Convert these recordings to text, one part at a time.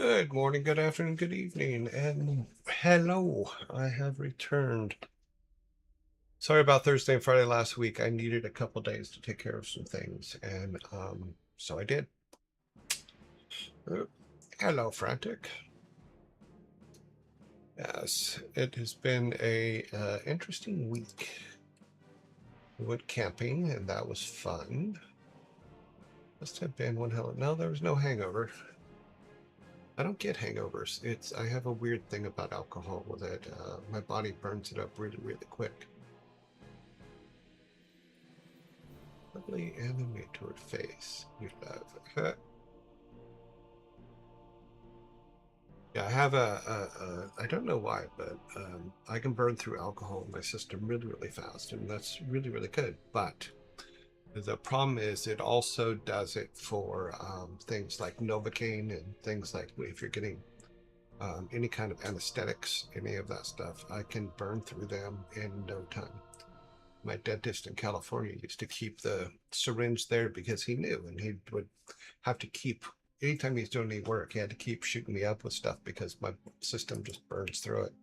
Good morning, good afternoon, good evening, and hello. I have returned. Sorry about Thursday and Friday last week. I needed a couple days to take care of some things, and so I did. Uh, Hello, Frantic. Yes, it has been a interesting week. We went camping, and that was fun. Must have been one hell. No, there was no hangover. I don't get hangovers. I have a weird thing about alcohol with it. My body burns it up really, really quick. Lovely animator face. You love. Yeah, I have I don't know why, but I can burn through alcohol in my system really, really fast, and that's really, really good. But the problem is it also does it for things like Novocaine and things like if you're getting any kind of anesthetics, any of that stuff, I can burn through them in no time. My dentist in California used to keep the syringe there because he knew, and he would have to keep, anytime he's doing any work, he had to keep shooting me up with stuff because my system just burns through it.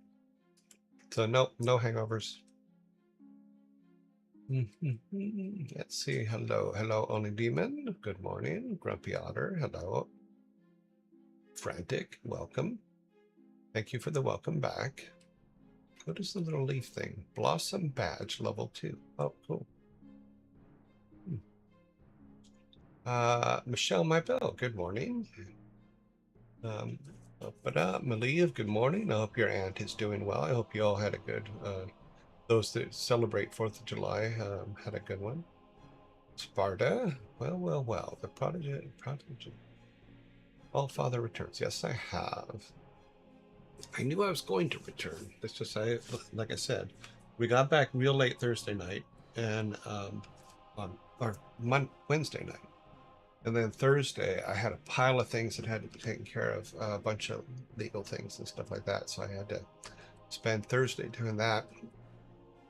So no hangovers. Let's see. Hello, Only Demon. Good morning. Grumpy Otter. Hello. Frantic. Welcome. Thank you for the welcome back. What is the little leaf thing? Blossom Badge level 2. Oh, cool. Michelle Mybell, good morning. Um, Maliv, good morning. I hope your aunt is doing well. I hope you all had a good, those that celebrate 4th of July had a good one. Sparta, well. The prodigy. All Father returns. Yes, I have. I knew I was going to return. It's just, like I said, we got back real late Thursday night and Wednesday night. And then Thursday, I had a pile of things that had to be taken care of, a bunch of legal things and stuff like that. So I had to spend Thursday doing that.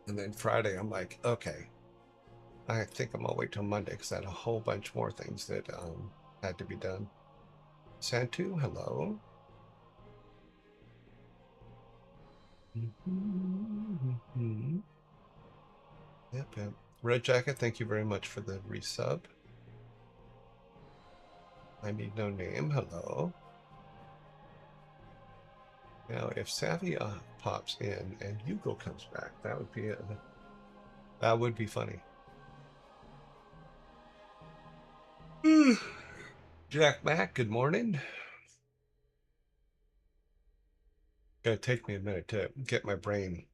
And then Friday, I'm like, okay, I think I'm gonna wait till Monday because I had a whole bunch more things that had to be done. Santu, hello. Yep. Red Jacket, thank you very much for the resub. I need no name, hello. Now, if Savvy pops in and Hugo comes back, that would be funny. Jack Mack, good morning. Gonna take me a minute to get my brain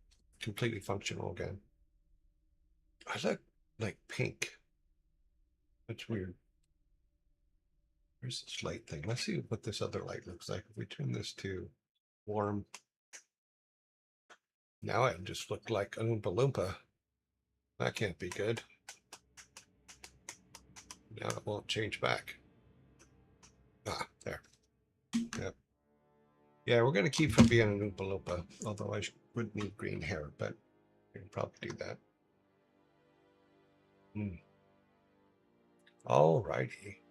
completely functional again. I look like pink. That's weird. Where's this light thing? Let's see what this other light looks like. If we turn this to warm, now I just look like an Oompa Loompa. That can't be good. Now it won't change back. Ah, there. Yep. Yeah, we're going to keep from being an Oompa Loompa, although I would need green hair, but we can probably do that. All righty.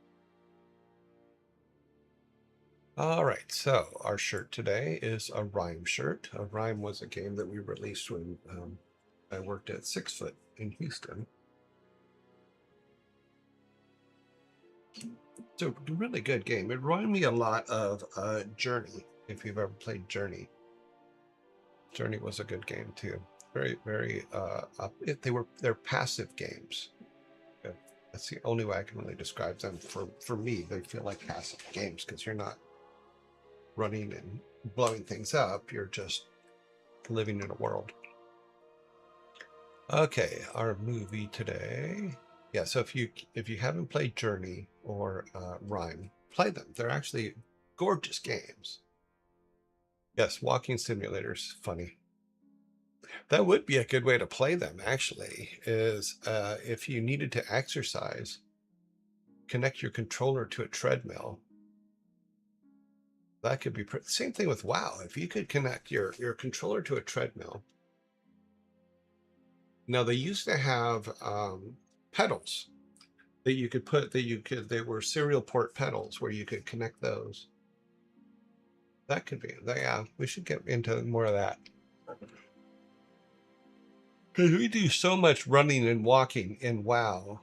All right, so our shirt today is a Rhyme shirt. A Rhyme was a game that we released when I worked at 6 Foot in Houston. It's a really good game. It reminded me a lot of Journey, if you've ever played Journey. Journey was a good game too. Very they're passive games. That's the only way I can really describe them. For me, they feel like passive games because you're not running and blowing things up. You're just living in a world. Okay, our movie today. Yeah, so if you haven't played Journey or Rhyme, play them. They're actually gorgeous games. Yes, walking simulators, funny. That would be a good way to play them, actually, is if you needed to exercise, connect your controller to a treadmill. That could be same thing with WoW. If you could connect your controller to a treadmill. Now they used to have pedals that you could put they were serial port pedals where you could connect those. That could be. Yeah, we should get into more of that. Because we do so much running and walking in WoW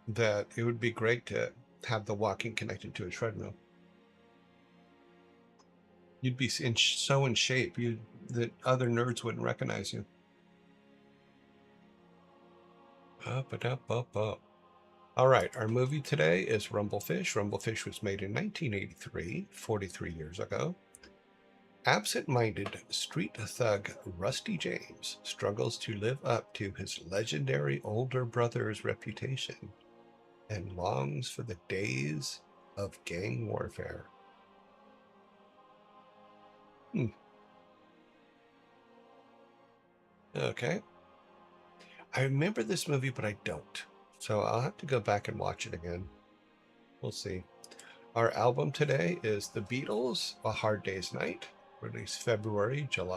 that it would be great to have the walking connected to a treadmill. You'd be so in shape that other nerds wouldn't recognize you. Up and up, up, up. All right, our movie today is Rumblefish. Rumblefish was made in 1983, 43 years ago. Absent-minded street thug Rusty James struggles to live up to his legendary older brother's reputation and longs for the days of gang warfare. Okay. I remember this movie, but I don't. So I'll have to go back and watch it again. We'll see. Our album today is The Beatles, A Hard Day's Night, released Friday, July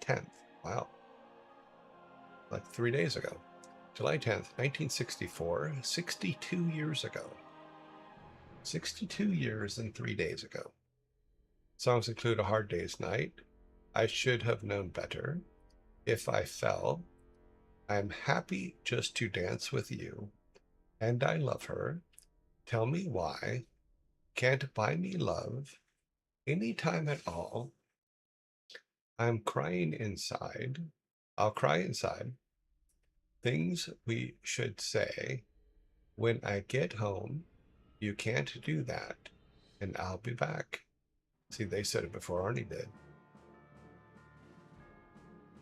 10th. Wow. Like 3 days ago. July 10th, 1964, 62 years ago. 62 years and 3 days ago. Songs include A Hard Day's Night, I Should Have Known Better, If I Fell, I'm Happy Just to Dance with You, And I Love Her, Tell Me Why, Can't Buy Me Love, Anytime at All, I'm Crying Inside, I'll Cry Inside, Things We Should Say, When I Get Home, You Can't Do That, and I'll Be Back. See, they said it before Arnie did.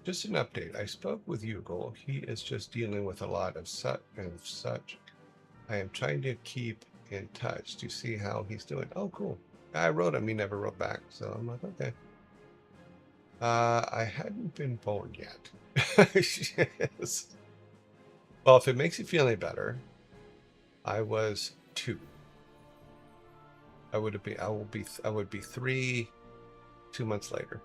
Just an update. I spoke with Hugo. He is just dealing with a lot of such. I am trying to keep in touch to see how he's doing. Oh, cool. I wrote him. He never wrote back. So I'm like, okay. I hadn't been born yet. Yes. Well, if it makes you feel any better, I was 2. I would be 3 2 months later.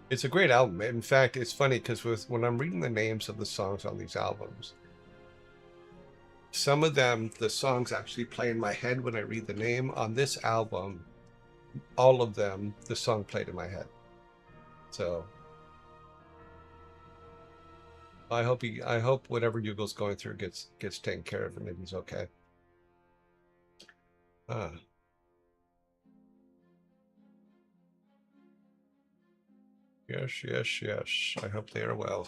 It's a great album. In fact, it's funny because when I'm reading the names of the songs on these albums, some of them, the songs actually play in my head when I read the name. On this album, all of them, the song played in my head. So I hope whatever Yugo's going through gets taken care of and that he's okay. Yes. I hope they are well.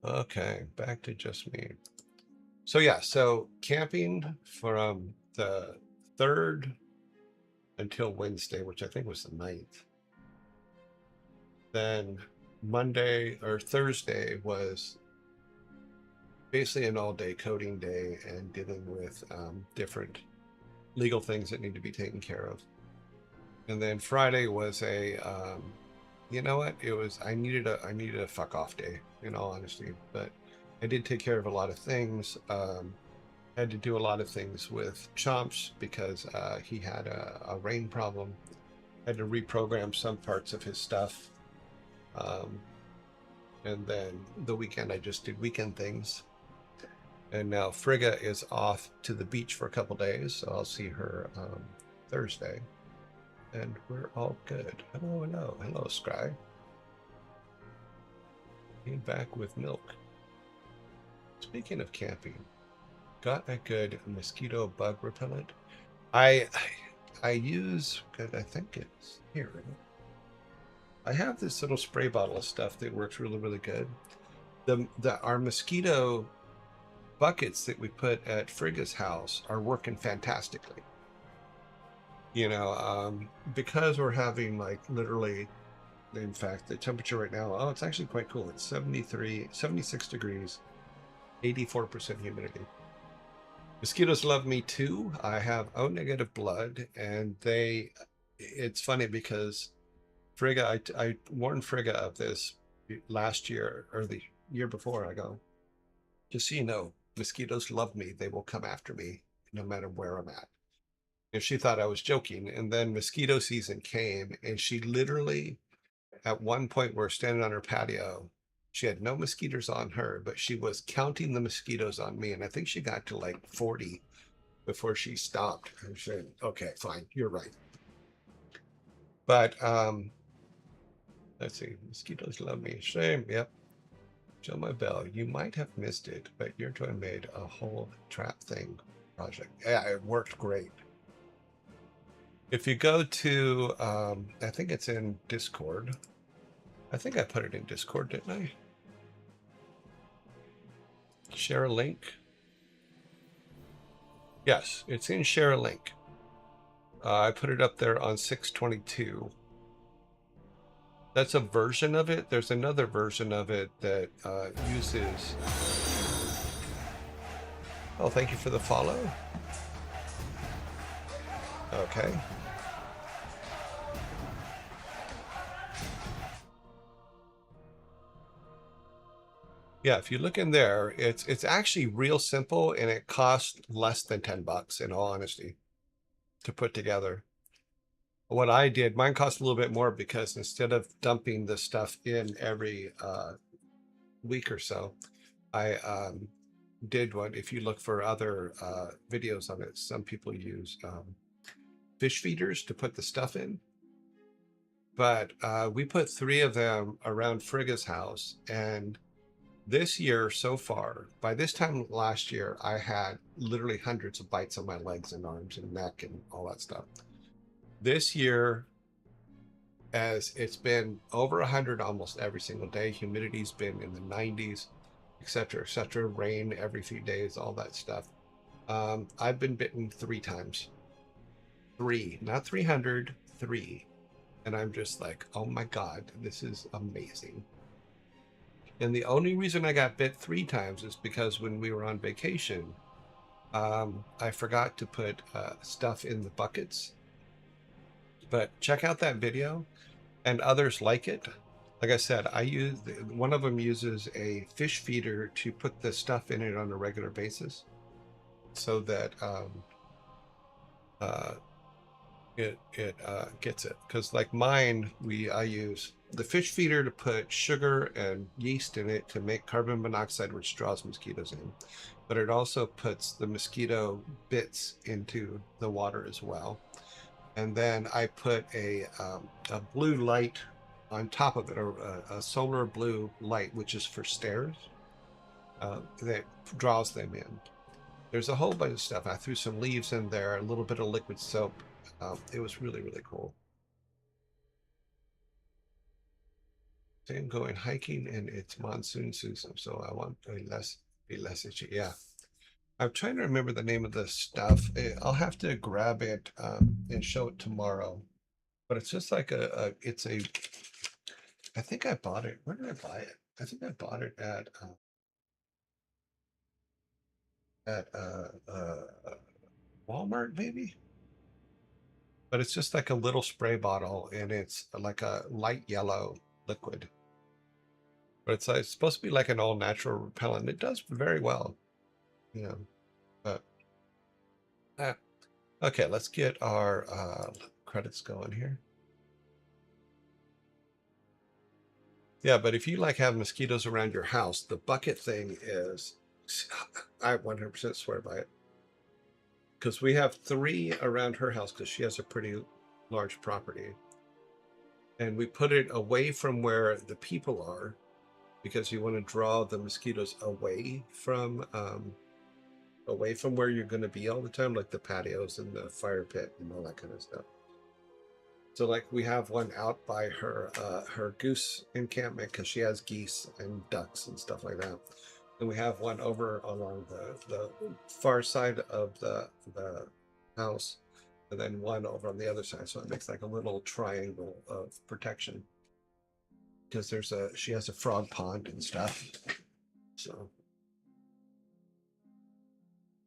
Okay, back to just me. So yeah, so camping from the 3rd until Wednesday, which I think was the 9th. Then Monday or Thursday was basically an all-day coding day and dealing with different legal things that need to be taken care of. And then Friday was you know what? I needed a fuck off day, in all honesty. But I did take care of a lot of things. Had to do a lot of things with Chomps because he had a rain problem. Had to reprogram some parts of his stuff. And then the weekend I just did weekend things. And now Frigga is off to the beach for a couple days, so I'll see her Thursday. And we're all good. Hello, Scry. Came back with milk. Speaking of camping, got a good mosquito bug repellent. I use, I think it's here. I have this little spray bottle of stuff that works really, really good. Our mosquito buckets that we put at Frigga's house are working fantastically. Because we're having like literally, in fact, the temperature right now, it's actually quite cool. It's 76 degrees, 84% humidity. Mosquitoes love me too. I have O negative blood, and it's funny because Frigga, I warned Frigga of this last year or the year before. I go, just so you know, mosquitoes love me. They will come after me no matter where I'm at. And she thought I was joking. And then mosquito season came, and she literally, at one point, we're standing on her patio, She had no mosquitoes on her, but she was counting the mosquitoes on me. And I think she got to like 40 before she stopped. And she said, okay, fine, you're right. But let's see, mosquitoes love me. Shame, yep. Joe my bell. You might have missed it, but your toy made a whole trap thing project. Yeah, it worked great. If you go to, I think it's in Discord. I think I put it in Discord, didn't I? Share a link. Yes, it's in share a link. I put it up there on 622. That's a version of it. There's another version of it that uses... Oh, thank you for the follow. Okay. Yeah, if you look in there, it's actually real simple, and it costs less than $10, in all honesty, to put together. What I did, mine cost a little bit more because instead of dumping the stuff in every week or so, I did one. If you look for other videos on it, some people use fish feeders to put the stuff in. But we put 3 of them around Frigga's house, and this year so far, by this time last year, I had literally hundreds of bites on my legs and arms and neck and all that stuff. This year, as it's been over 100 almost every single day, humidity's been in the 90s, etc., rain every few days, all that stuff. I've been bitten 3 times. 3, not 300, 3. And I'm just like, oh my God, this is amazing. And the only reason I got bit 3 times is because when we were on vacation, I forgot to put stuff in the buckets. But check out that video, and others like it. Like I said, one of them uses a fish feeder to put the stuff in it on a regular basis, so that it gets it. Because like mine, I use the fish feeder to put sugar and yeast in it to make carbon monoxide, which draws mosquitoes in. But it also puts the mosquito bits into the water as well. And then I put a blue light on top of it, a solar blue light, which is for stairs, that draws them in. There's a whole bunch of stuff. I threw some leaves in there, a little bit of liquid soap. It was really, really cool. I'm going hiking, and it's monsoon season, so I want to be less itchy. Yeah. I'm trying to remember the name of the stuff. I'll have to grab it and show it tomorrow. But it's just like it's a, I think I bought it. Where did I buy it? I think I bought it at at Walmart, maybe. But it's just like a little spray bottle, and it's like a light yellow liquid. But it's supposed to be like an all-natural repellent. It does very well, you know. But okay, let's get our credits going here. Yeah, but if you like have mosquitoes around your house, the bucket thing is, I 100% swear by it. Because we have 3 around her house because she has a pretty large property. And we put it away from where the people are because you want to draw the mosquitoes away from where you're going to be all the time, like the patios and the fire pit and all that kind of stuff. So like we have one out by her goose encampment because she has geese and ducks and stuff like that. And we have one over along the far side of the house, and then one over on the other side. So it makes like a little triangle of protection. Because she has a frog pond and stuff. So,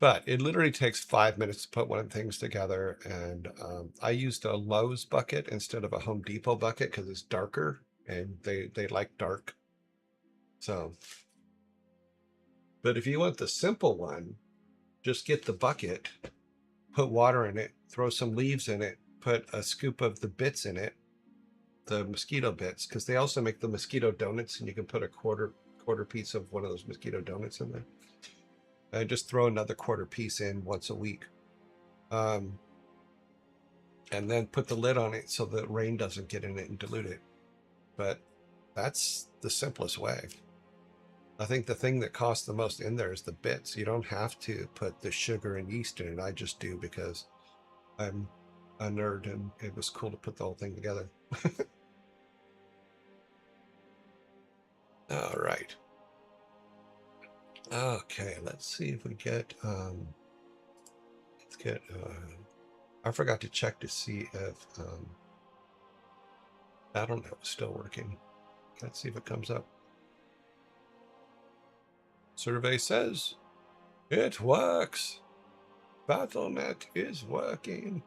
but it literally takes 5 minutes to put one of the things together. And I used a Lowe's bucket instead of a Home Depot bucket because it's darker, and they like dark. So, but if you want the simple one, just get the bucket, put water in it, throw some leaves in it, put a scoop of the bits in it, the mosquito bits, because they also make the mosquito donuts, and you can put a quarter piece of one of those mosquito donuts in there. And just throw another quarter piece in once a week. And then put the lid on it so the rain doesn't get in it and dilute it. But that's the simplest way. I think the thing that costs the most in there is the bits. You don't have to put the sugar and yeast in it. I just do because I'm a nerd and it was cool to put the whole thing together. All right. Okay, let's see if we get let's get I forgot to check to see if I don't know, it's still working. Let's see if it comes up. Survey says it works. BattleNet is working.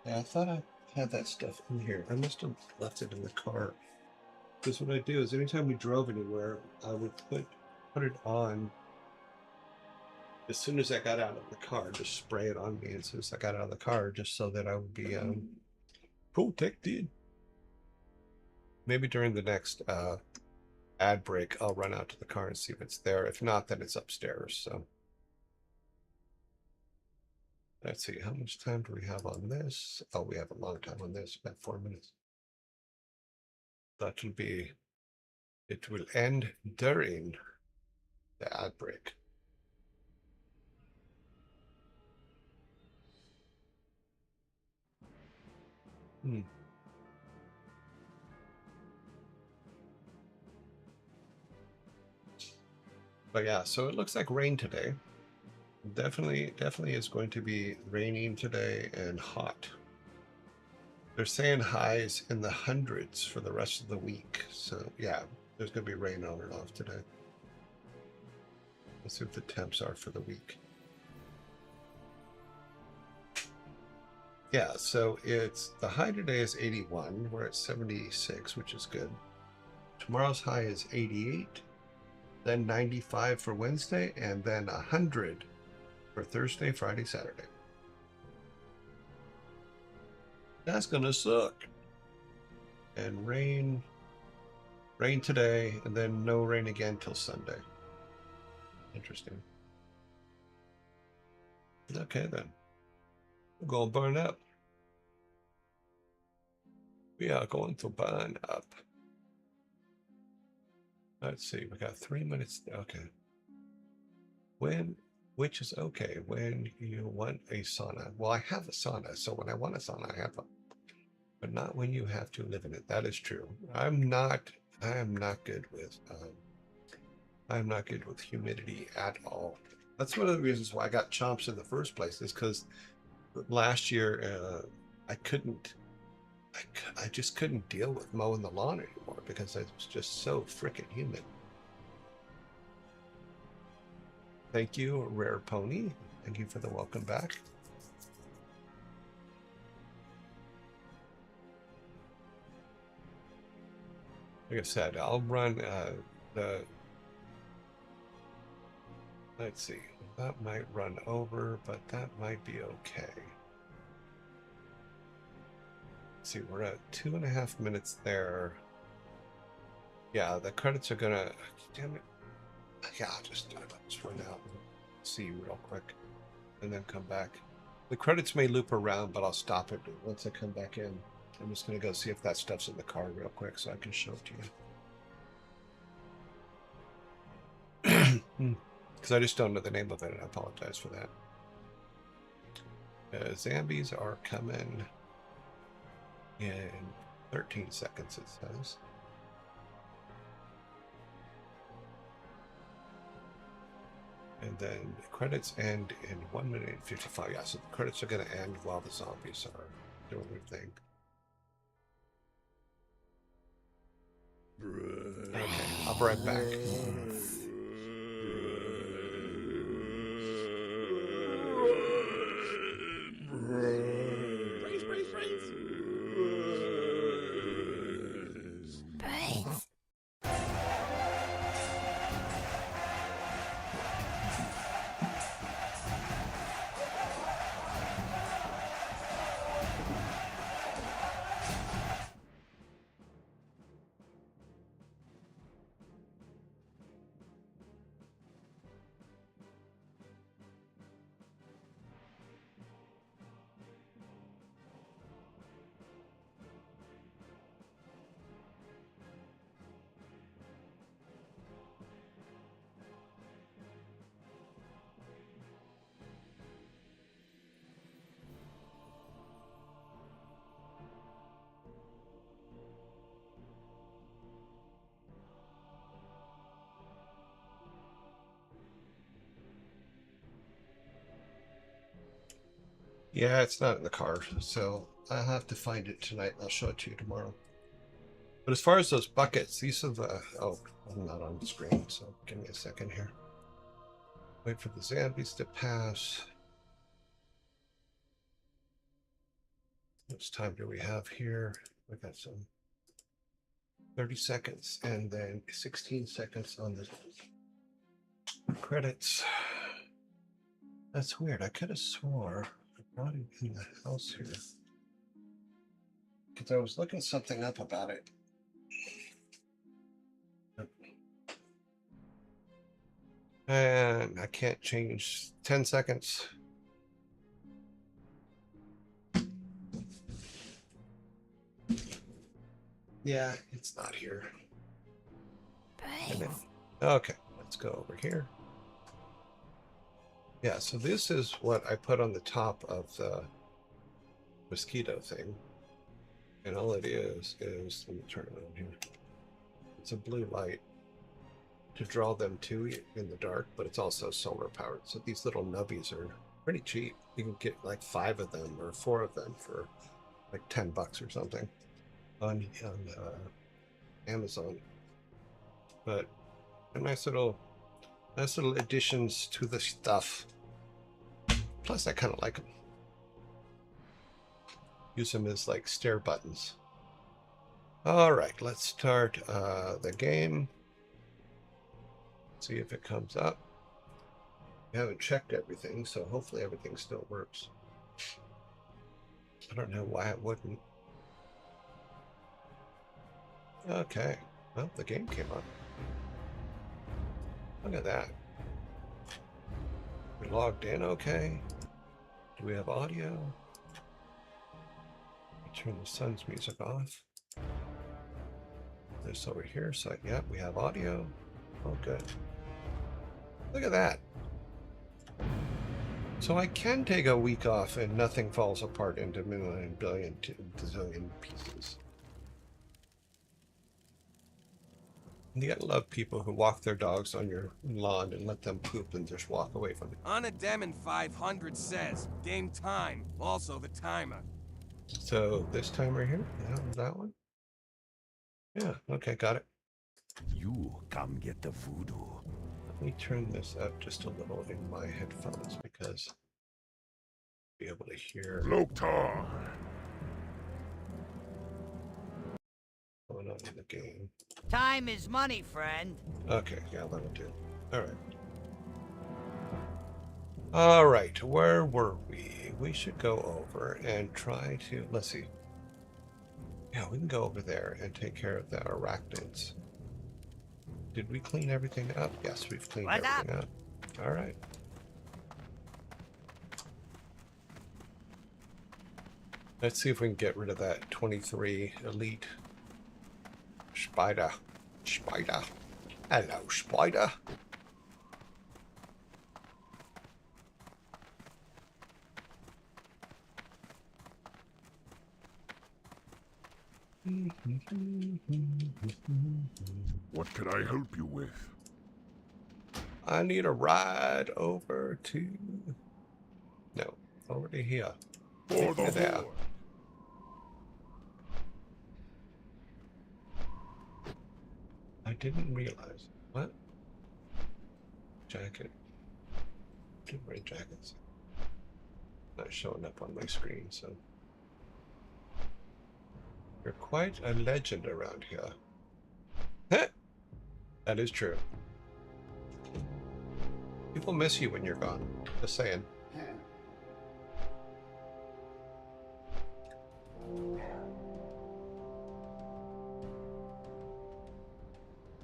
Yeah, I thought I had that stuff in here. I must have left it in the car. Because what I do is anytime we drove anywhere, I would put it on as soon as I got out of the car, just spray it on me as soon as I got out of the car, just so that I would be protected. Maybe during the next ad break, I'll run out to the car and see if it's there. If not, then it's upstairs. So let's see, how much time do we have on this? Oh, we have a long time on this, about 4 minutes. That will be, it will end during the ad break. But yeah, so it looks like rain today. Definitely is going to be raining today and hot. They're saying highs in the hundreds for the rest of the week. So yeah, there's going to be rain on and off today. Let's see what the temps are for the week. Yeah, so it's the high today is 81. We're at 76, which is good. Tomorrow's high is 88, then 95 for Wednesday, and then 100 for Thursday, Friday, Saturday. That's gonna suck. And rain today, and then no rain again till Sunday. Interesting. Okay then. We're gonna burn up. We are going to burn up. Let's see, we got 3 minutes. Okay. Which is okay when you want a sauna. Well, I have a sauna, so when I want a sauna, I have one. But not when you have to live in it. That is true. I am not good with humidity at all. That's one of the reasons why I got chomps in the first place, is because last year I just couldn't deal with mowing the lawn anymore because it was just so freaking humid. Thank you, Rare Pony. Thank you for the welcome back. Like I said, I'll run let's see, that might run over, but that might be okay. Let's see, we're at 2.5 minutes there. Yeah, the credits are gonna, damn it. Yeah, I'll just run out and see real quick and then come back. The credits may loop around, but I'll stop it once I come back in. I'm just going to go see if that stuff's in the car real quick so I can show it to you. Because I just don't know the name of it, and I apologize for that. Zombies are coming in 13 seconds, it says. And then the credits end in 1 minute and 55. Yeah, so the credits are going to end while the zombies are doing their thing. Okay, I'll be right back. Yeah, it's not in the car, so I'll have to find it tonight. I'll show it to you tomorrow. But as far as those buckets, these are the... Oh, I'm not on the screen, so give me a second here. Wait for the zombies to pass. How much time do we have here? We got some 30 seconds and then 16 seconds on the credits. That's weird. I could have swore I brought it in the house here. Because I was looking something up about it. And I can't change 10 seconds. Yeah, it's not here. Okay, let's go over here. Yeah, so this is what I put on the top of the mosquito thing. And all it is, let me turn it on here. It's a blue light to draw them to you in the dark, but it's also solar powered. So these little nubbies are pretty cheap. You can get like 5 of them or 4 of them for like $10 or something on Amazon. But nice little additions to the stuff. Plus, I kind of like them. Use them as like stare buttons. All right, let's start the game. See if it comes up. We haven't checked everything, so hopefully everything still works. I don't know why it wouldn't. Okay, well, the game came up. Look at that. We logged in okay. Do we have audio? Turn the sun's music off. This over here, so yeah, we have audio. Oh, good. Look at that. So I can take a week off and nothing falls apart into million, billion, zillion pieces. You gotta love people who walk their dogs on your lawn and let them poop and just walk away from it. On a Demon 500 says, game time, also the timer. So this timer here, yeah, that one? Yeah, okay, got it. You come get the voodoo. Let me turn this up just a little in my headphones because I'll be able to hear Loktar. going on in the game. Time is money, friend. Okay, yeah, that'll do. All right, where were we? We should go over and try to, let's see. Yeah, we can go over there and take care of the arachnids. Did we clean everything up? Yes, we've cleaned everything up. All right. Let's see if we can get rid of that 23 elite spider. Spider. Hello, spider. What can I help you with? I need a ride over to... No, over to here. For the there. Horde. I didn't realize. What? Jacket. Didn't wear jackets. Not showing up on my screen, so... You're quite a legend around here. Heh! That is true. People miss you when you're gone. Just saying.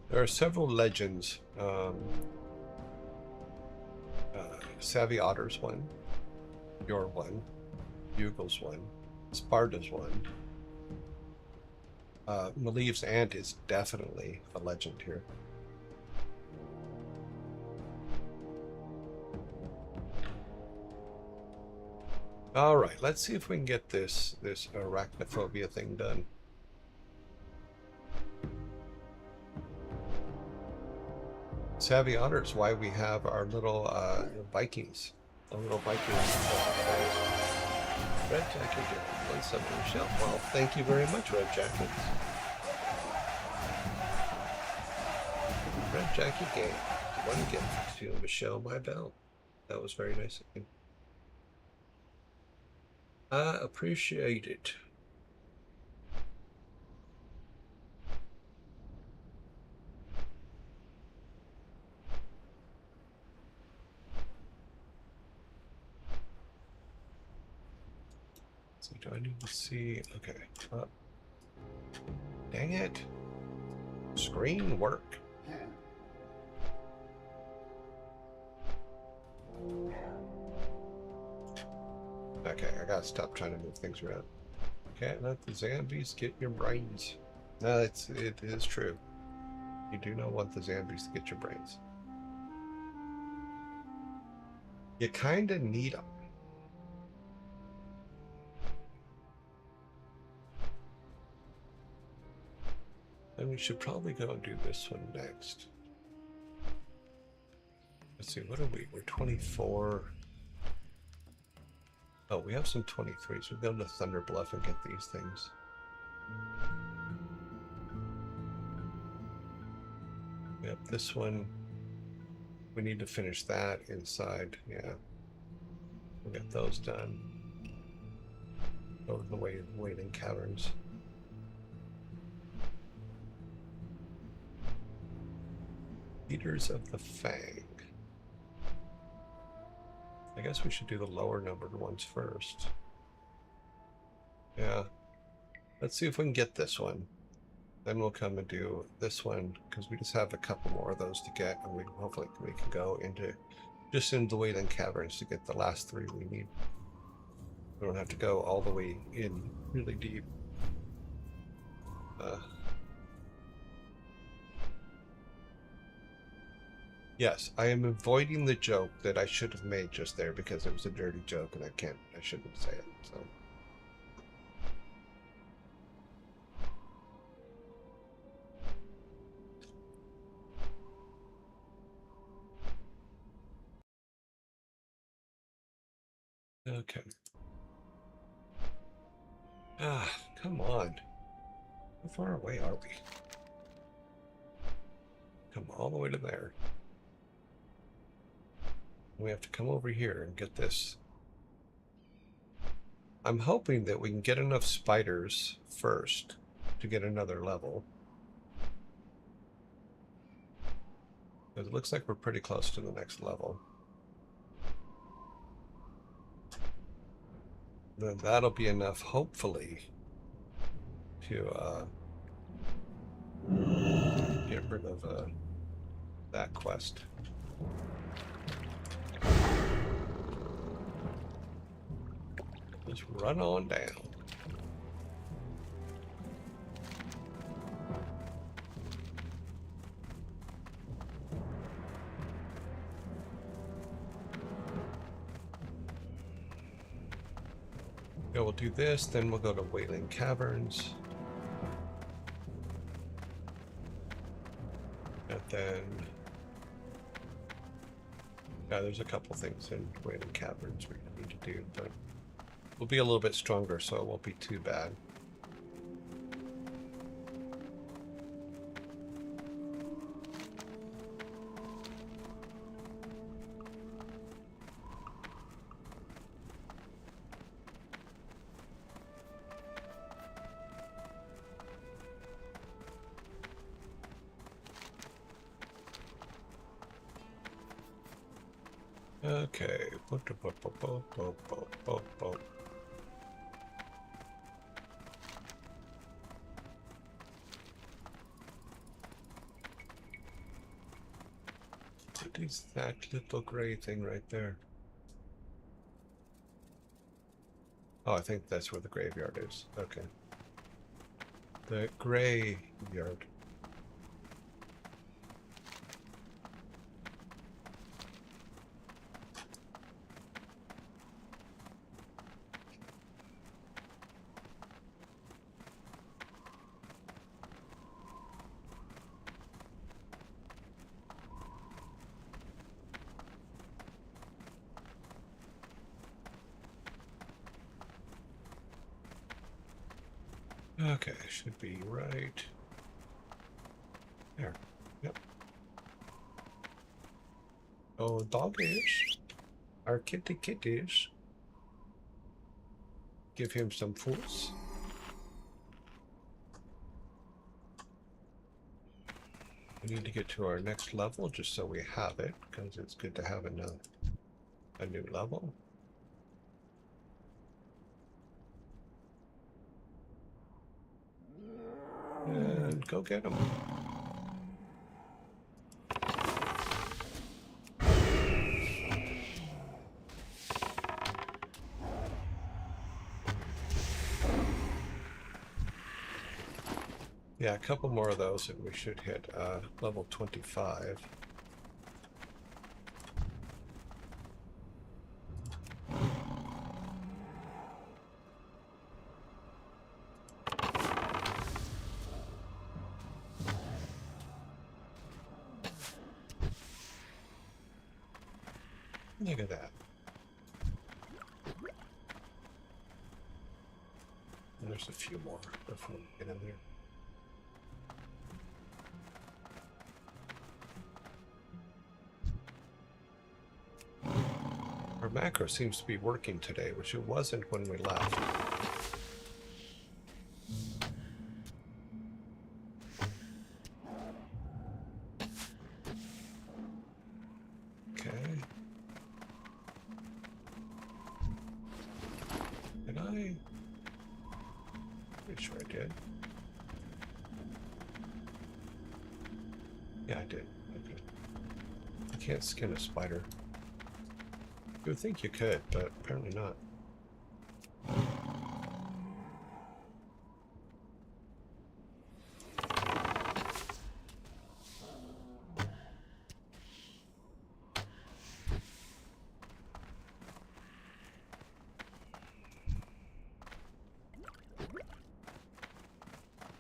There are several legends. Savvy Otter's one. Your one. Bugle's one. Sparta's one. Malieve's aunt is definitely a legend here. All right, let's see if we can get this arachnophobia thing done. Savvy Otter's why we have our little Vikings. Our little Vikings. Red Jacket Game. 1 sub to Michelle. Well, thank you very much, Red Jackets. Red Jacket Game. 1 gift to Michelle My Bell. That was very nice of you. I appreciate it. So do I need to see? Okay. Dang it. Screen work. Okay, I gotta stop trying to move things around. Can't let the zombies get your brains. No, it is true. You do not want the zombies to get your brains. You kind of need them. And we should probably go and do this one next. Let's see, what are we? We're 24. Oh, we have some 23s. We'll go to Thunder Bluff and get these things. We have this one. We need to finish that inside. Yeah. We'll get those done. Over the Wailing Caverns. Leaders of the Fang. I guess we should do the lower numbered ones first. Yeah. Let's see if we can get this one. Then we'll come and do this one, because we just have a couple more of those to get, and hopefully we can go into the Wailing Caverns to get the last 3 we need. We don't have to go all the way in really deep. Yes, I am avoiding the joke that I should have made just there because it was a dirty joke and I shouldn't say it, so. Okay. Ah, come on. How far away are we? Come all the way to there. We have to come over here and get this. I'm hoping that we can get enough spiders first to get another level. Because it looks like we're pretty close to the next level. Then that'll be enough, hopefully, to get rid of that quest. Just run on down. Yeah, we'll do this, then we'll go to Wailing Caverns. And then... yeah, there's a couple things in Wailing Caverns we need to do, but we'll be a little bit stronger, so it won't be too bad. Okay. What is that little gray thing right there? Oh, I think that's where the graveyard is. Okay. The graveyard. Okay, should be right there. Yep. Oh, doggies. Our kitties. Give him some foods. We need to get to our next level just so we have it, because it's good to have a new level. And go get him. Yeah, a couple more of those and we should hit level 25. Look at that. And there's a few more before we get in there. Our macro seems to be working today, which it wasn't when we left. Okay. Did I? Pretty sure I did. Yeah, I did. Okay. I can't skin a spider. You would think you could, but apparently not.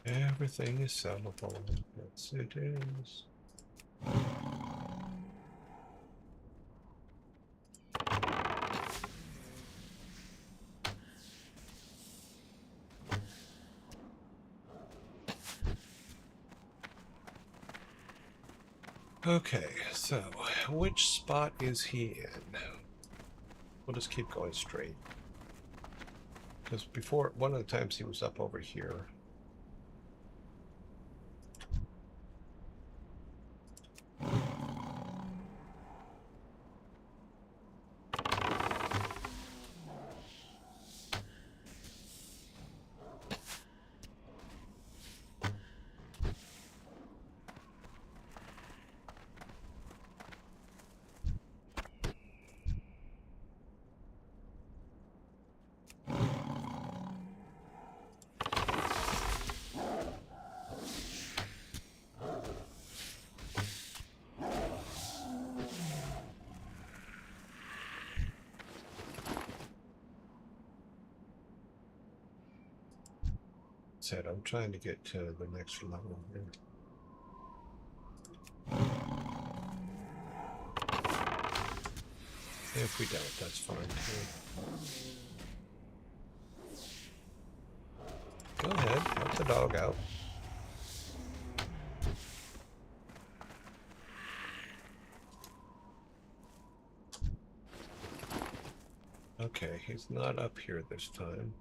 Everything is sellable. Yes, it is. Okay, so which spot is he in? We'll just keep going straight. Because before, one of the times he was up over here. Said I'm trying to get to the next level here. If we don't, that's fine too. Go ahead, help the dog out. Okay, he's not up here this time.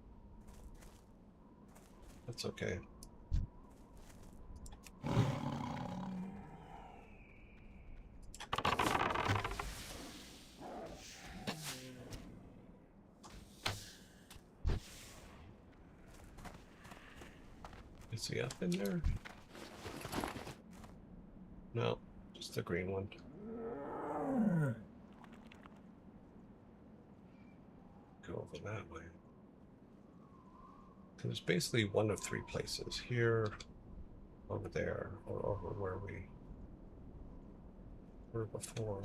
That's okay. Is he up in there? No, just the green one. Go over that way. So it's basically one of three places. Here, over there, or over where we were before.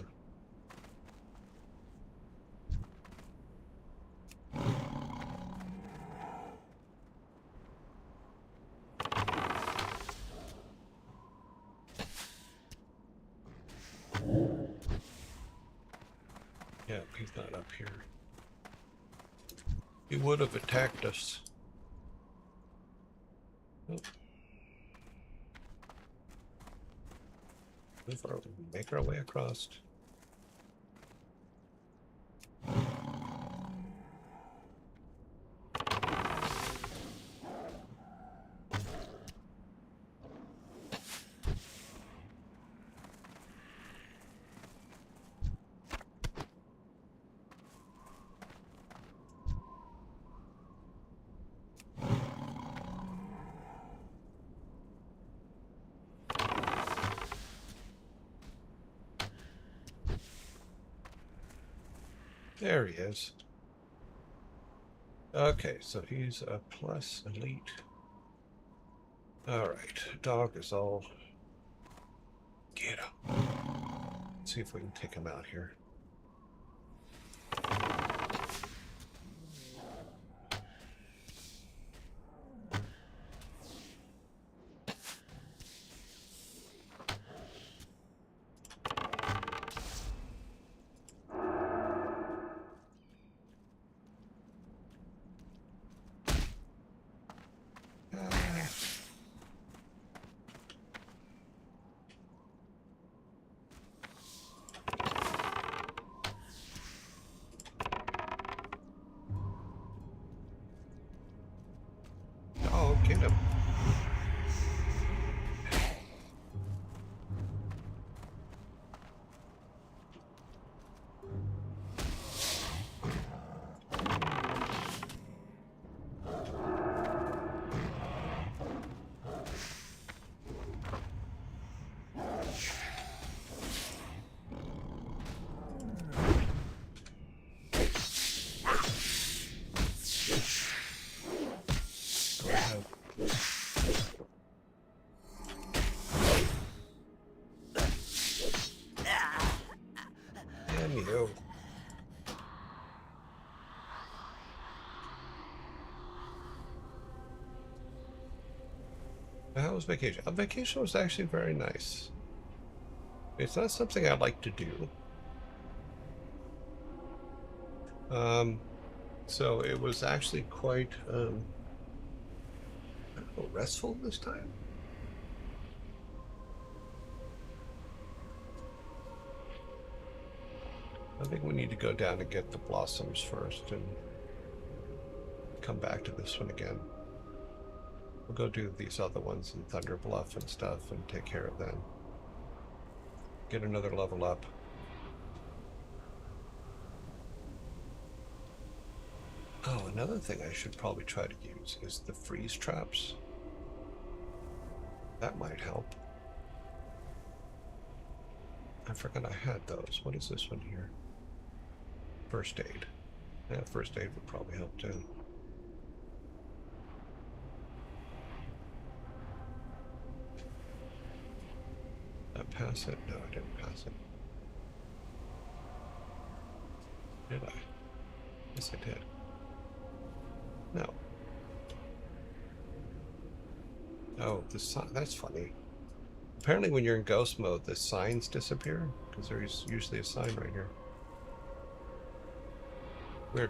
Yeah, he's not up here. He would have attacked us. Make our way across. There he is. Okay, so he's a plus elite. Alright, dog is all... Get him. Let's see if we can take him out here. Oh, get him. Damn you. How was vacation? Vacation was actually very nice. It's not something I like to do. So it was actually quite, I don't know, restful this time. I think we need to go down and get the blossoms first and come back to this one again. We'll go do these other ones in Thunder Bluff and stuff and take care of them. Get another level up. Oh, another thing I should probably try to use is the freeze traps. That might help. I forgot I had those. What is this one here? First aid. Yeah, first aid would probably help too. Did I pass it? No, I didn't pass it. Did I? Yes, I did. No. Oh, the sign. That's funny. Apparently when you're in ghost mode, the signs disappear, because there's usually a sign right here. Weird.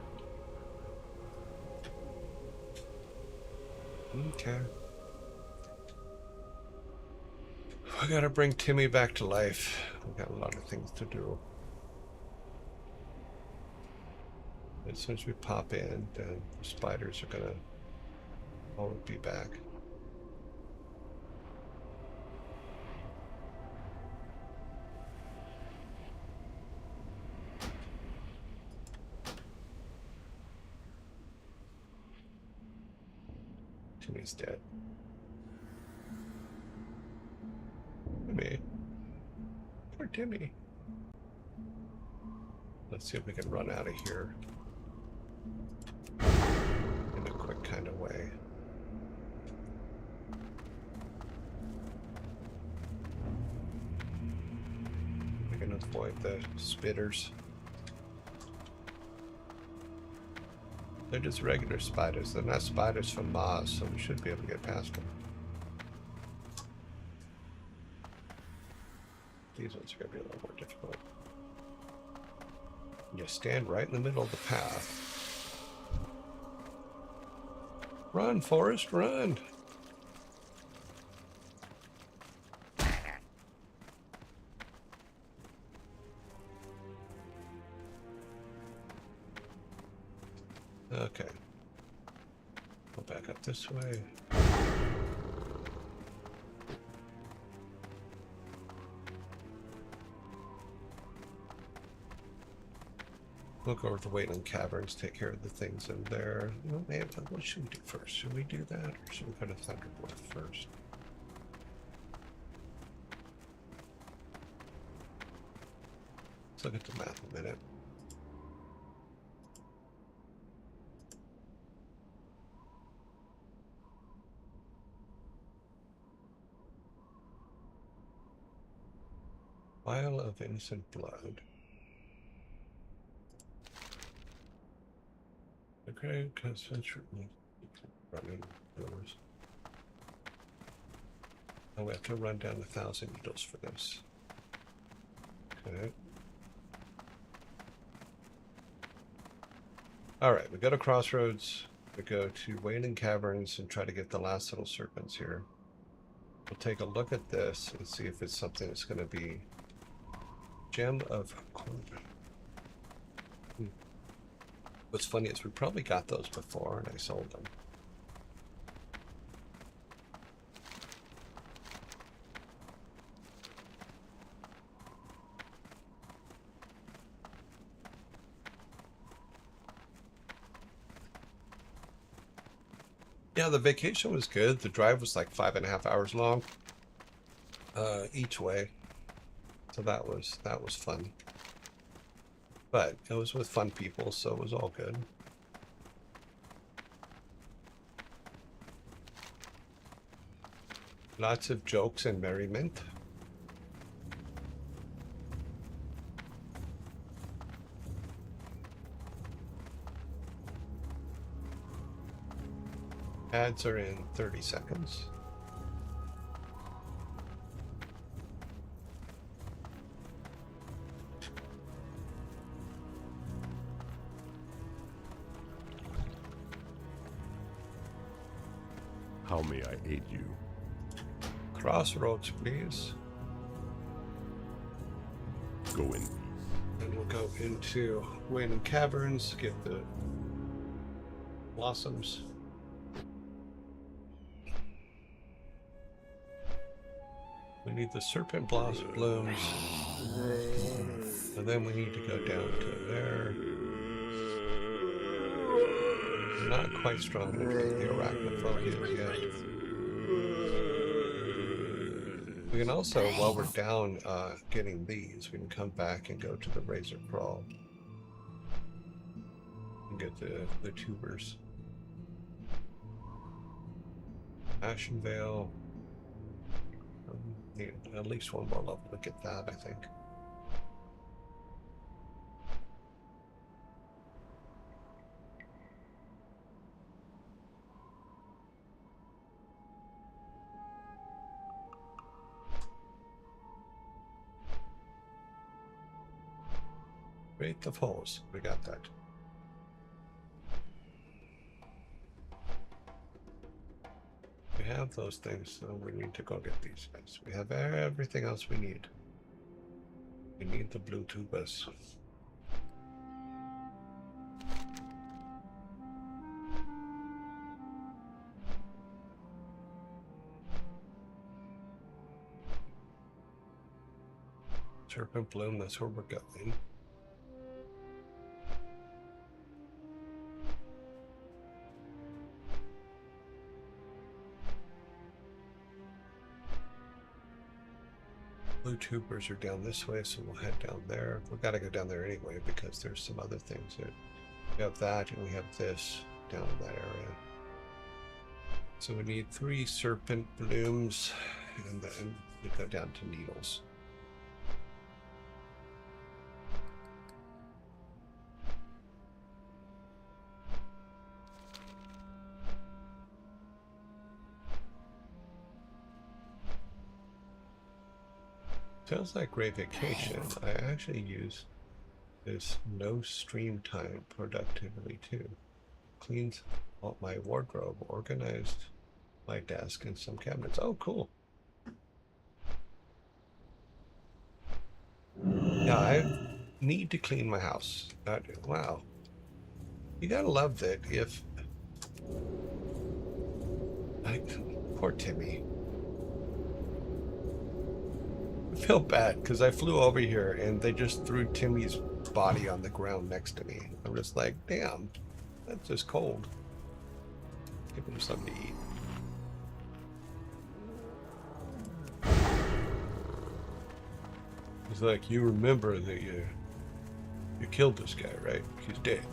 Okay. I gotta bring Timmy back to life. We've got a lot of things to do. As soon as we pop in, then the spiders are gonna all be back. Timmy's dead. Timmy. Poor Timmy. Let's see if we can run out of here in a quick kind of way. We can avoid the spitters. They're just regular spiders. They're not spiders from Mars, so we should be able to get past them. These ones are going to be a little more difficult. You stand right in the middle of the path. Run, Forrest, run! Okay. Go back up this way. We'll go over to the Wailing Caverns, take care of the things in there. Well, man, what should we do first? Should we do that, or should we go to Thunderbolt first? Let's look at the map a minute. Vial of innocent blood. Okay, concentrate. Running doors. Oh, we have to run down 1,000 needles for this. Okay. Alright, we go to Crossroads. We go to Wailing Caverns and try to get the last little serpents here. We'll take a look at this and see if it's something that's going to be Gem of Corbin. What's funny is we probably got those before and I sold them. Yeah, the vacation was good. The drive was like 5.5 hours long each way. So that was fun. But it was with fun people, so it was all good. Lots of jokes and merriment. Ads are in 30 seconds. How may I aid you? Crossroads, please. Go in. And we'll go into Wailing Caverns, get the blossoms. We need the serpent blooms. And then we need to go down to there. Not quite strong enough to get the arachnophobia yet. We can also, while we're down getting these, we can come back and go to the Razor Crawl and get the tubers. Ashen Veil. Need at least one more level to get that, I think. Wraith of Holes, we got that. We have those things, so we need to go get these guys. We have everything else we need. We need the blue tubers. Serpent Bloom, that's where we're going. Blue tubers are down this way, so we'll head down there. We've got to go down there anyway because there's some other things that we have that and we have this down in that area. So we need 3 serpent blooms and then we go down to needles. Sounds like Great Vacation. I actually use this no stream time productively too. Cleans out my wardrobe, organized my desk and some cabinets. Oh, cool. Yeah, I need to clean my house. Wow. You gotta love that if I, poor Timmy. I feel bad because I flew over here and they just threw Timmy's body on the ground next to me. I'm just like, damn, that's just cold. Give him something to eat. He's like, you remember that you killed this guy, right? He's dead.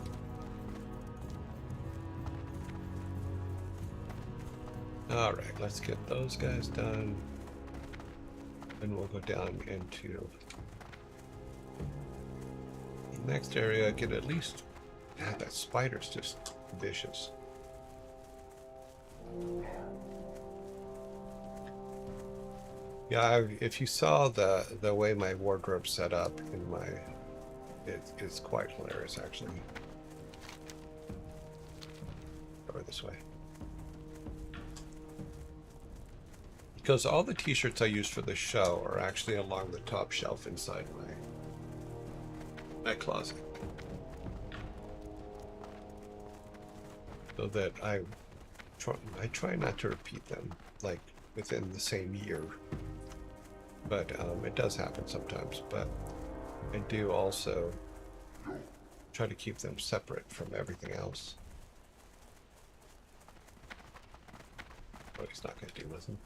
All right, let's get those guys done. And we'll go down into the next area. Get at least, God, that spider's just vicious. Yeah, if you saw the way my wardrobe's set up in my, it's quite hilarious actually. Over this way. Because all the t-shirts I use for the show are actually along the top shelf inside my closet. So that I try not to repeat them like within the same year. But it does happen sometimes. But I do also try to keep them separate from everything else. But he's not going to do nothing.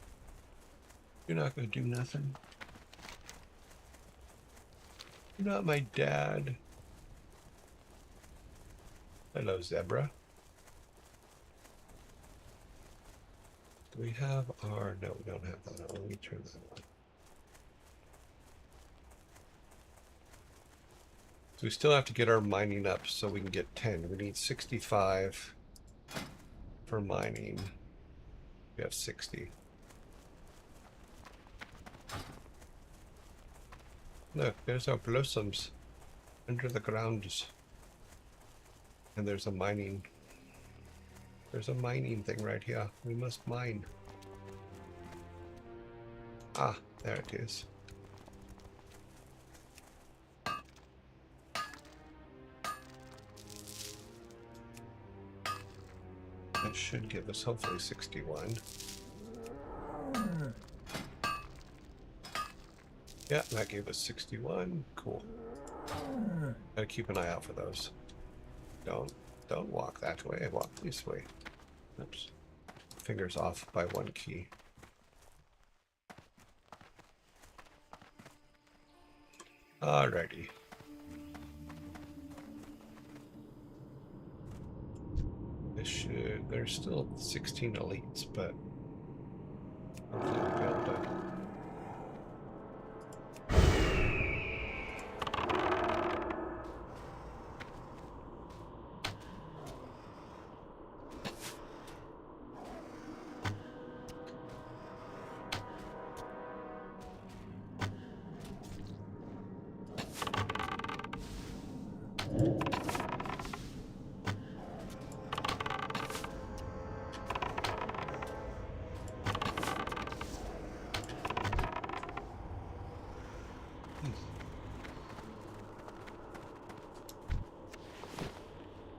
You're not going to do nothing. You're not my dad. Hello, zebra. Do we have our... No, we don't have that on. Let me turn that on. So we still have to get our mining up so we can get 10. We need 65 for mining. We have 60. Look, there's our blossoms under the grounds. And there's a mining thing right here. We must mine. Ah, there it is. That should give us hopefully 61. Yeah, that gave us 61. Cool. Gotta keep an eye out for those. Don't walk that way. Walk this way. Oops. Fingers off by one key. Alrighty. There's still 16 elites, but hopefully we'll be able to.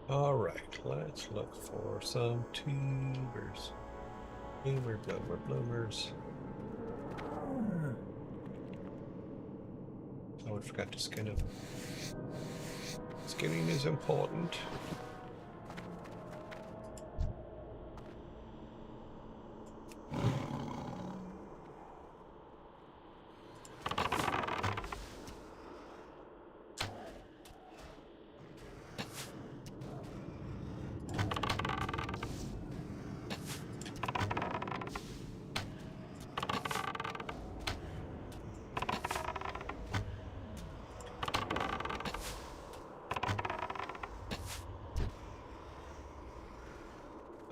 Alright, let's look for some tubers. Bloomers. Oh, I forgot to skin him. Skinning is important.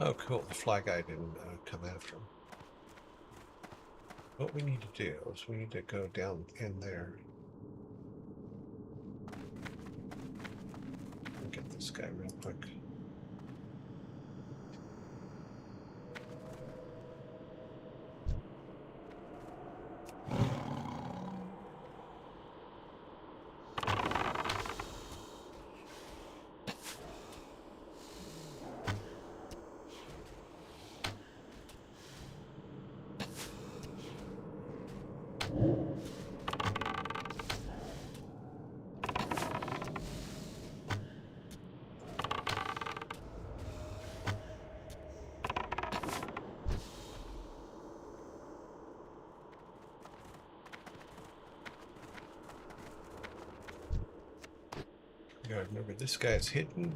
Oh, cool. The fly guy didn't come after him. What we need to do is we need to go down in there. I'll get this guy real quick. You gotta remember, this guy's hidden.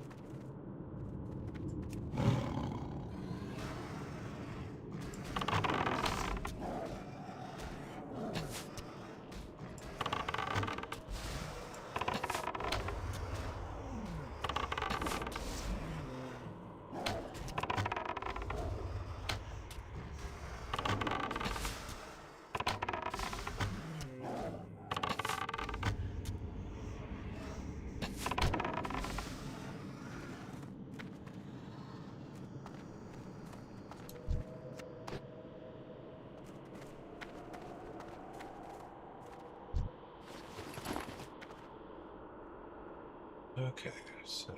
Okay, so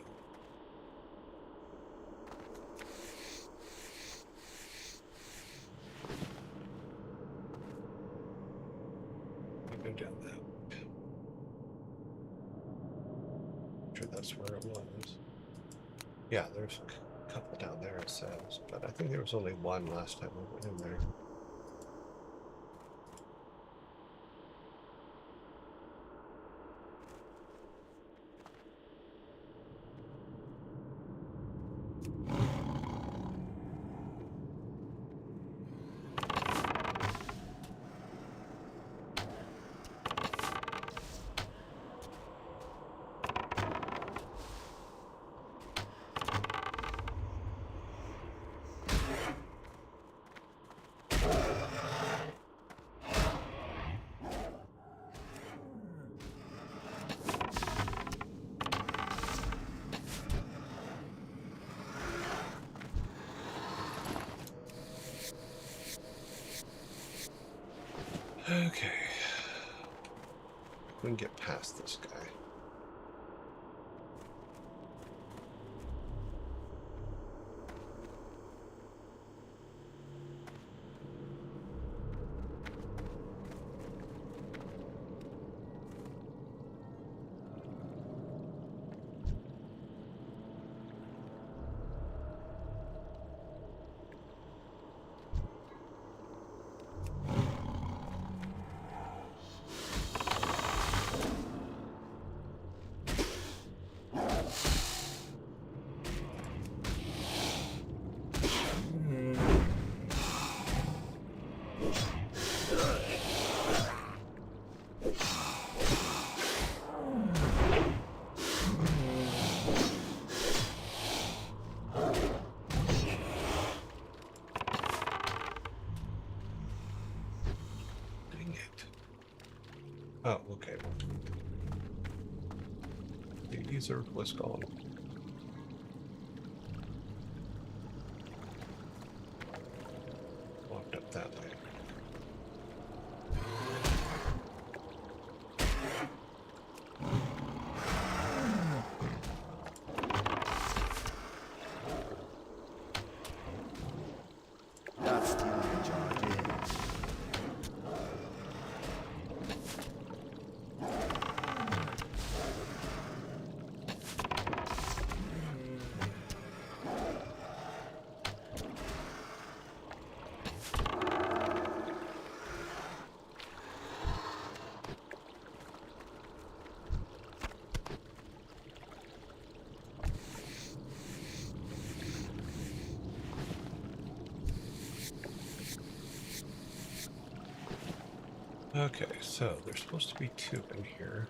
I go down that way. Sure, that's where it was. Yeah, there's a couple down there, it says, but I think there was only one last time we went in there. Okay. We can get past this guy. Dang it. Oh, okay. The user was gone. Walked up that way. Not stealing the charge is. Okay, so there's supposed to be two in here.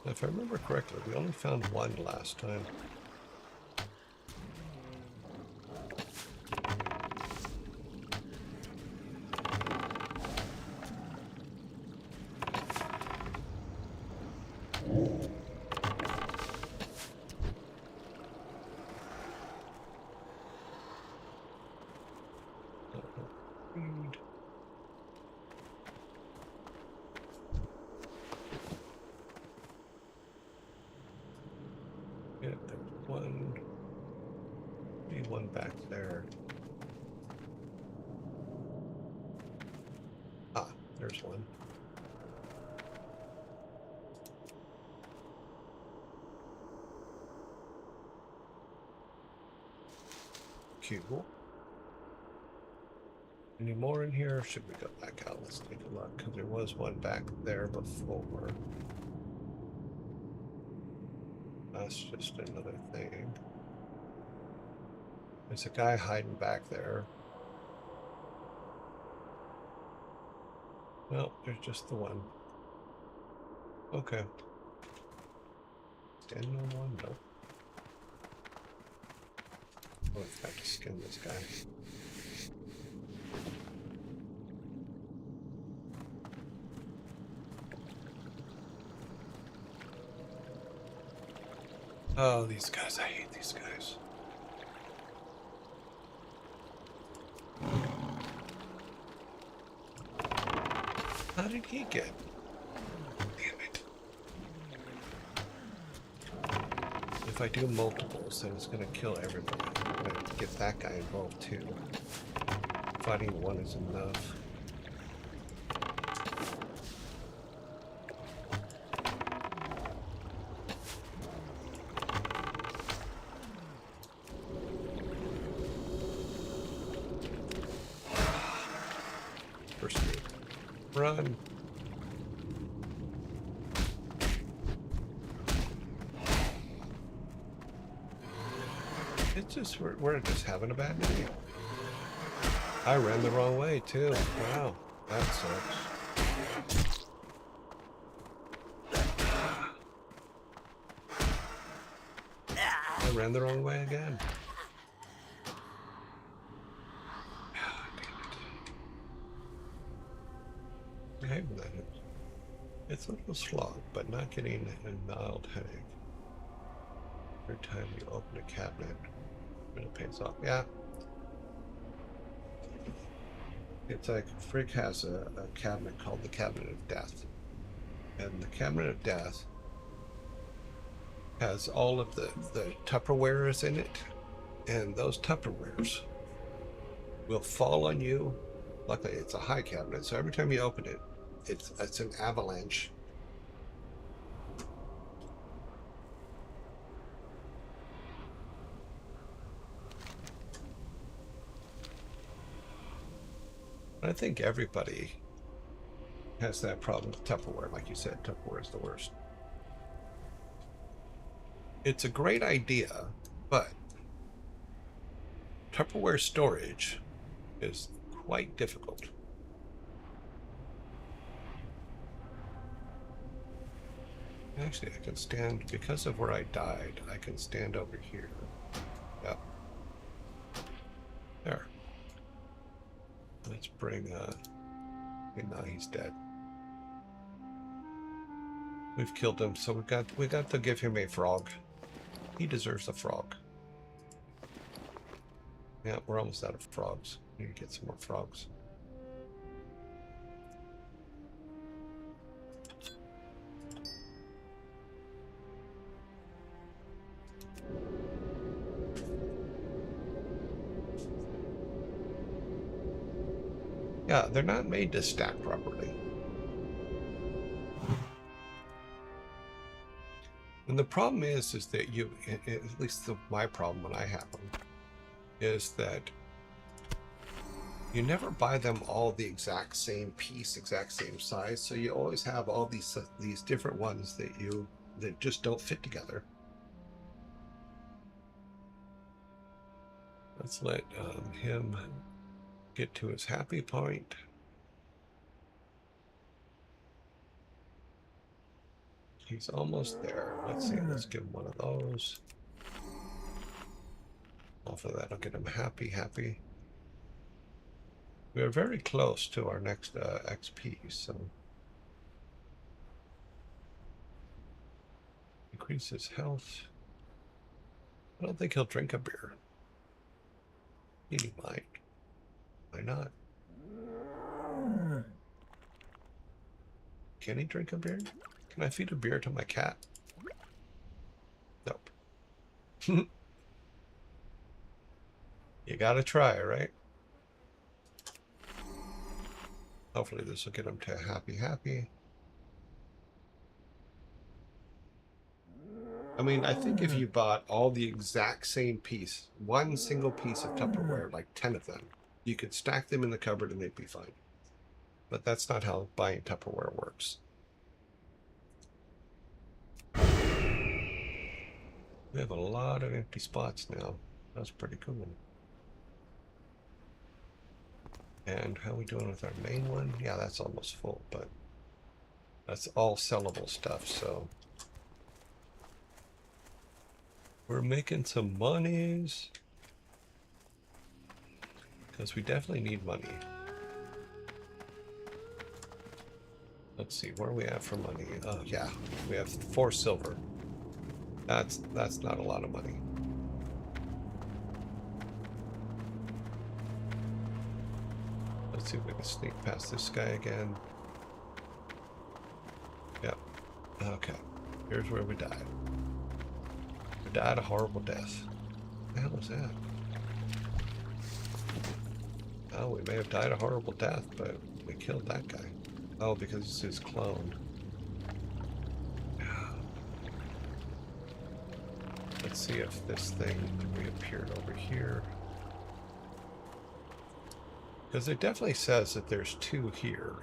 If I remember correctly, we only found one last time. Read. Yeah, there's one. Maybe one back there. Ah, there's one. Cool. Any more in here? Or should we go back out? Let's take a look, because there was one back there before. That's just another thing. There's a guy hiding back there. No, there's just the one. Okay. Standing on one? Nope. Oh, I have to skin this guy. Oh, these guys. I hate these guys. How did he get? Damn it. If I do multiples, then it's going to kill everybody. I'm going to get that guy involved too. Fighting one is enough. First run. It's just, we're just having a bad day. I ran the wrong way too. Wow, that sucks. I ran the wrong way again. Okay, it's a little slog, but not getting a mild headache. Every time you open a cabinet, it pays off. Yeah. It's like Frick has a cabinet called the Cabinet of Death. And the Cabinet of Death has all of the Tupperwares in it. And those Tupperwares will fall on you. Luckily, it's a high cabinet, so every time you open it, it's an avalanche. I think everybody has that problem with Tupperware. Like you said, Tupperware is the worst. It's a great idea, but Tupperware storage is quite difficult. Actually, I can stand, because of where I died, I can stand over here. Yep. There. Let's bring, okay, now he's dead. We've killed him, so we got to give him a frog. He deserves a frog. Yeah, we're almost out of frogs. We need to get some more frogs. Yeah, they're not made to stack properly. And the problem is that you, at least my problem when I have them, is that you never buy them all the exact same piece, exact same size. So you always have all these different ones that just don't fit together. Let's let him get to his happy point. He's almost there. Let's see. Let's give him one of those. Off of that, I'll get him happy. We are very close to our next XP, so increase his health. I don't think he'll drink a beer. He might. Why not? Can he drink a beer? Can I feed a beer to my cat? Nope. You gotta try, right? Hopefully this will get him to happy. I mean, I think if you bought all the exact same piece, one single piece of Tupperware, like 10 of them, You could stack them in the cupboard and they'd be fine. But that's not how buying Tupperware works. We have a lot of empty spots now. That's pretty cool. And how are we doing with our main one? Yeah, that's almost full, but that's all sellable stuff, so we're making some monies because we definitely need money. Let's see, where are we at for money? Oh yeah, we have 4 silver. That's not a lot of money. Let's see if we can sneak past this guy again. Yep. Okay. Here's where we died. We died a horrible death. What the hell was that? Oh, we may have died a horrible death, but we killed that guy. Oh, because it's his clone. Let's see if this thing reappeared over here. Because it definitely says that there's 2 here.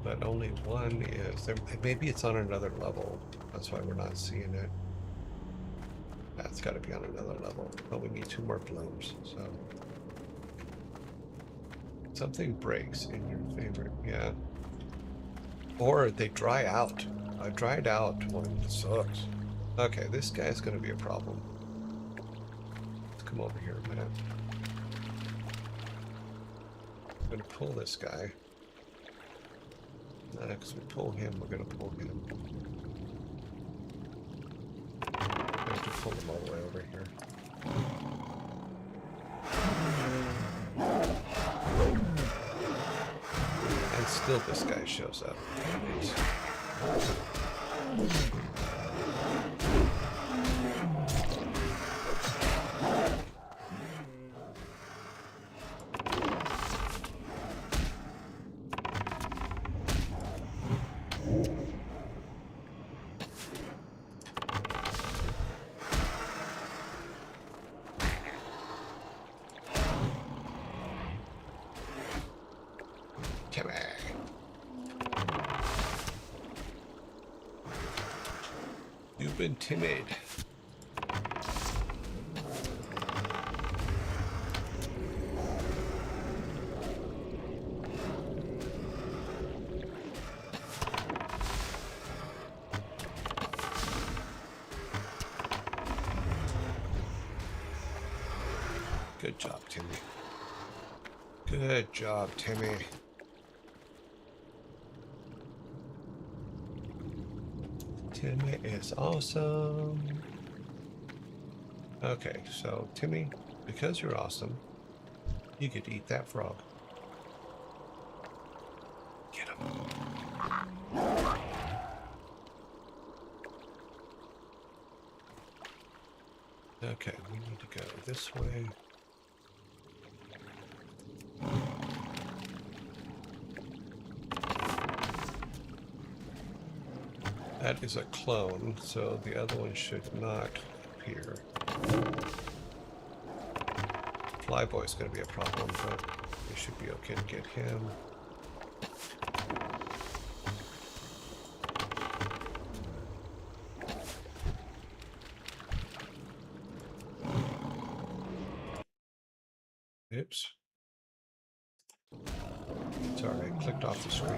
But only one is there. Maybe it's on another level. That's why we're not seeing it. That's got to be on another level. But we need 2 more blooms. So something breaks in your favorite. Yeah. Or they dry out. I dried out one. Sucks. Okay, this guy's going to be a problem. Let's come over here a minute. I'm going to pull this guy. Because we pull him, we're going to pull him. I have to pull him all the way over here. And still this guy shows up. You've been timid. Good job, Timmy. Good job, Timmy. Timmy is awesome. Okay, so Timmy, because you're awesome, you could eat that frog. Get him. Okay, we need to go this way. That is a clone, so the other one should not appear. Flyboy's going to be a problem, but we should be okay to get him. Oops. Sorry, I clicked off the screen.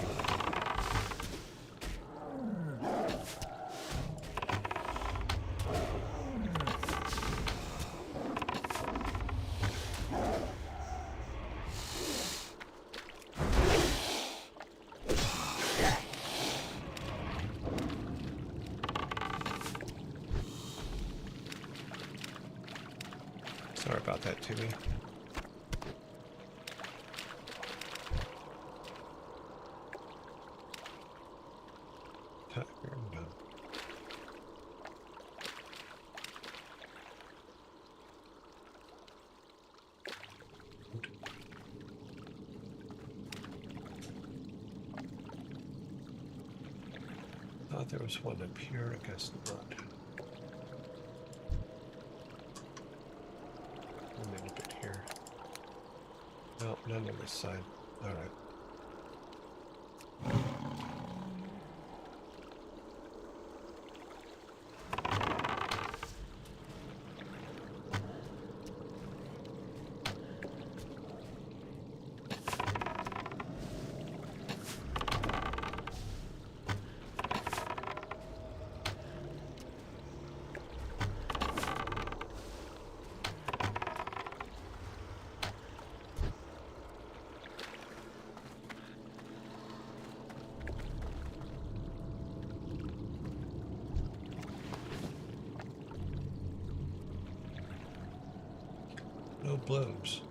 Sorry about that, Timmy. Thought there was one up here, I guess not. A little bit here. none on this side. All right. No blooms.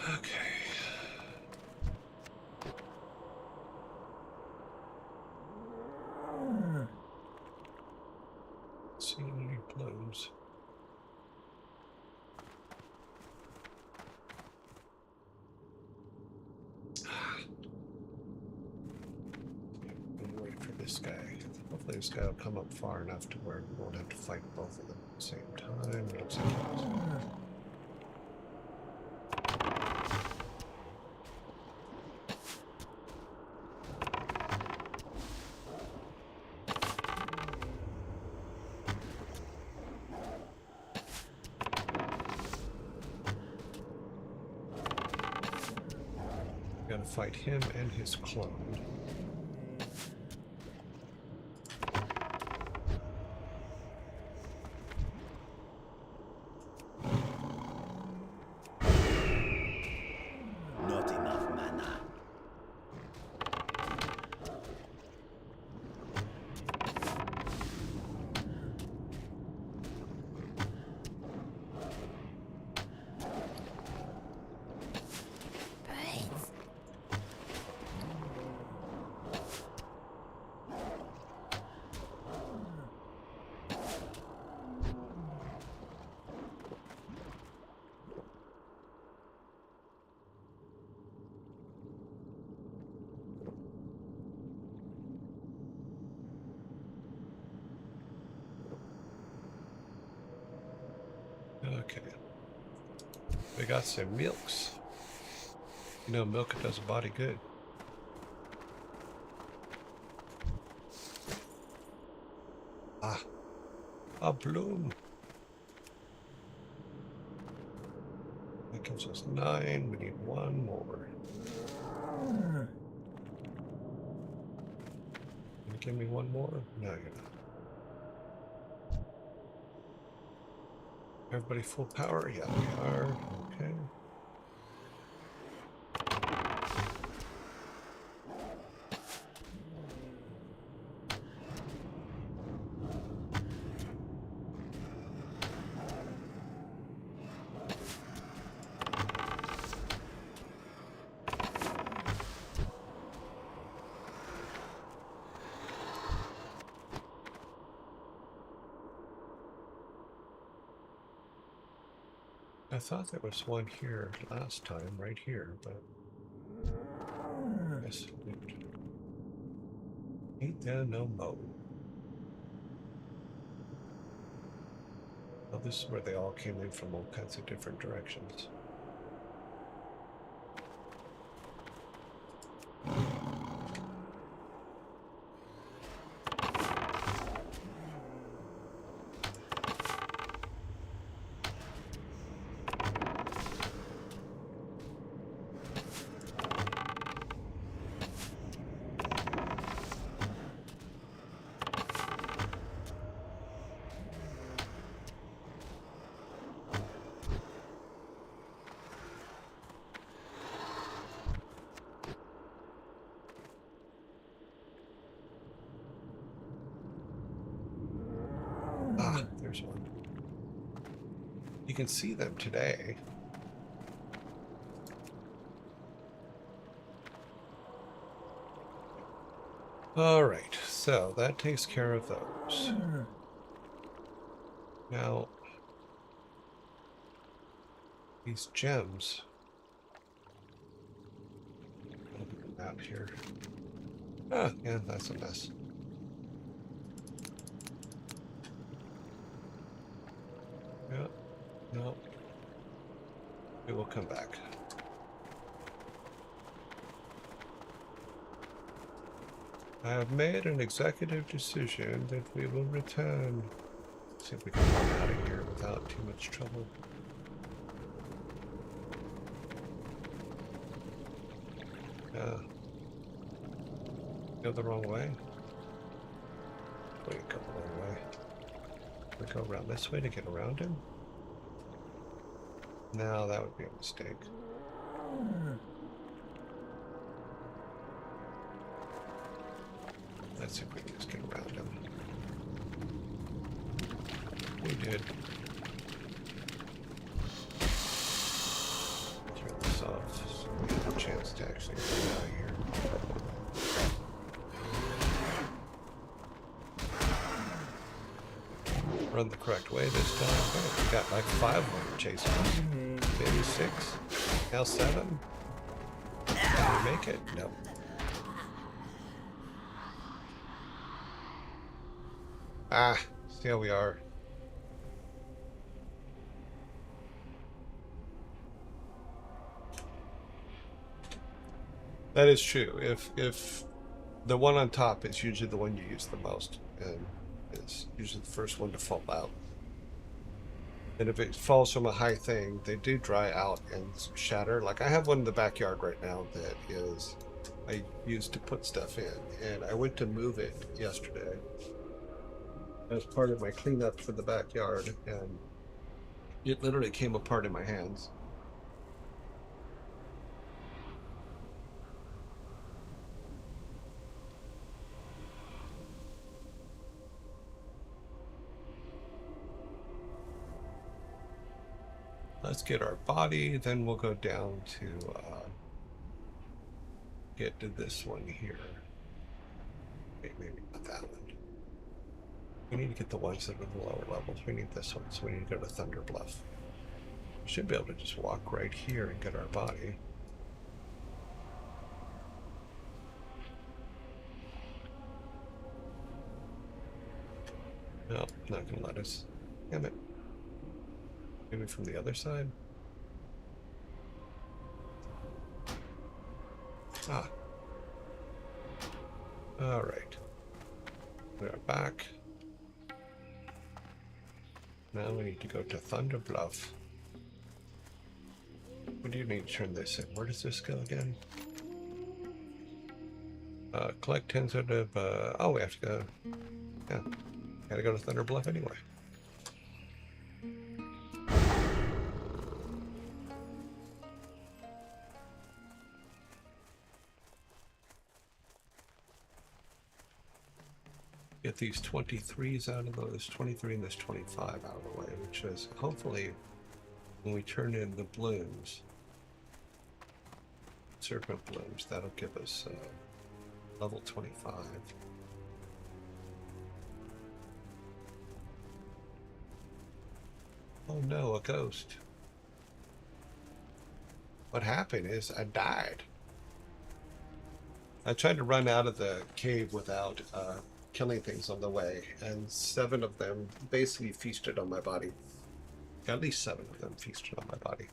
Okay. See any blooms. I'm waiting for this guy. Hopefully this guy will come up far enough to where we won't have to fight both of them at the same time. Looks like he is. Gotta fight him and his clone. Not enough mana. Okay. We got some milks. You know, milk does a body good. Ah, a bloom. That gives us 9. We need 1 more. Can you give me 1 more? No, you're not. Everybody full power? Yeah, we are. Okay. I thought there was one here last time, right here, but I guess ain't there no mo. Well, this is where they all came in from all kinds of different directions. there's one. You can see them today. All right, so that takes care of those. Now, these gems. Out here. Ah, yeah, that's a mess. Yeah, no. It will come back. I have made an executive decision that we will return. Let's see if we can get out of here without too much trouble. Yeah. Go the wrong way? Wait, go the wrong way. We go around this way to get around him? No, that would be a mistake. Let's see if we can just get around him. We did. Turn this off so we have a chance to actually get out of here. Run the correct way this time. Oh, we got like 5 of them chasing us. Maybe 6. Now 7. Can we make it? No. Ah, see how we are. That is true. If the one on top is usually the one you use the most, and it's usually the first one to fall out. And if it falls from a high thing, they do dry out and shatter. Like I have one in the backyard right now that is I used to put stuff in, and I went to move it yesterday as part of my cleanup for the backyard, and it literally came apart in my hands. Let's get our body, then we'll go down to get to this one here. Wait, maybe not that one. We need to get the ones that are the lower levels. We need this one, so we need to go to Thunder Bluff. We should be able to just walk right here and get our body. No, not gonna let us. Damn it. Maybe from the other side? Ah. Alright. We are back. Now we need to go to Thunder Bluff. What do you need to turn this in? Where does this go again? Collect 10 sort of, oh, we have to go. Yeah. Gotta go to Thunder Bluff anyway. Get these 23s out of those 23 and this 25 out of the way, which is hopefully when we turn in the blooms, serpent blooms, that'll give us level 25. Oh no, a ghost. What happened is I died. I tried to run out of the cave without killing things on the way, and 7 of them basically feasted on my body. At least 7 of them feasted on my body.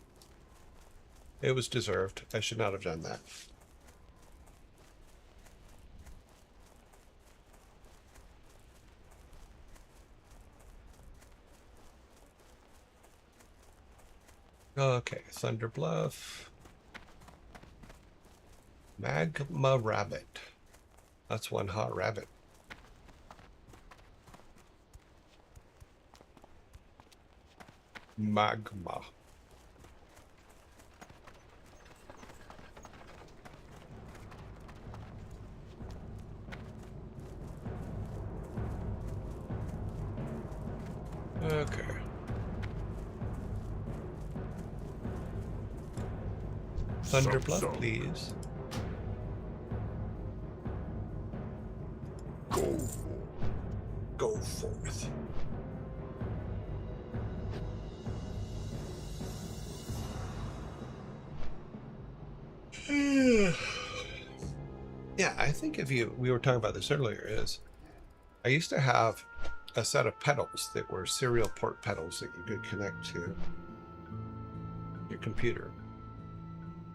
It was deserved. I should not have done that. Okay, Thunder Bluff. Magma Rabbit. That's one hot rabbit. Magma. Okay. Thunder Some Bluff, zone. please. Go for. Go forth. Yeah, I think we were talking about this earlier, is I used to have a set of pedals that were serial port pedals that you could connect to your computer.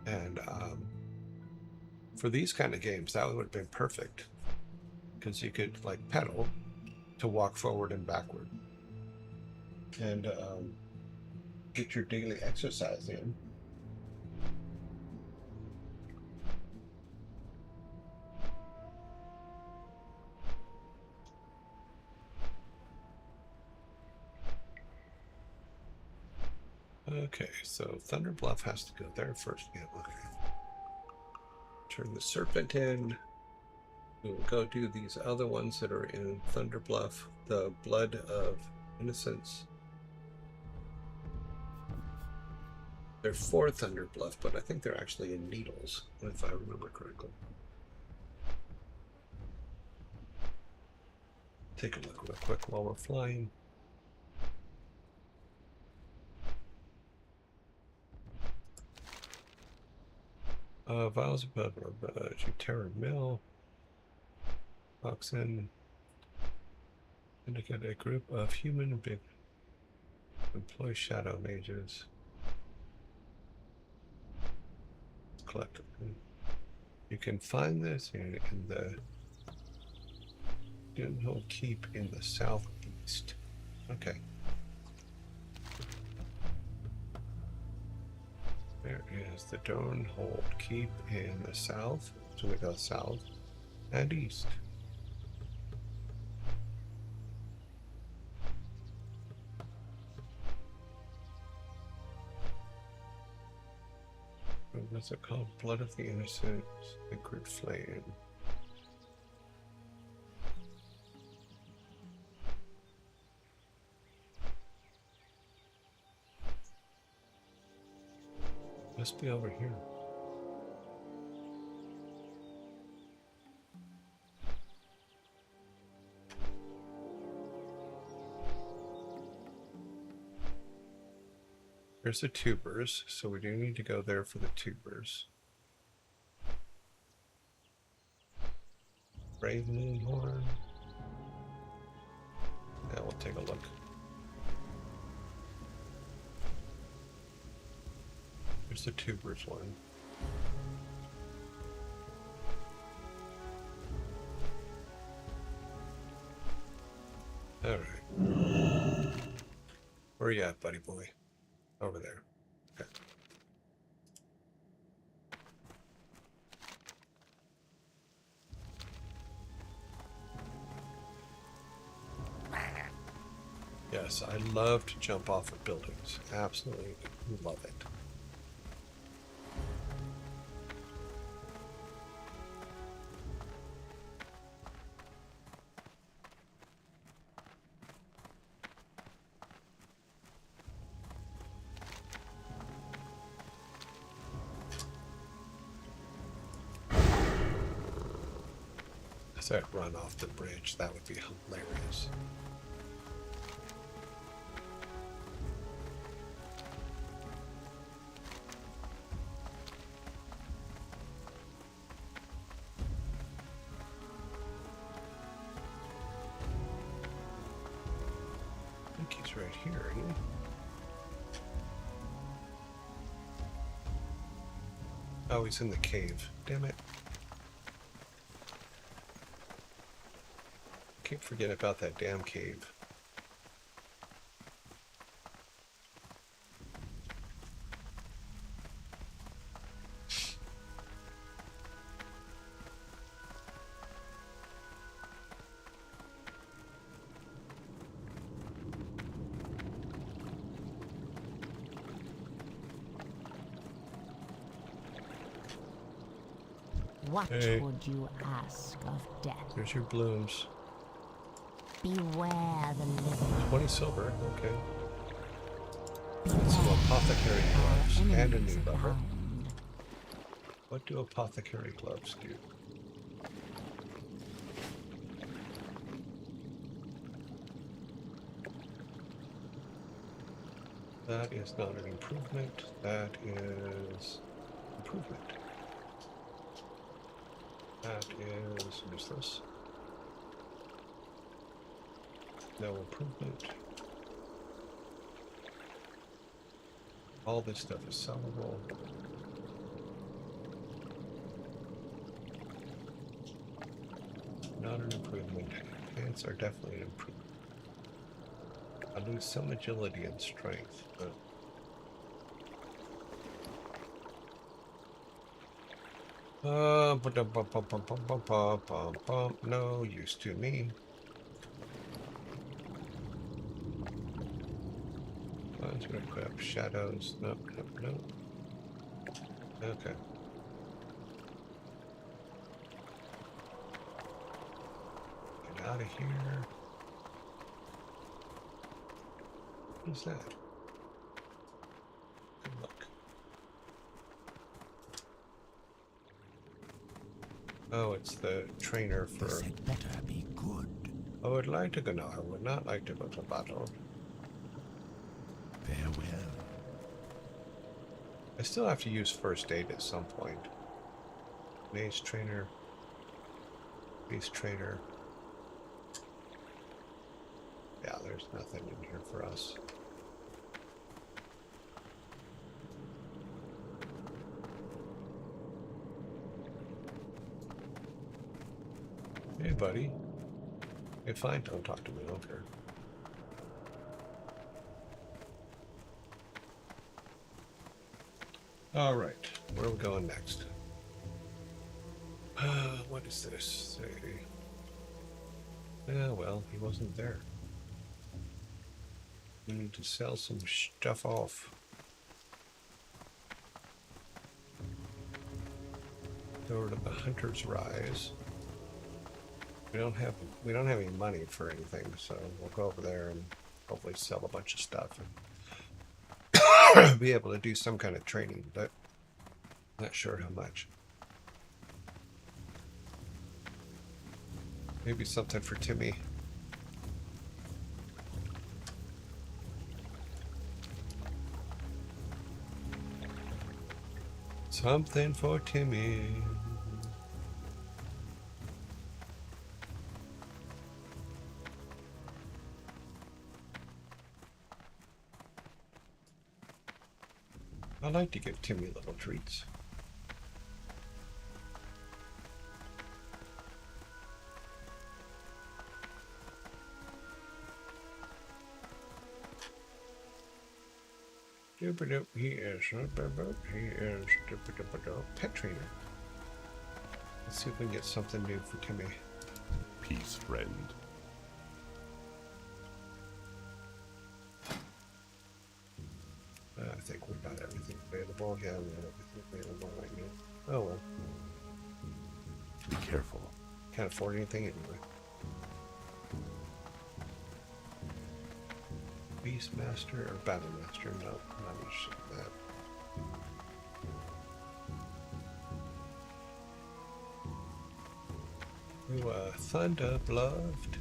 And for these kind of games, that would have been perfect, because you could like pedal to walk forward and backward and get your daily exercise in. Okay, so Thunder Bluff has to go there first. Yeah, okay. Turn the Serpent in. We'll go do these other ones that are in Thunder Bluff. The Blood of Innocence. They're for Thunder Bluff, but I think they're actually in Needles, if I remember correctly. Take a look real quick while we're flying. Vials of Terra Mill. Oxen. Indicate a group of human big employ shadow mages. Collect. You can find this in the Dunhill Keep in the southeast. Okay. There is the Dunhill Keep in the south. So we go south and east. What's it called? Blood of the Innocent, Sacred Flame. Must be over here. There's the tubers, so we do need to go there for the tubers. Brave Moonhorn. Yeah, we'll take a look. There's the tubers one. Alright. Where are you at, buddy boy? Over there. Okay. Yes, I love to jump off of buildings. Absolutely love it. As I run off the bridge, that would be hilarious. I think he's right here, isn't he? Oh, he's in the cave. Damn it. Keep forgetting about that damn cave. What Hey. would you ask of death? There's your blooms. Beware the living. 20 silver, okay. Some apothecary gloves and a new level. What do apothecary gloves do? That is not an improvement. That is improvement. That is useless. No improvement. All this stuff is sellable. Not an improvement. Pants are definitely an improvement. I lose some agility and strength, but no use to me. I was gonna put up shadows. Nope, nope, nope. Okay. Get out of here. Who's that? Good luck. Oh, it's the trainer for. This had better be good. I would like to go now. I would not like to go to battle. Farewell. I still have to use first aid at some point. Maze trainer. Maze trainer. Yeah, there's nothing in here for us. Hey, buddy. Hey, fine. Don't talk to me. I don't care. All right. Where are we going next? What is this? Say. Yeah, well, he wasn't there. We need to sell some stuff off. Over to the Hunter's Rise. We don't have any money for anything, so we'll go over there and hopefully sell a bunch of stuff and be able to do some kind of training, but not sure how much. Maybe something for Timmy. Something for Timmy. I like to give Timmy little treats. He is pet trainer. Let's see if we can get something new for Timmy. Peace, friend. I think we got everything available. Yeah, we got everything available right now. Oh well. Be careful. Can't afford anything anyway. Beastmaster or Battlemaster? No, not interested in that. Ooh, Thunder Bluffed.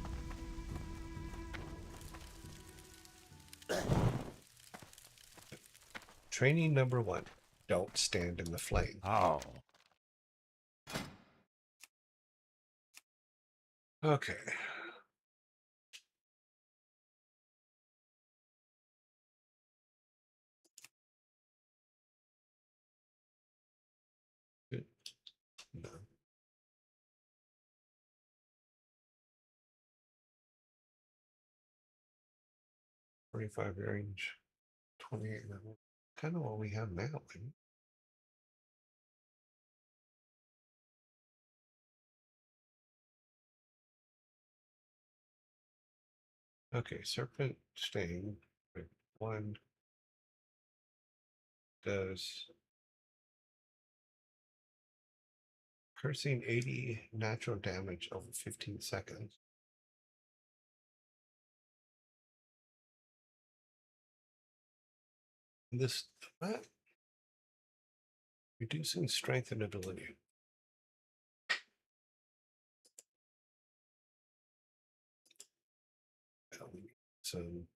Training number 1. Don't stand in the flame. Oh. Okay. Good. No. 45 range. 28 level. Kind of what we have now. Isn't it? Okay, Serpent Sting. 1 does cursing 80 natural damage over 15 seconds. This what? Reducing strength and ability. Some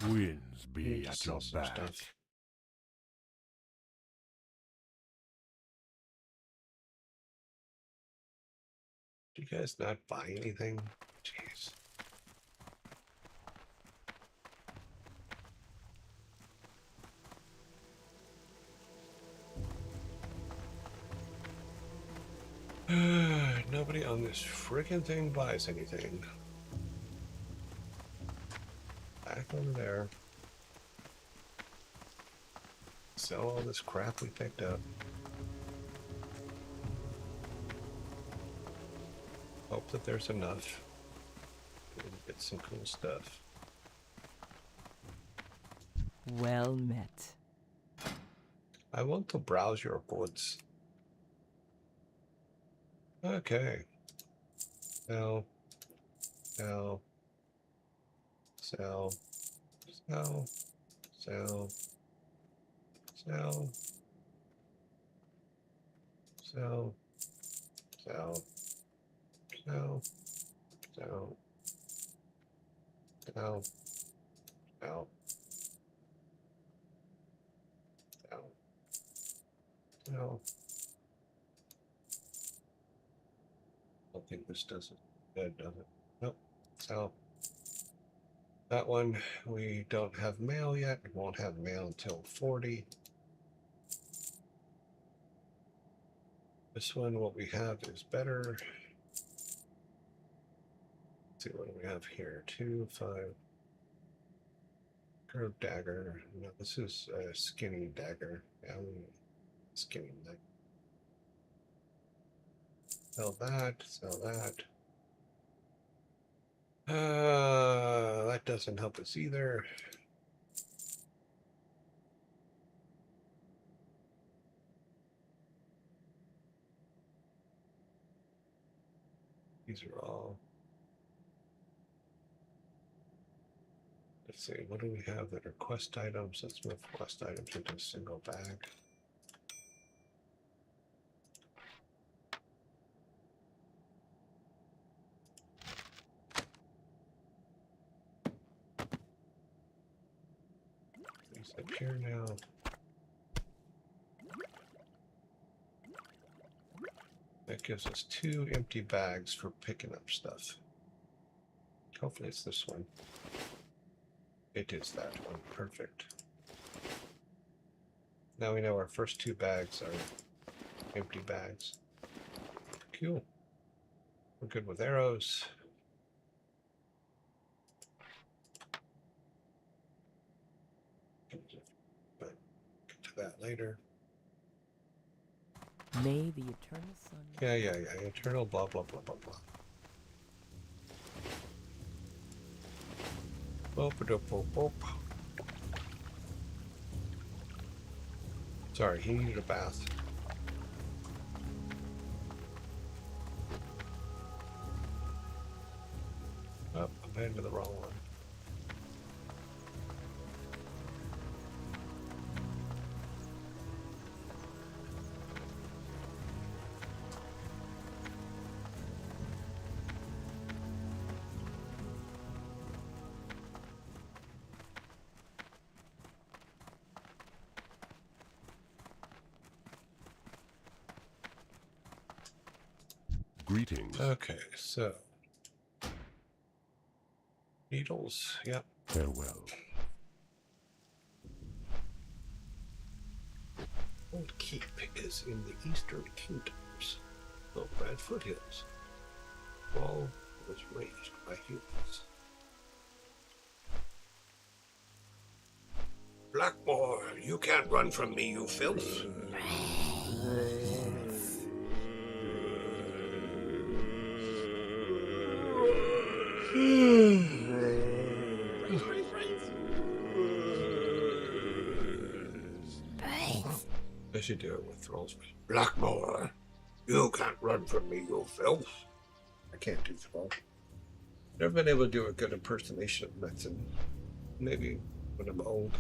Winds need be to at sell your some back. stuff. Do you guys not buy anything? Jeez. Nobody on this freaking thing buys anything. Back over there. Sell all this crap we picked up. Hope that there's enough. We'll get some cool stuff. Well met. I want to browse your goods. Okay. Sell. Sell. Sell. Sell. Sell. Sell. Sell. Sell. Sell. Sell. Sell. Sell. Sell. Sell. I don't think this does it good, does it? Nope. So that one, we don't have mail yet. We won't have mail until 40. This one, what we have is better. Let's see, what do we have here? 2, 5. Curved dagger. No, this is a skinny dagger. Yeah, skinny neck. Sell that. Sell that. That doesn't help us either. These are all. Let's see, what do we have that are quest items? Let's move quest items into a single bag. These up here now. That gives us 2 empty bags for picking up stuff. Hopefully it's this one. It is that one. Perfect. Now we know our first 2 bags are empty bags. Cool. We're good with arrows. But get to that later. May the eternal sun. Yeah. Eternal blah blah blah blah blah. Boop. Sorry, he needed a bath. Oh, I'm heading to the wrong one. Greetings. Okay, so needles. Yep. Farewell. Old Keep is in the Eastern Kingdoms, the Red Foothills. Wall was raised by humans. Blackmore, you can't run from me, you filth. I should do it with thralls. Blackmore, you can't run from me, you filth. I can't do thrall. Never been able to do a good impersonation of Metzen. Maybe when I'm old.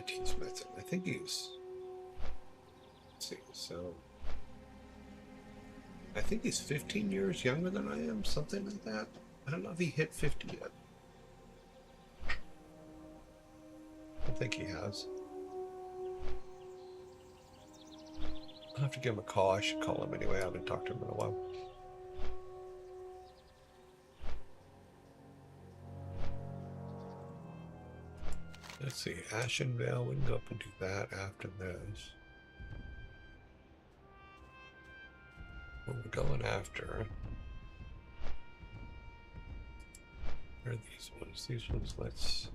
that he's missing. I think he's. Let's see. So. I think he's 15 years younger than I am, something like that. I don't know if he hit 50 yet. I think he has. I'll have to give him a call. I should call him anyway. I haven't talked to him in a while. Let's see, Ashenvale, we can go up and do that after this. What we're going after are these ones. These ones, let's...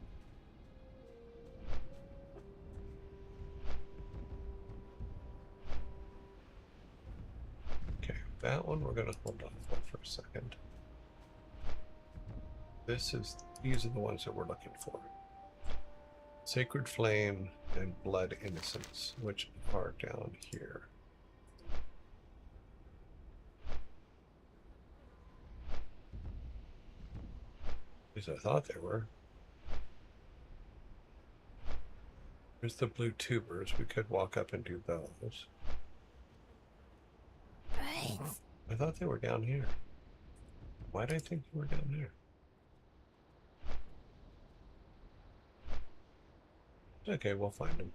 Okay, that one we're going to hold off on for a second. These are the ones that we're looking for. Sacred Flame and Blood Innocence, which are down here. At least I thought they were. There's the blue tubers. We could walk up and do those. I thought they were down here. Why did I think they were down there? Okay, we'll find them.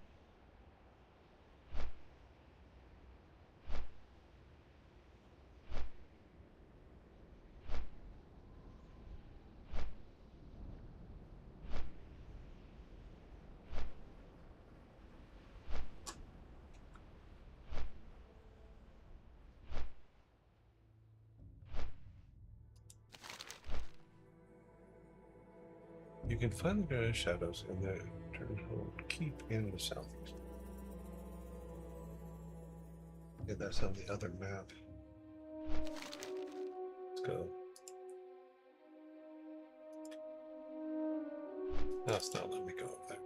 You can find the Dark Shadows in the Eternal Keep in the southeast. Yeah, that's on the other map. Let's go. No, it's not letting me go up there.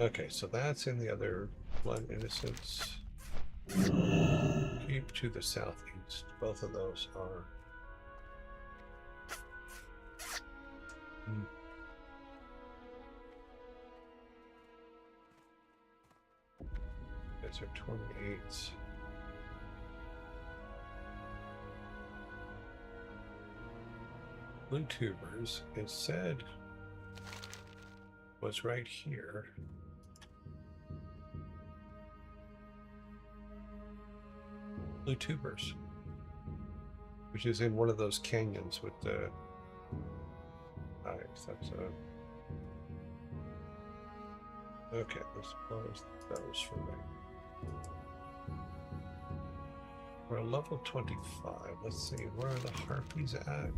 Okay, so that's in the other Blood Innocence. Keep to the southeast. Both of those are. These are 28s. Blue tubers, it said, was right here. Blue tubers, which is in one of those canyons with the eyes. That's a okay. Let's close those for me. We're at level 25. Let's see, where are the harpies at?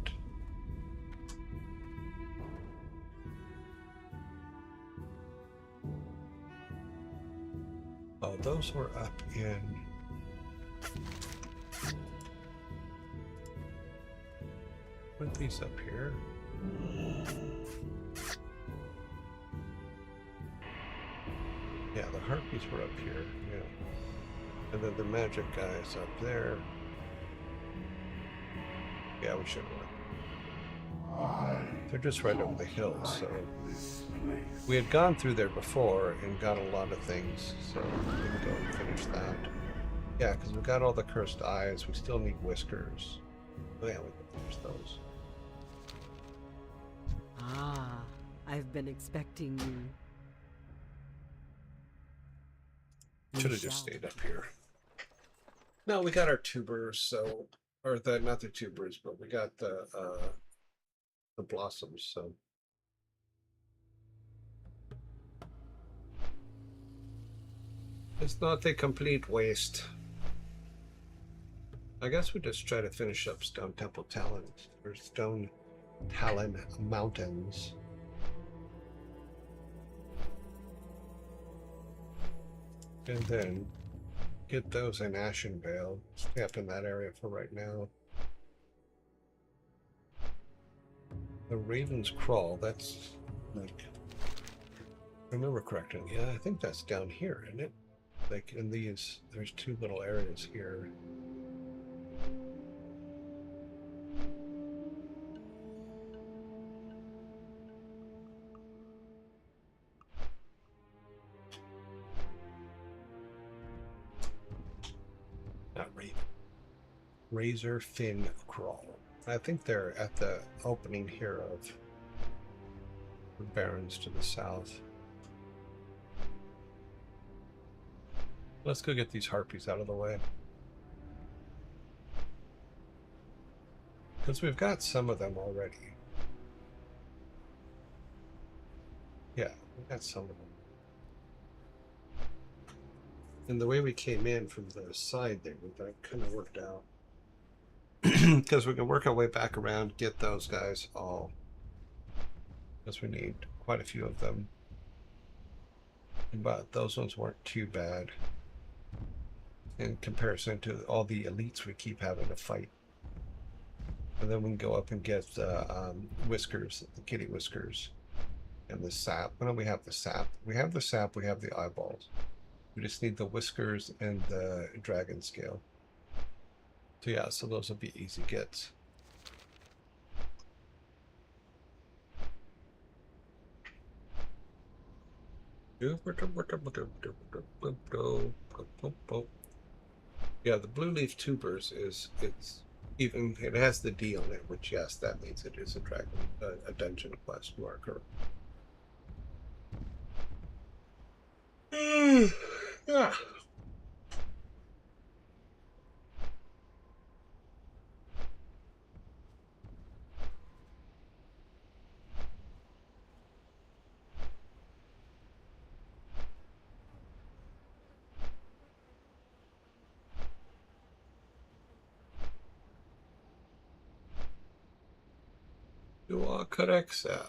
Oh, those were up in. Put these up here. Yeah, the harpies were up here, yeah. And then the magic guys up there. Yeah, we should have. They're just right over the hills, so we had gone through there before and got a lot of things, so we can go and finish that. Yeah, because we got all the cursed eyes. We still need whiskers. Oh yeah, we can finish those. Ah, I've been expecting you. Should have just stayed up here. No, we got our tubers, so not the tubers, but we got the blossoms, so. It's not a complete waste. I guess we just try to finish up Stone Temple Talon or Stone Talon Mountains. And then get those in Ashenvale. Stay up in that area for right now. The Raven's Crawl, that's like, if I remember correctly, yeah, I think that's down here, isn't it? Like in these, there's two little areas here. Not raven. Razor fin crawl. I think they're at the opening here of the Barrens to the south. Let's go get these harpies out of the way. Because we've got some of them already. Yeah, we've got some of them. And the way we came in from the side there, that kind of worked out. Because we can work our way back around, get those guys all. Because we need quite a few of them. But those ones weren't too bad in comparison to all the elites we keep having to fight. And then we can go up and get the whiskers, the kitty whiskers, and the sap. Well, we have the sap. We have the sap, we have the eyeballs. We just need the whiskers and the dragon scale. So yeah, so those will be easy gets. Yeah, the blue leaf tubers it's even, it has the D on it, which yes, that means it is a dragon, a dungeon quest marker. Yeah. You are correct, sir.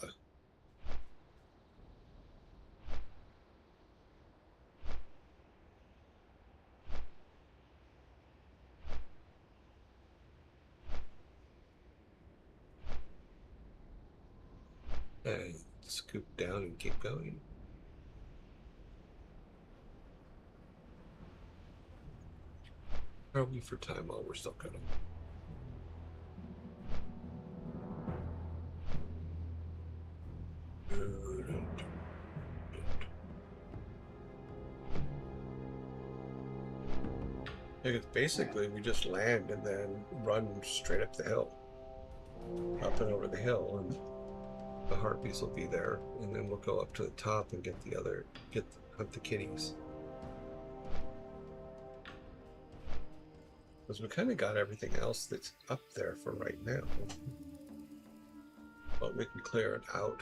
And scoop down and keep going. How are we for time? Oh, we're still kind of. Because basically we just land and then run straight up the hill, up and over the hill, and the harpies will be there, and then we'll go up to the top and hunt the kitties. Because we kind of got everything else that's up there for right now, but we can clear it out.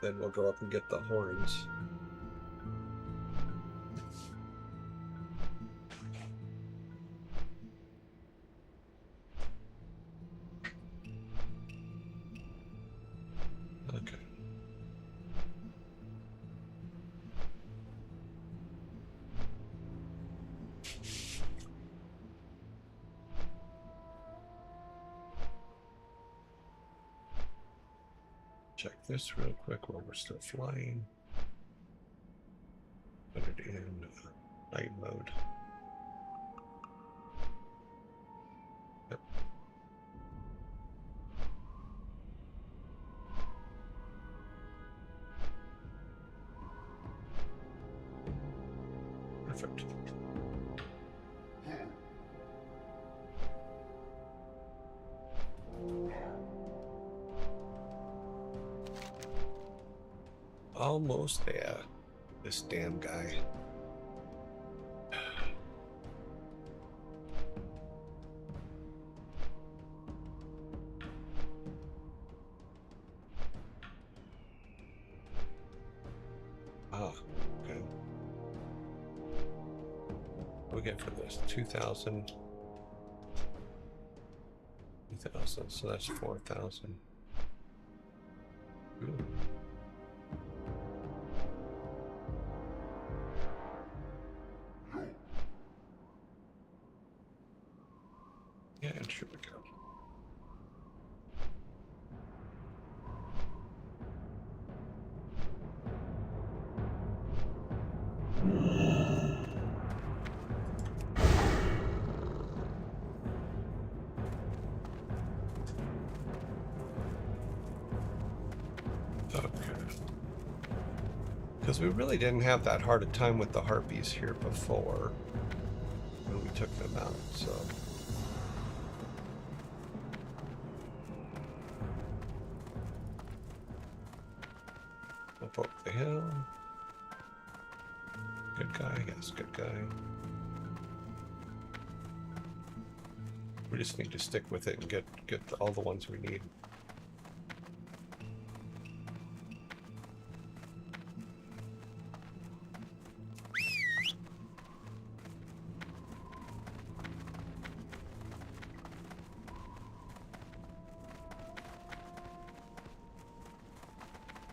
Then we'll go up and get the horns. Okay. Check this real quick while we're still flying. Put it in night mode. Yep. Perfect. Almost there. This damn guy. Ah, okay. What do we get for this? 2,000. 2,000, so that's 4,000. Ooh. Yeah, and sure we go. Okay. Because we really didn't have that hard a time with the harpies here before. when we took them out, so. Up the hill. Good guy, yes, good guy. We just need to stick with it and get all the ones we need.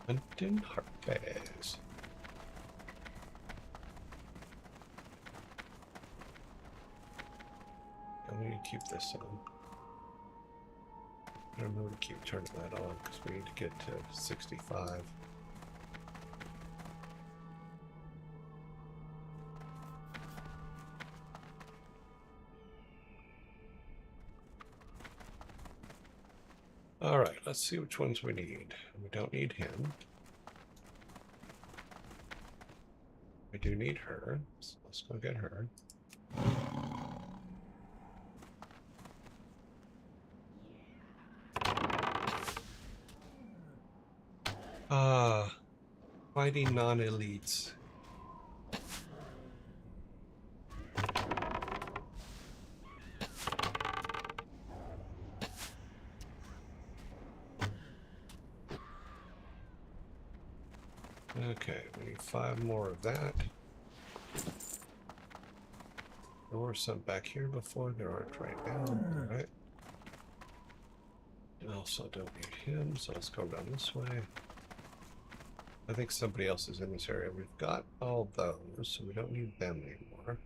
Hunting harpies. I'm going to keep this on. I don't know to keep turning that on because we need to get to 65. All right, let's see which ones we need. We don't need him. We do need her, so let's go get her. Fighting non-elites. Okay, we need 5 more of that. There were some back here before, there aren't right now. Alright. Also don't need him, so let's go down this way. I think somebody else is in this area. We've got all those, so we don't need them anymore.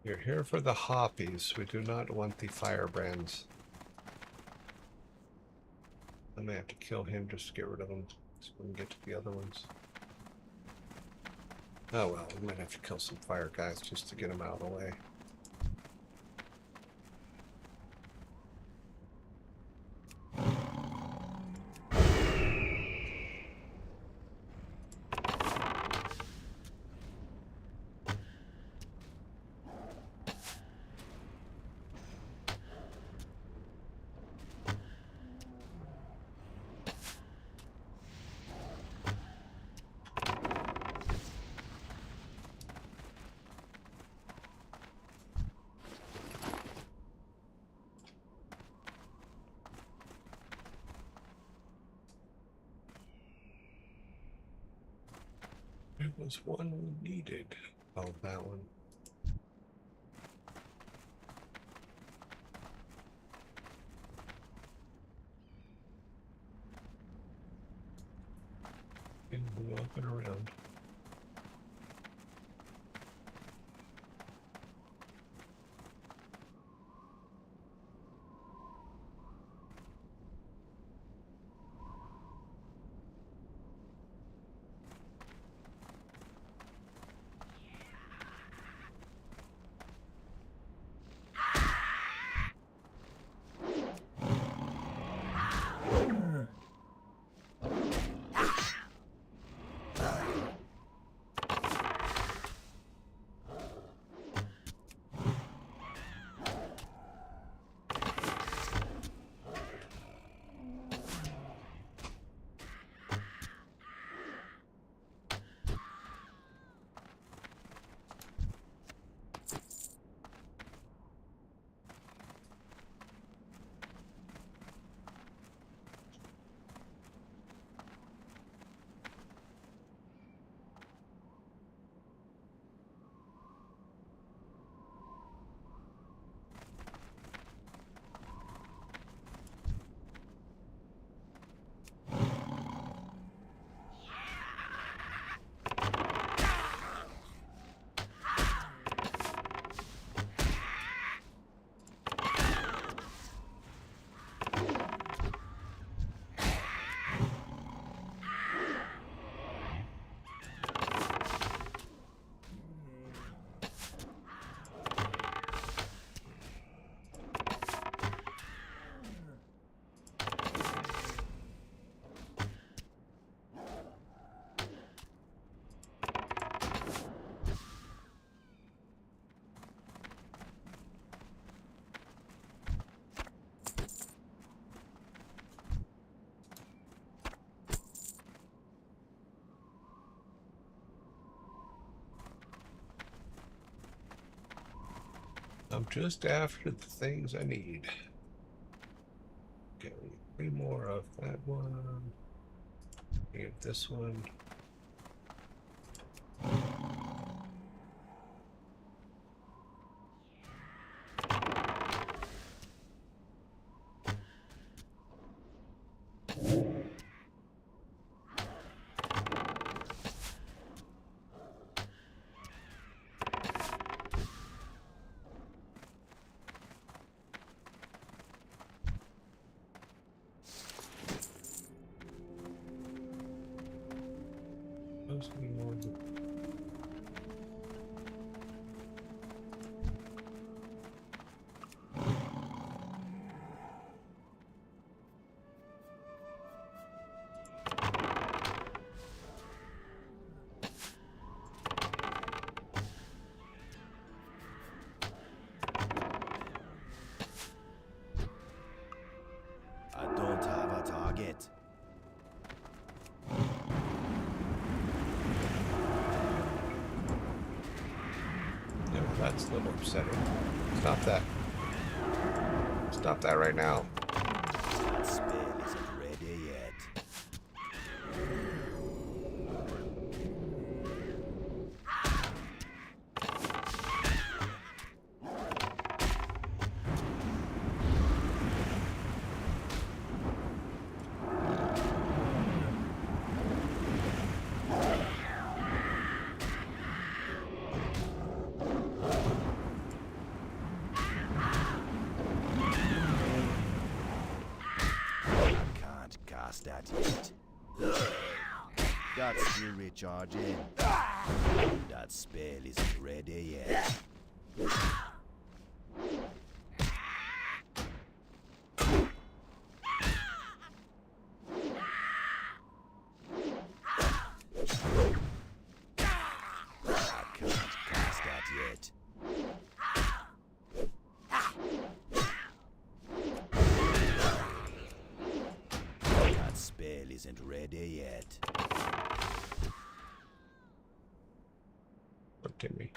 You're here for the hoppies. We do not want the firebrands. I may have to kill him just to get rid of them so we can get to the other ones. Oh well, we might have to kill some fire guys just to get them out of the way. There was one we needed. Oh, that one. And walking around. I'm just after the things I need. Okay, we need 3 more of that one. Need this one. Mostly more than I don't have a target. no, that's a little upsetting. Stop that. Stop that right now. That spell isn't ready yet. That yet. That's still recharging. That spell isn't ready yet. I can't cast that yet. Spell isn't ready yet. Look at me.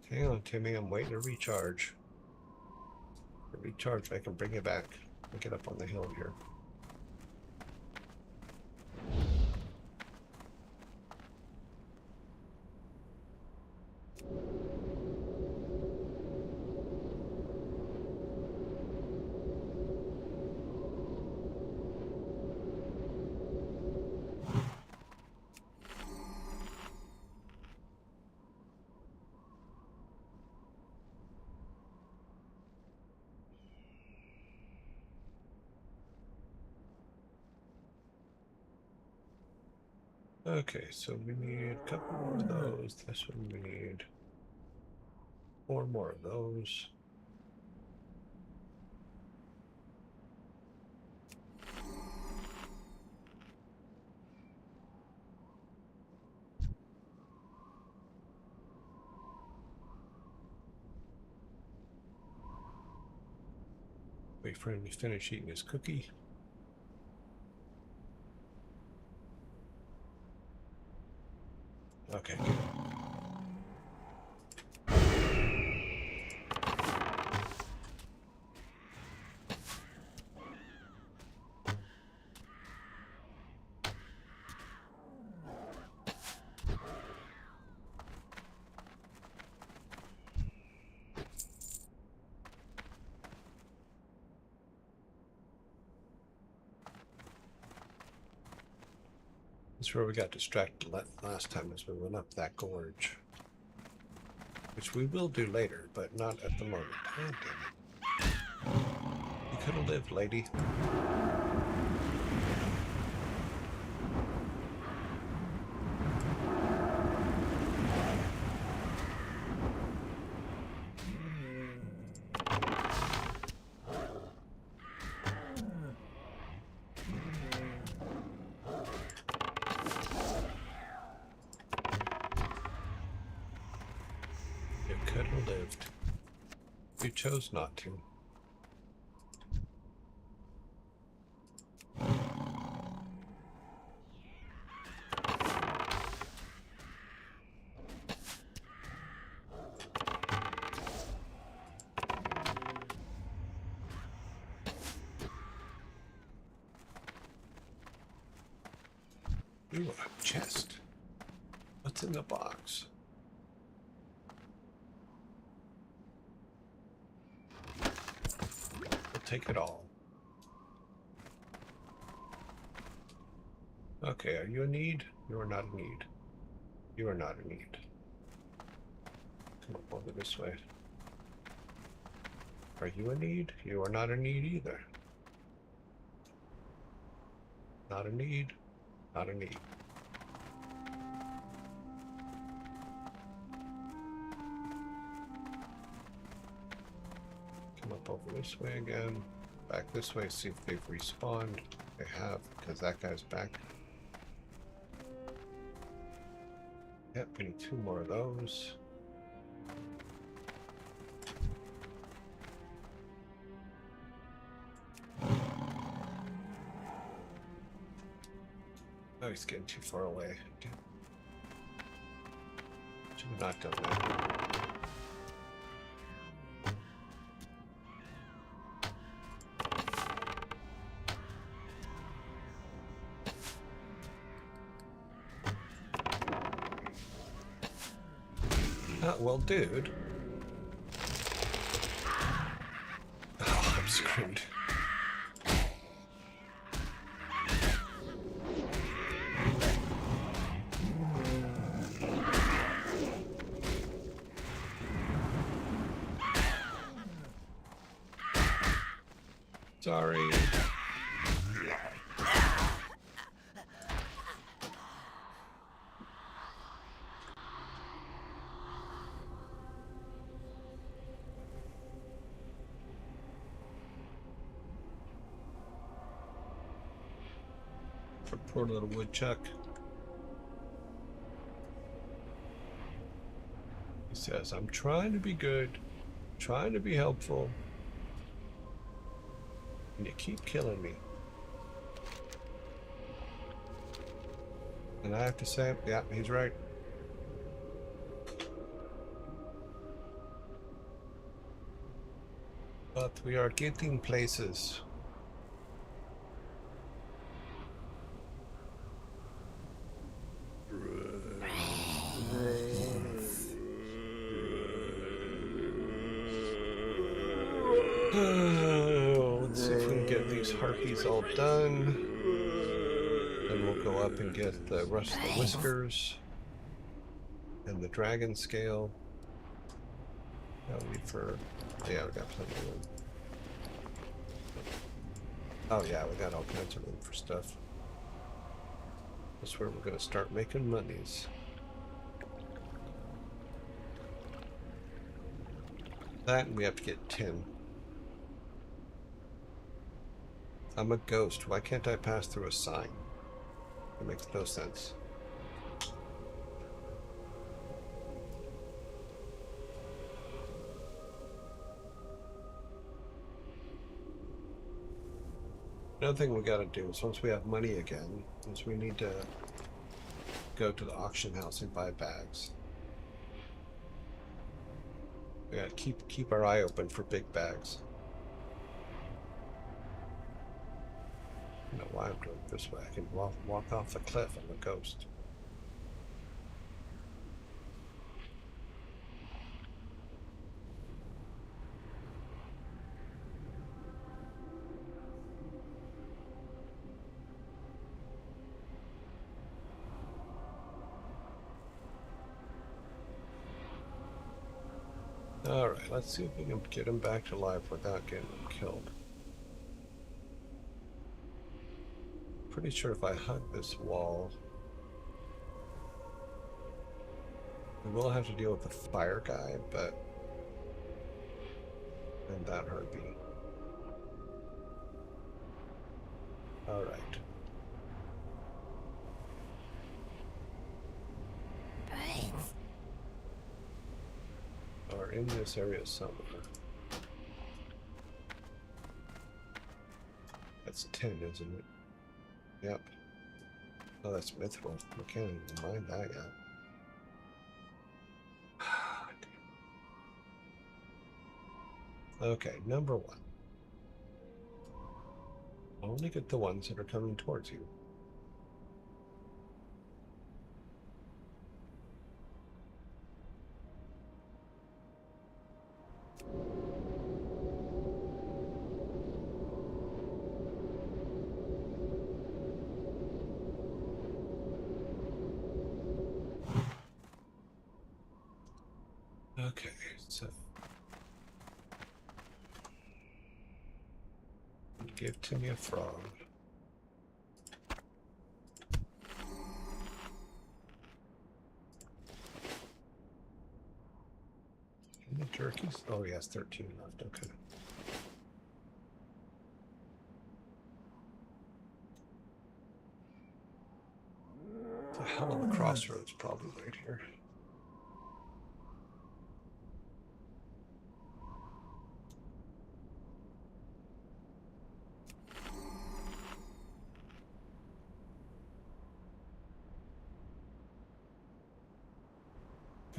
Hang on, Timmy. I'm waiting to recharge. Recharge, I can bring it back and get up on the hill here. Okay, so we need a couple more of those. This one we need 4 more of those. Wait for him to finish eating his cookie. Okay, good. That's where we got distracted last time as we went up that gorge. Which we will do later, but not at the moment. Oh, damn it. You could have lived, lady. You could have lived. You chose not to. Ooh, a chest. What's in the box? We'll take it all. Okay, are you a need? You are not a need. You are not a need. Come up over this way. Are you a need? You are not a need either. Not a need. Not a need. Come up over this way again. Back this way, see if they've respawned. They have, because that guy's back. Yep, we need 2 more of those. Oh, he's getting too far away. Should have not done that. Well, dude. Oh, I'm screwed. Sorry. Poor little woodchuck. He says, I'm trying to be good, trying to be helpful, and you keep killing me. And I have to say, yeah, he's right. But we are getting places. Let's see if we can get these harpies all done. Then we'll go up and get the rest of the whiskers and the dragon scale. That'll be for, yeah, we got plenty of room. Oh yeah, we got all kinds of room for stuff. That's where we're gonna start making monies. That, and we have to get 10. I'm a ghost. Why can't I pass through a sign? It makes no sense. Another thing we gotta do is once we have money again, is we need to go to the auction house and buy bags. We gotta keep our eye open for big bags. I don't know why I'm doing it this way. I can walk off a cliff. I'm a ghost. Alright, let's see if we can get him back to life without getting him killed. Pretty sure if I hug this wall, we will have to deal with the fire guy, but and that harpy. Alright. Are in this area somewhere. That's 10, isn't it? Yep. Oh, that's mithril. I can't even mind that yet. Okay, number 1. Only get the ones that are coming towards you. Okay, so give to me a frog. Any turkeys? Oh, yes, 13 left. Okay. It's a hell of a crossroads problem right here.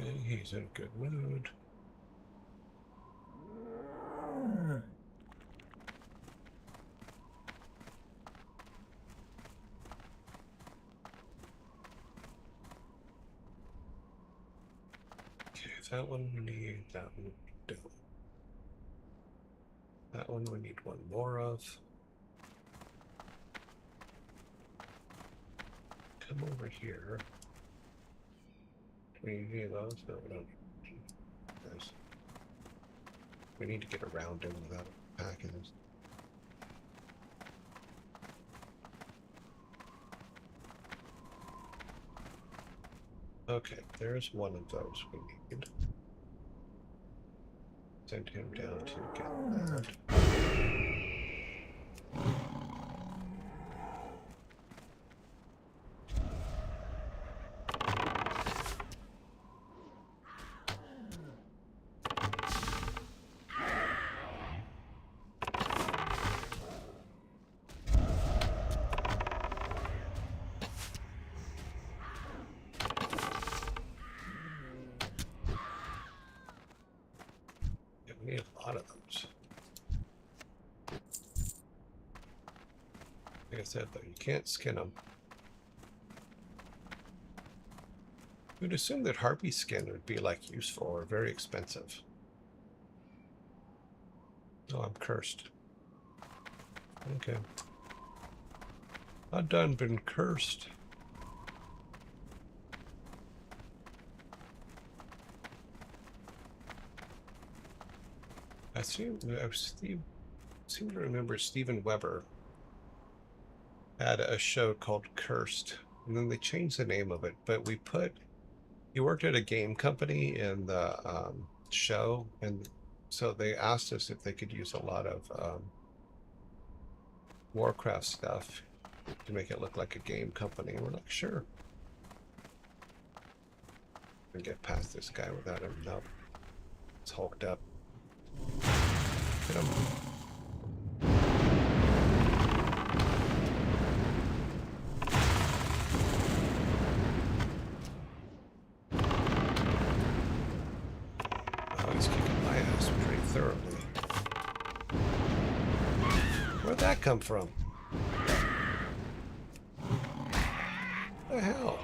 Okay, he's in a good mood. Okay, that one we need, that one we don't. That one we need one more of. Come over here. Do we need any of those? No, we don't. Yes. We need to get around him without packing this. Okay, there's one of those we need. Send him down to get that. We need a lot of those. Like I said, though, you can't skin them. You'd assume that harpy skin would be like useful or very expensive. Oh, I'm cursed. Okay. I done been cursed. I seem to remember Steven Weber had a show called Cursed, and then they changed the name of it. But he worked at a game company in the show, and so they asked us if they could use a lot of Warcraft stuff to make it look like a game company, and we're like, sure. And get past this guy without him. Nope. It's hulked up. Hit him. Oh, he's kicking my ass pretty thoroughly. Where'd that come from? What the hell?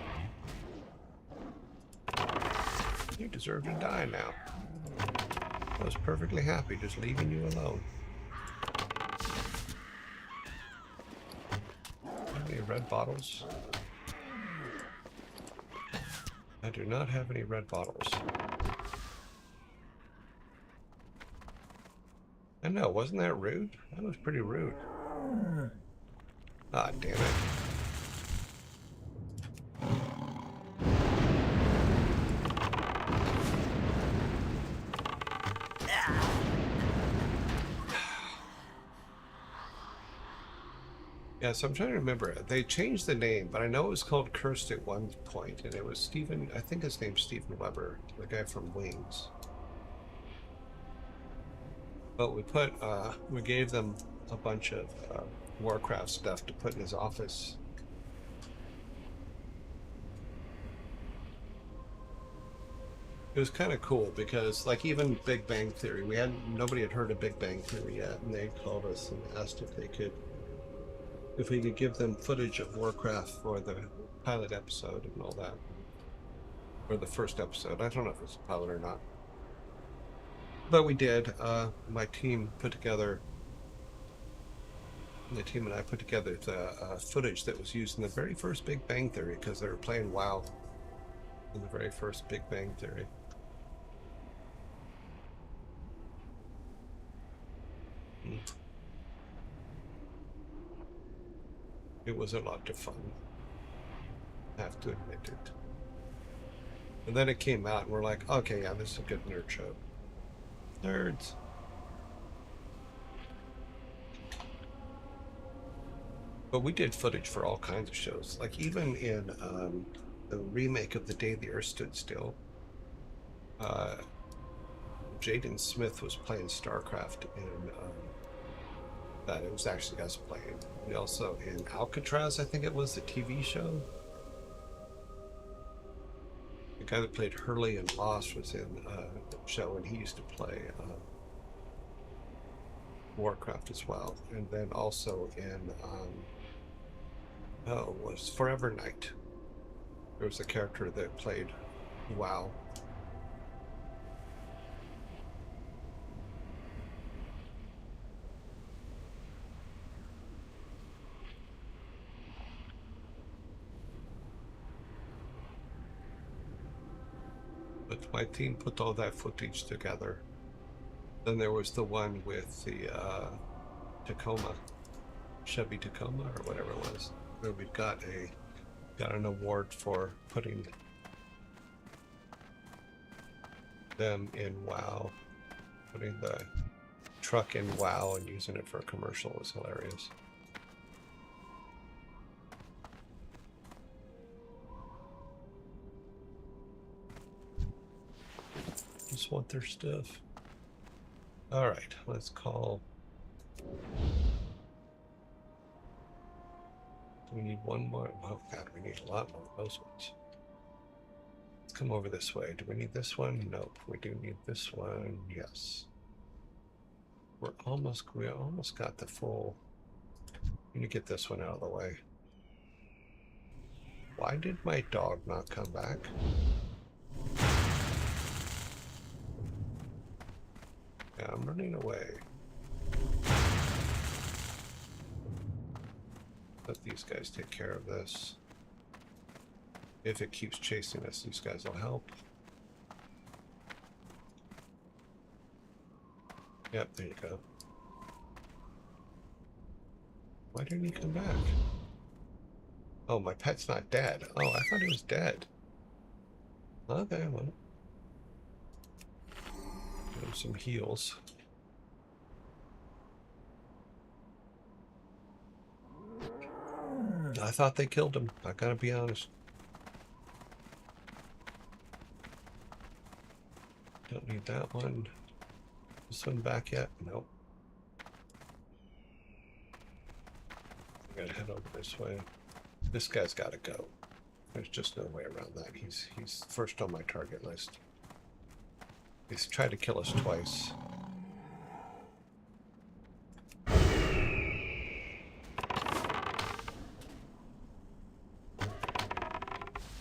You deserve to die now. I was perfectly happy just leaving you alone. Have any red bottles? I do not have any red bottles. I know, wasn't that rude? That was pretty rude. Ah, damn it. Yeah, so I'm trying to remember. They changed the name, but I know it was called Cursed at one point, and it was Steven, I think his name's Steven Weber, the guy from Wings. But we gave them a bunch of Warcraft stuff to put in his office. It was kind of cool because, like, even Big Bang Theory, nobody had heard of Big Bang Theory yet, and they called us and asked if we could give them footage of Warcraft for the pilot episode and all that, or the first episode. I don't know if it's a pilot or not, but we did. My team put together. The team and I put together the footage that was used in the very first Big Bang Theory because they were playing WoW in the very first Big Bang Theory. It was a lot of fun, I have to admit it. And then it came out and we're like, okay, yeah, this is a good nerd show. Nerds. But we did footage for all kinds of shows. Like even in the remake of The Day the Earth Stood Still, Jaden Smith was playing StarCraft in that. It was actually us playing. We also in Alcatraz, I think it was, the TV show. The guy that played Hurley in Lost was in the show, and he used to play Warcraft as well. And then also in was Forever Night. There was a character that played WoW. But my team put all that footage together. Then there was the one with the Tacoma, Chevy Tacoma or whatever it was, where we got an award for putting them in WoW. Putting the truck in WoW and using it for a commercial was hilarious. Just want their stuff. All right, let's call. We need one more. Oh God, we need a lot more of those ones. Let's come over this way. Do we need this one? Nope. We do need this one. Yes. We almost got the full. We need to get this one out of the way. Why did my dog not come back? Yeah, I'm running away. Let these guys take care of this. If it keeps chasing us, these guys will help. Yep, there you go. Why didn't he come back? Oh, my pet's not dead. Oh, I thought he was dead. Okay, well. Give him some heals. I thought they killed him. I gotta be honest. Don't need that one. This one back yet? Nope. I gotta head over this way. This guy's gotta go. There's just no way around that. He's first on my target list. He's tried to kill us twice.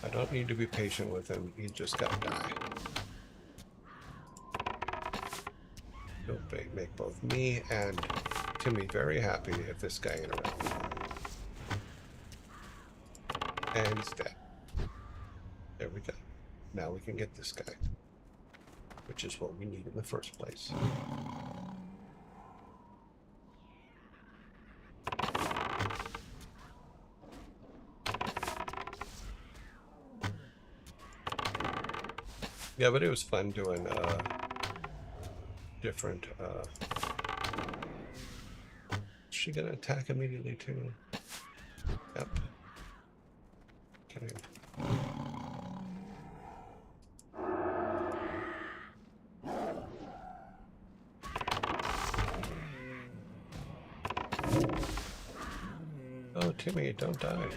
I don't need to be patient with him. He just gotta die. He'll make both me and Timmy very happy if this guy ain't around. And he's dead. There we go. Now we can get this guy, which is what we need in the first place. Yeah, but it was fun doing different. Is she gonna attack immediately too? Yep. Okay. Timmy, don't die.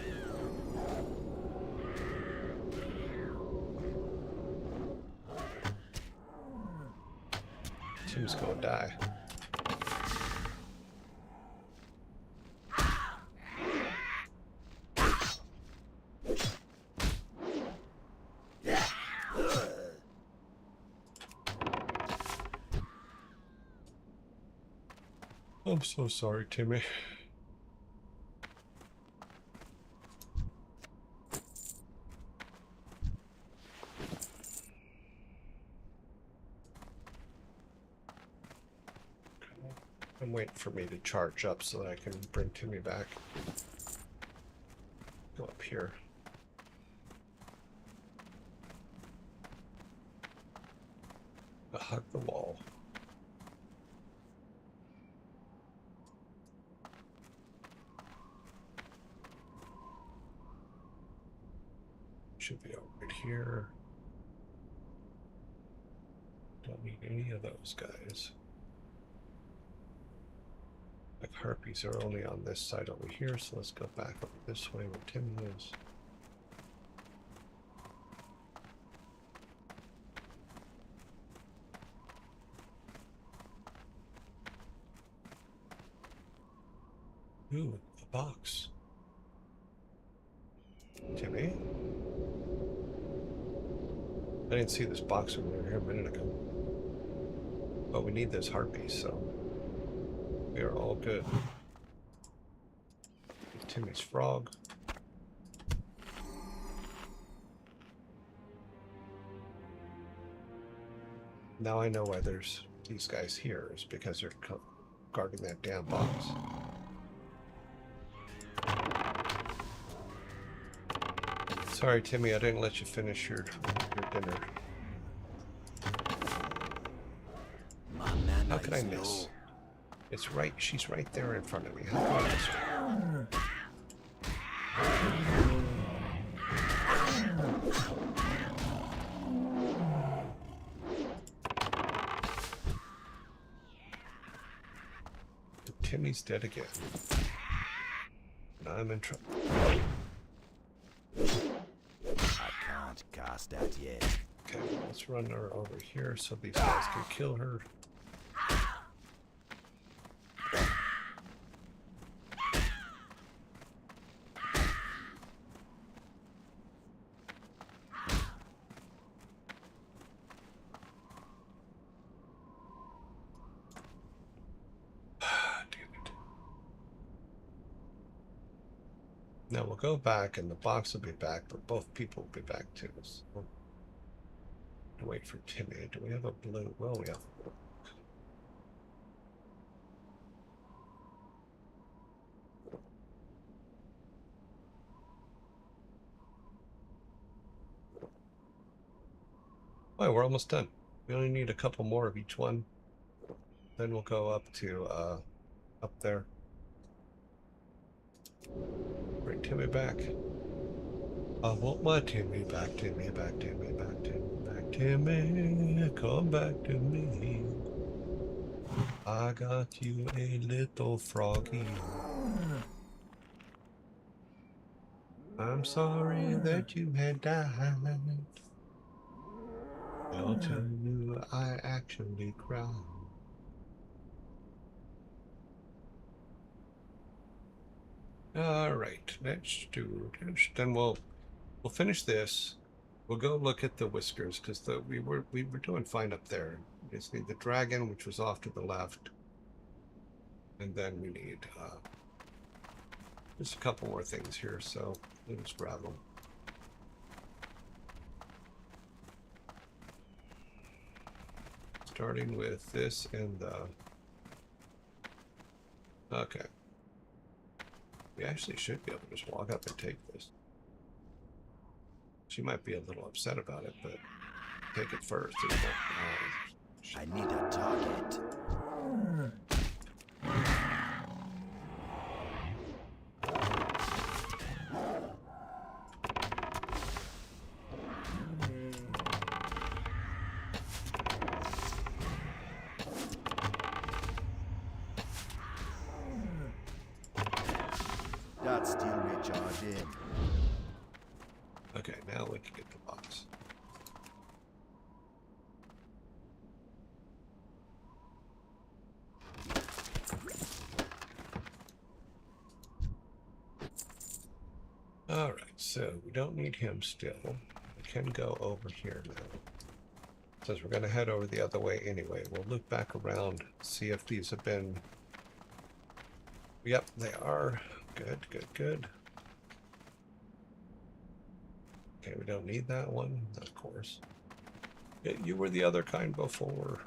Timmy's gonna die. I'm so sorry, Timmy. I'm waiting for me to charge up so that I can bring Timmy back. Go up here. Hug the wall. Should be over right here. Don't need any of those guys. Like harpies are only on this side over here, so let's go back over this way where Tim is. Ooh, a box. Timmy? I didn't see this box when we were here a minute ago. But we need those harpies, so we are all good. Timmy's frog. Now I know why there's these guys here, is because they're guarding that damn box. Sorry, Timmy, I didn't let you finish your dinner. How could I miss? It's right, she's right there in front of me. How could I miss her? Timmy's dead again. And I'm in trouble. I can't cast that yet. Okay, let's run her over here so these guys can kill her. Now we'll go back and the box will be back, but both people will be back too. So we'll wait for Timmy. Do we have a blue? Well, we have a blue. Oh, we're almost done. We only need a couple more of each one. Then we'll go up to up there. Bring Timmy back. I want my Timmy back, Timmy back, Timmy back, Timmy back, Timmy, come back to me. I got you a little froggy. I'm sorry that you had died. I'll tell you, I actually cried. All right, let's do this. Then we'll finish this. We'll go look at the whiskers because we were doing fine up there. We just need the dragon, which was off to the left, and then we need just a couple more things here. So let's grab them. Starting with this and the. Okay. We actually should be able to just walk up and take this. She might be a little upset about it, but take it first. I need a target. That's still recharging. Okay, now we can get the box. All right, so we don't need him still. We can go over here now. Since we're going to head over the other way anyway, we'll look back around, see if these have been... Yep, they are. Good, good, good. Okay, we don't need that one, of course. Yeah, you were the other kind before.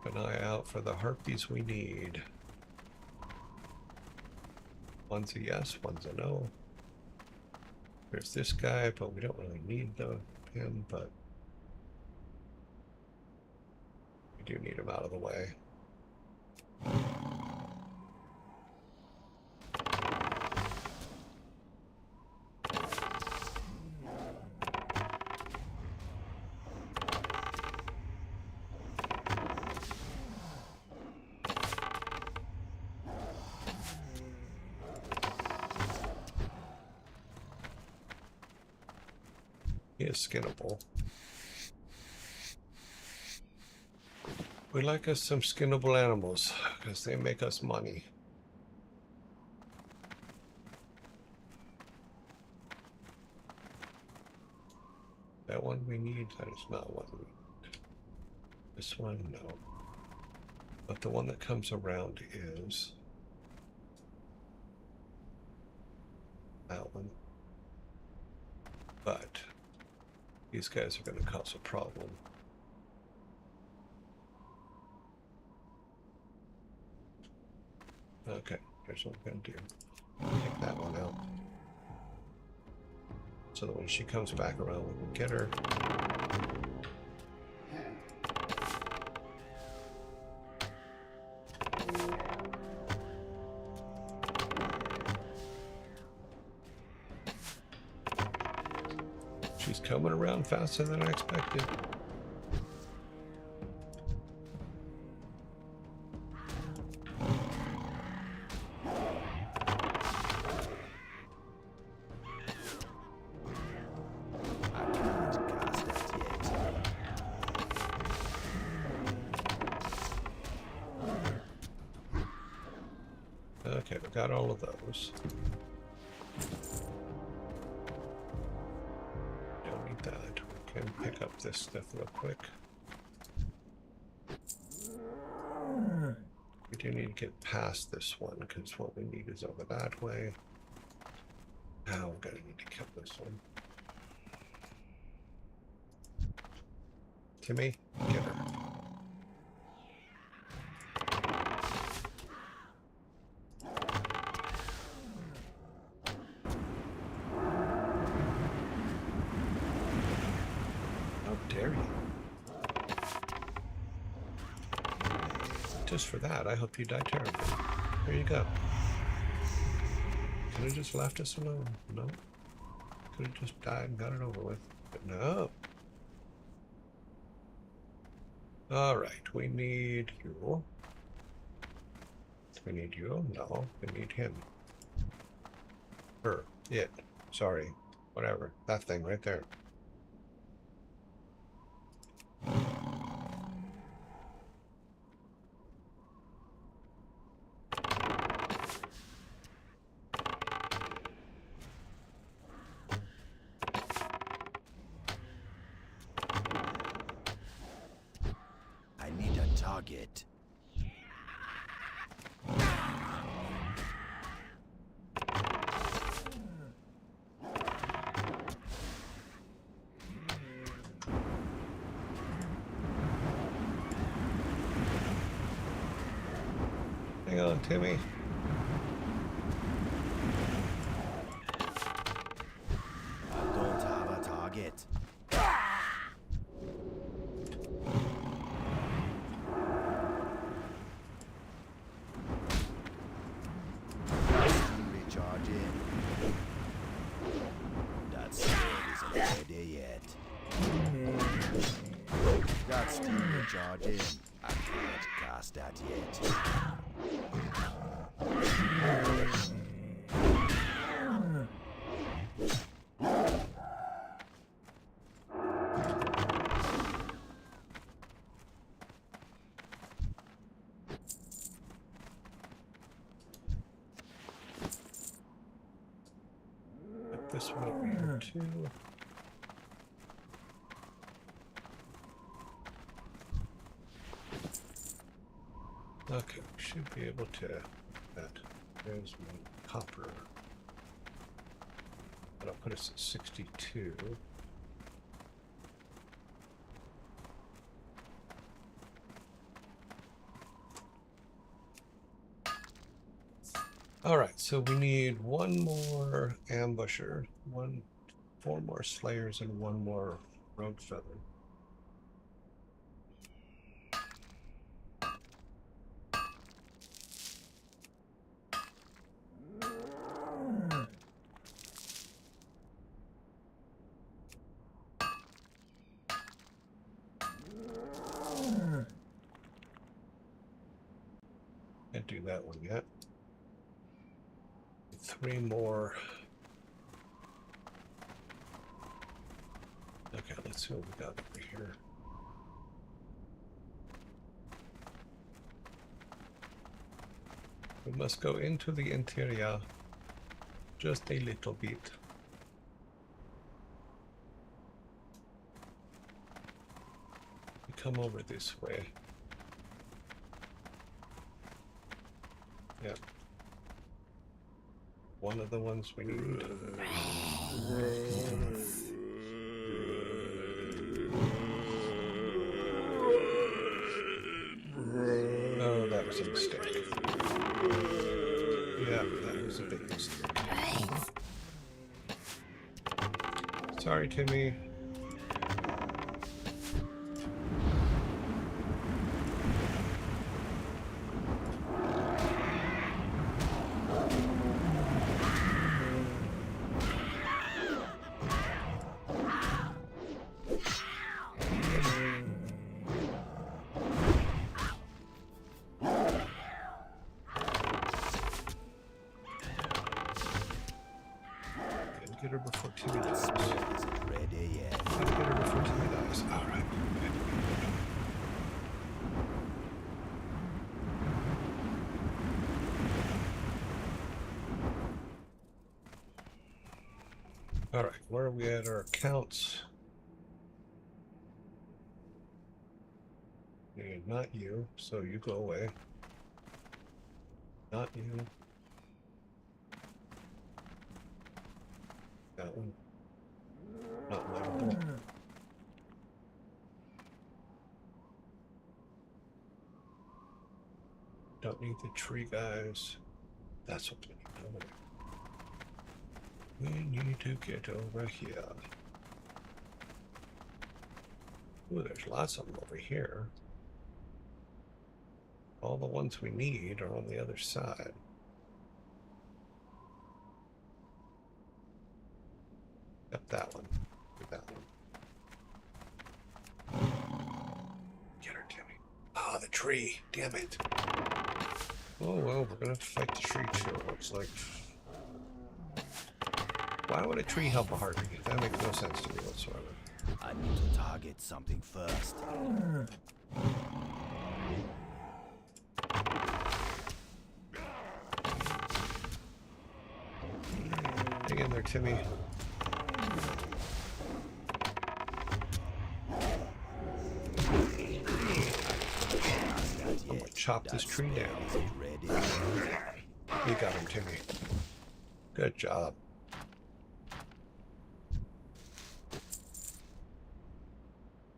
Keep an eye out for the harpies we need. One's a yes, one's a no. There's this guy, but we don't really need him, but we do need him out of the way. He is skinnable. We like us some skinnable animals because they make us money. That one we need? That is not one we need. This one, no. But the one that comes around is that one. But these guys are going to cause a problem. Okay, here's what we're going to do. Take that one out. So that when she comes back around, we can get her. She's coming around faster than I expected. Okay, we got all of those. Don't need that. We can pick up this stuff real quick. We do need to get past this one because what we need is over that way. Now we're gonna need to kill this one. Timmy, get her. Just for that, I hope you die terribly. Here you go. Could have just left us alone. No. Could have just died and got it over with. But no. Alright, we need you. We need you? No, we need him. Her. It. Sorry. Whatever. That thing right there. Target. Hang on, Timmy. I don't have a target. That's still recharging. I can't cast that yet. Put this one over here too. Okay, we should be able to. There's my copper. That'll put us at 62. All right, so we need one more ambusher, four more slayers, and one more rogue feather. Can't do that one yet. Three more. Okay, let's see what we got over here. We must go into the interior just a little bit. We come over this way. Yep. One of the ones we need. Oh, that was a mistake. Yeah, that was a big mistake. Sorry, Timmy. Get her before Timmy dies. Ready yet? Gotta get her before Timmy dies. All right. All right, where are we at our accounts? Not you, so you go away. Not you. That one. Not livable. Don't need the tree guys. That's what we need over there. We need to get over here. Ooh, there's lots of them over here. All the ones we need are on the other side. Yep, that one. Get that one. Get her, Timmy. Ah, the tree. Damn it. Oh, well, we're gonna have to fight the tree too, it looks like. Why would a tree help a heartbeat? That makes no sense to me whatsoever. I need to target something first. Hang in there, Timmy. I'm gonna chop this tree down. Ready. You got him, Timmy. Good job.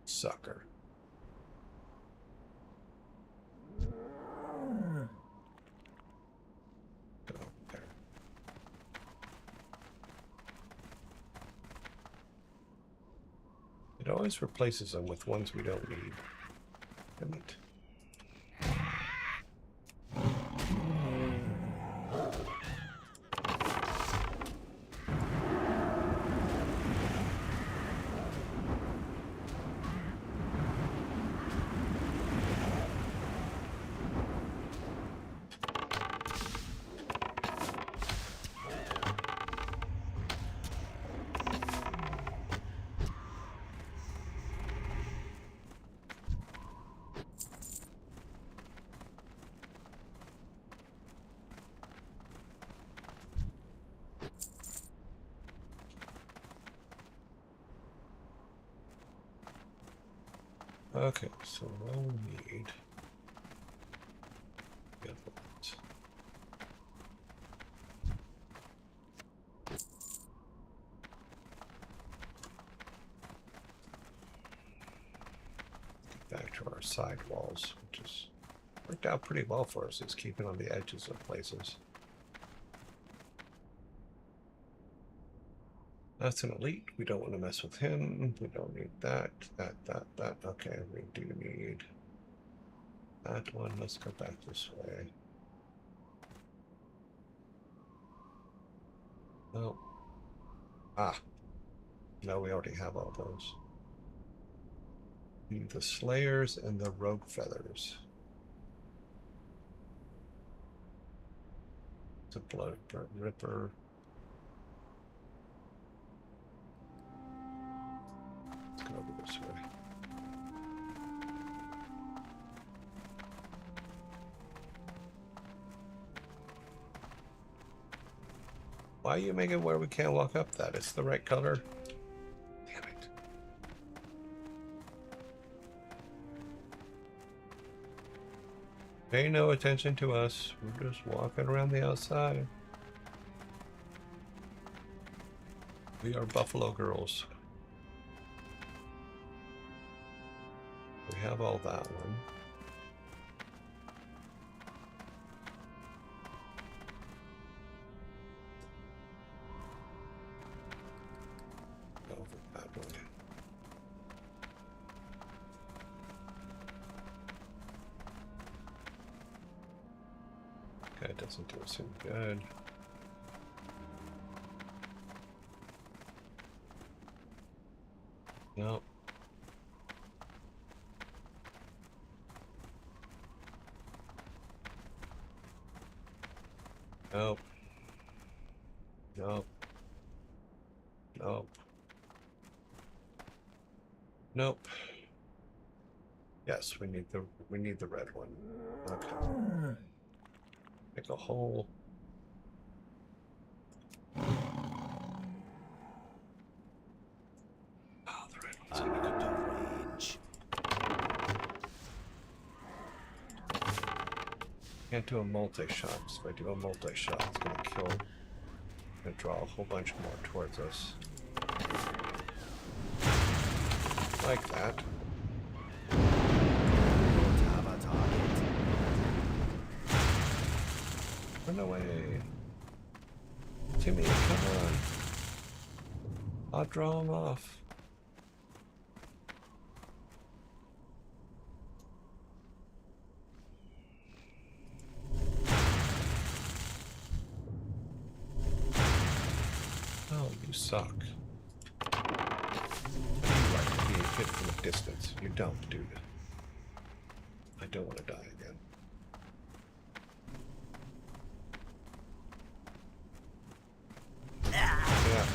Sucker. Go there. It always replaces them with ones we don't need. Damn it. Okay, so we'll need the other ones. Get back to our side walls, which is worked out pretty well for us. It's keeping on the edges of places. That's an elite. We don't want to mess with him. We don't need that. That. Okay, we do need that one. Let's go back this way. No. Ah. No, we already have all those. We need the Slayers and the Rogue Feathers. It's a Blood Ripper. Let's go over this way. Why are you making where we can't walk up that? It's the right color. Damn it. Pay no attention to us. We're just walking around the outside. We are Buffalo Girls. We have all that one. Over that way. Okay, it doesn't do us any good. Nope. Nope. Nope. Nope. Nope. Yes, we need the red one. Okay. Make a hole. Oh, the red one's I'm out of range. Can't do a multi-shot. So if I do a multi-shot, it's gonna kill. Gonna draw a whole bunch more towards us. Like that. Don't have a target. Run away. Timmy, come on. I'll draw him off. Oh, you suck. You like being hit from a distance. You don't, dude. I don't want to die again. Yeah.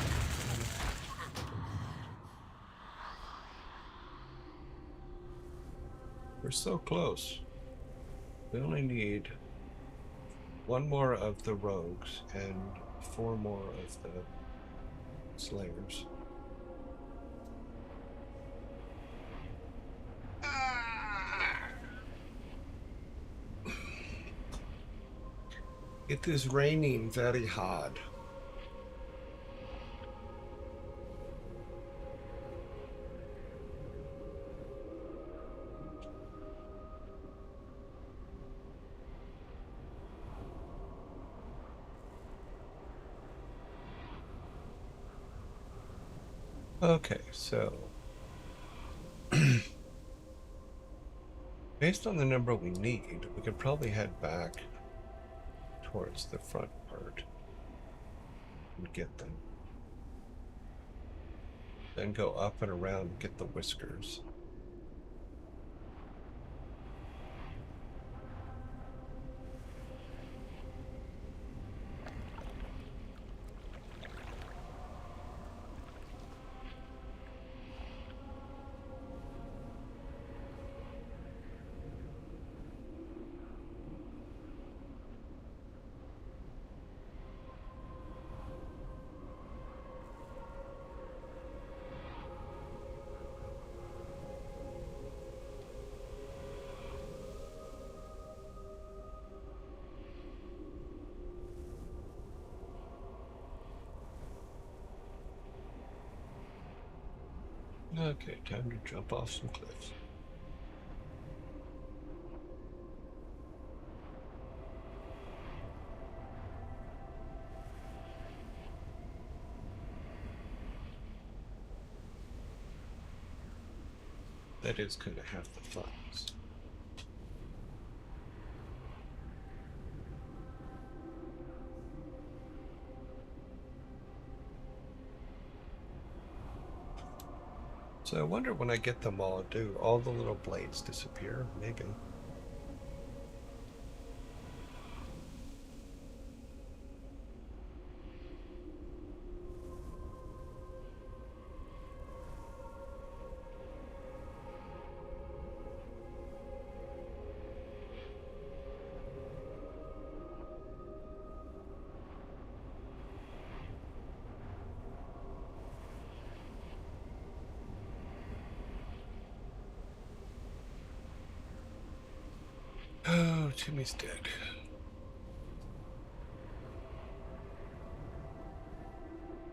We're so close. We only need one more of the rogues and 4 more of the slayers. It is raining very hard. Okay, so based on the number we need, we could probably head back towards the front part and get them. Then go up and around and get the whiskers. Okay, time to jump off some cliffs. That is kind of half the fun. So I wonder when I get them all, do all the little blades disappear? Maybe. Oh, Timmy's dead.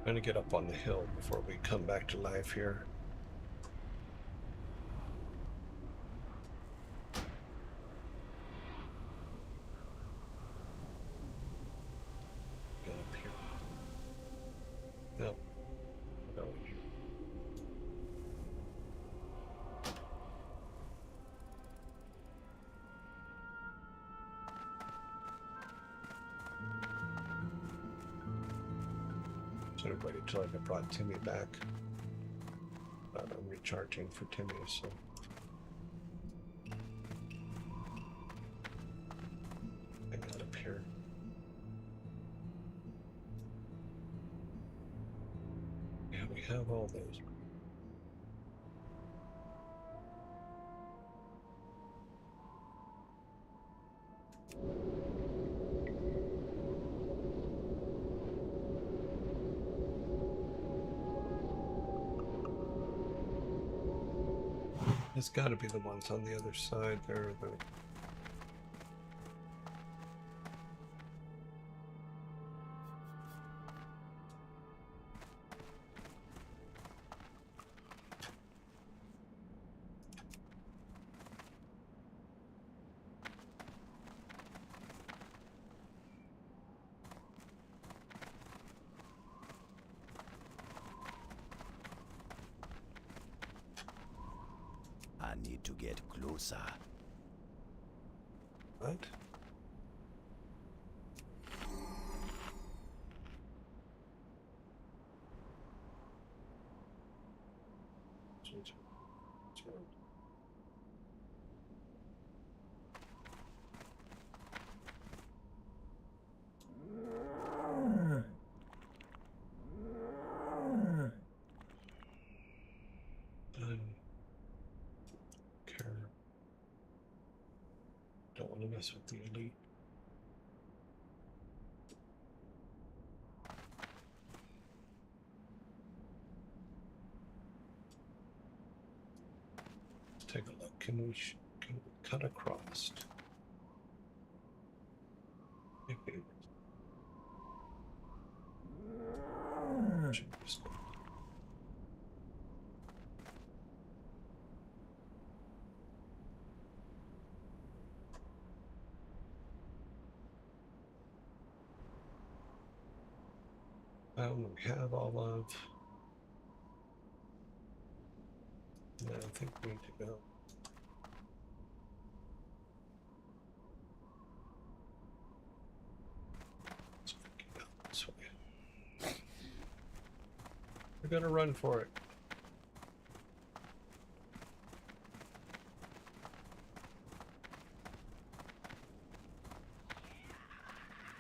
Trying to get up on the hill before we come back to life here. Get up here. No. No. Should have waited till I brought Timmy back. I'm recharging for Timmy, so. I got up here. Yeah, we have all those. It's got to be the ones on the other side there. I need to get closer. What? Don't want to mess with the elite. Let's take a look. Can we cut across? Maybe. We have all of. Yeah, I think we need to go. Let's go this way. We're gonna run for it.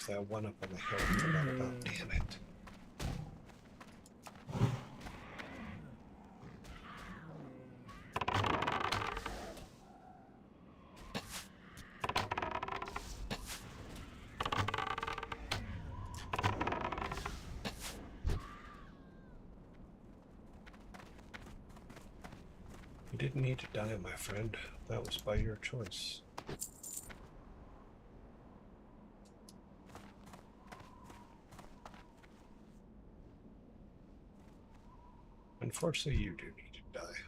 That one up on the hill I forgot about. Damn it. You didn't need to die, my friend. That was by your choice. Unfortunately, you do need to die.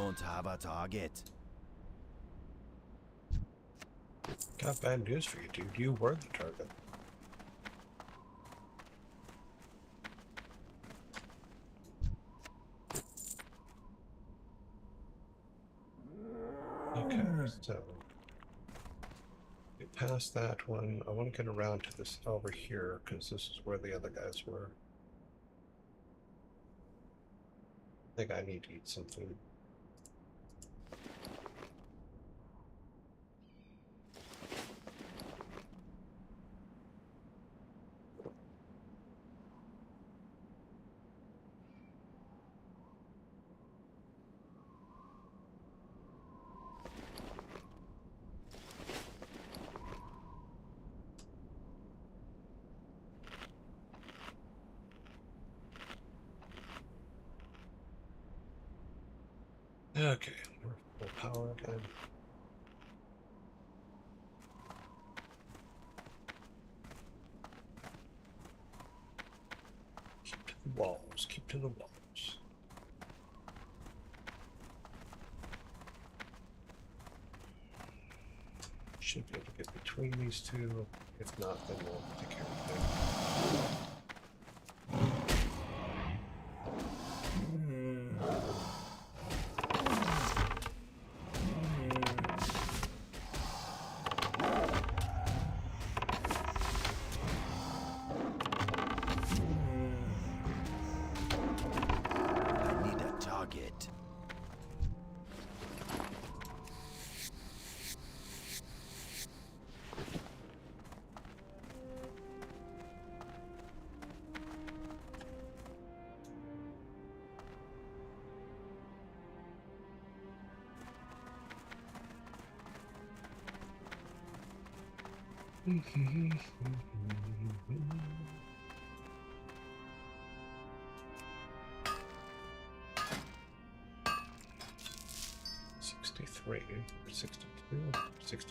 don't have a target. Got bad news for you, dude. You were the target. Okay, so get past that one. I want to get around to this over here because this is where the other guys were. I think I need to eat some food. Okay, we're full power again. Keep to the walls, keep to the walls. Should be able to get between these two. If not, then we'll take care of them. I need a target. $63, $62, $62.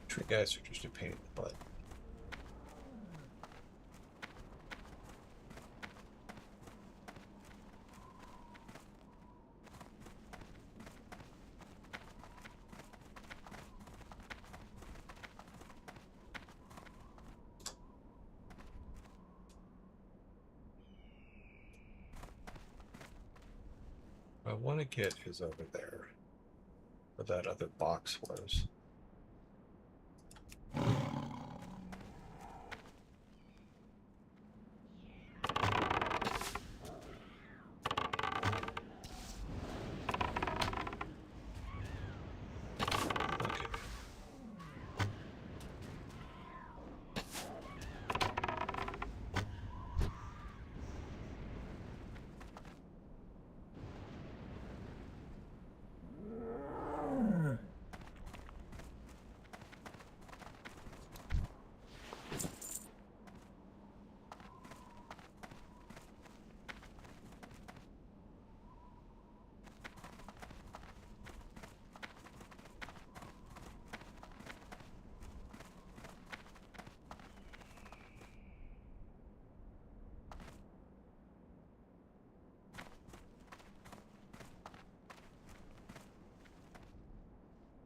Tree guys are just a pain in the butt. What I want to get is over there, where that other box was.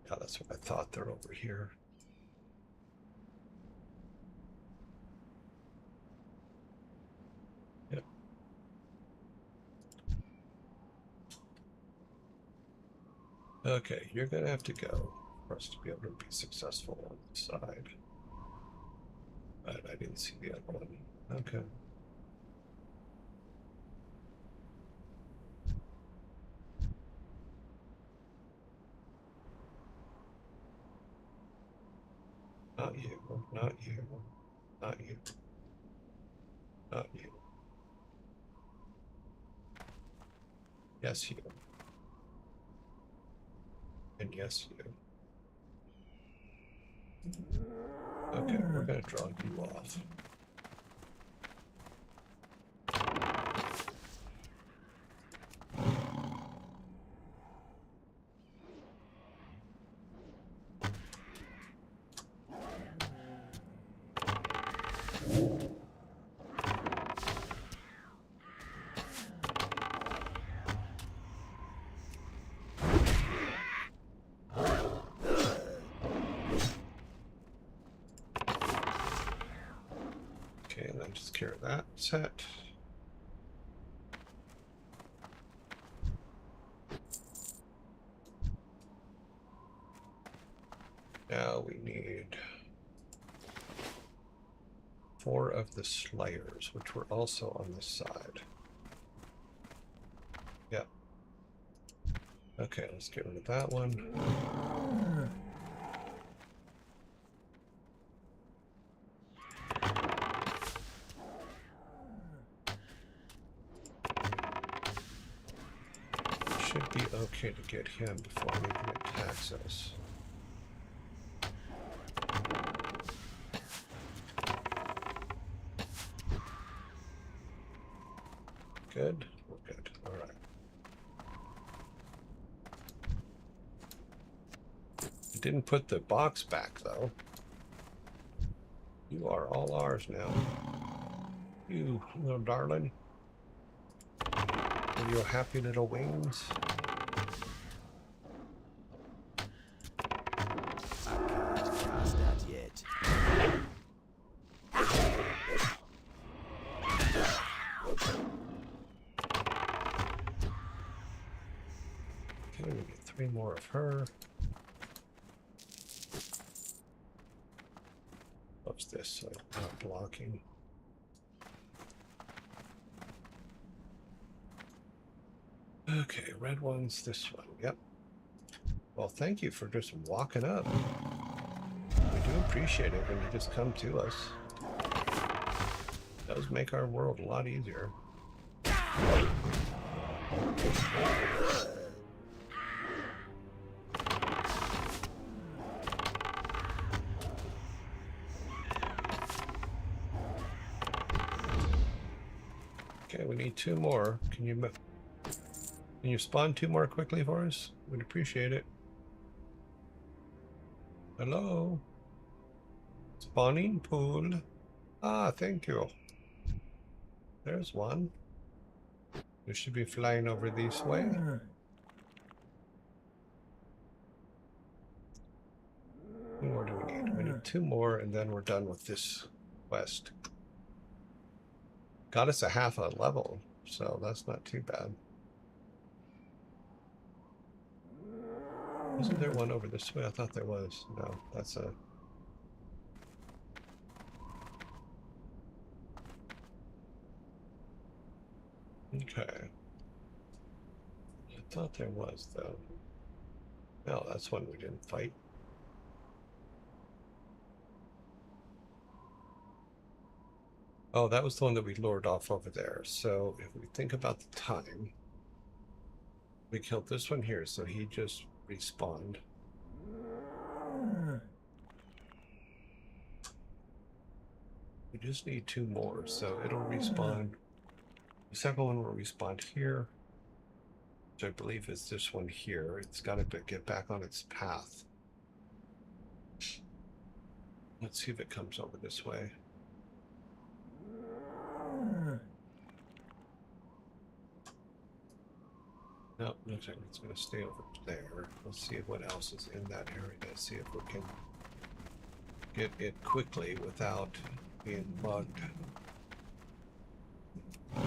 Yeah, that's what I thought. They're over here. Yep. Okay, you're gonna have to go for us to be able to be successful on the side. But I didn't see the other one. Okay. Not you, not you, not you, not you. Yes, you. And yes, you. Okay, we're gonna draw you off. Okay, and then just carry that set. Now we need 4 of the Slayers, which were also on this side. Yep. Okay, let's get rid of that one. Should be okay to get him before anything attacks us. Good? We're good. Alright. Didn't put the box back, though. You are all ours now. You little darling. Are you happy little wings? Cast out yet. Okay, we get 3 more of her. What's this? So not blocking. Okay, red one's this one. Yep. Well, thank you for just walking up. We do appreciate it when you just come to us. It does make our world a lot easier. Okay, we need 2 more. Can you spawn 2 more quickly for us? We'd appreciate it. Hello? Spawning pool. Ah, thank you. There's one. We should be flying over this way. How more do we need? We need 2 more, and then we're done with this quest. Got us a half a level, so that's not too bad. Isn't there one over this way? I thought there was. No, that's a... Okay. I thought there was, though. No, that's one we didn't fight. Oh, that was the one that we lured off over there. So if we think about the time, we killed this one here, so he just respawned. We just need 2 more, so it'll respawn. The second one will respawn here, which I believe is this one here. It's got to get back on its path. Let's see if it comes over this way. Nope, looks like it's going to stay over there. Let's see what else is in that area. See if we can get it quickly without being mugged. We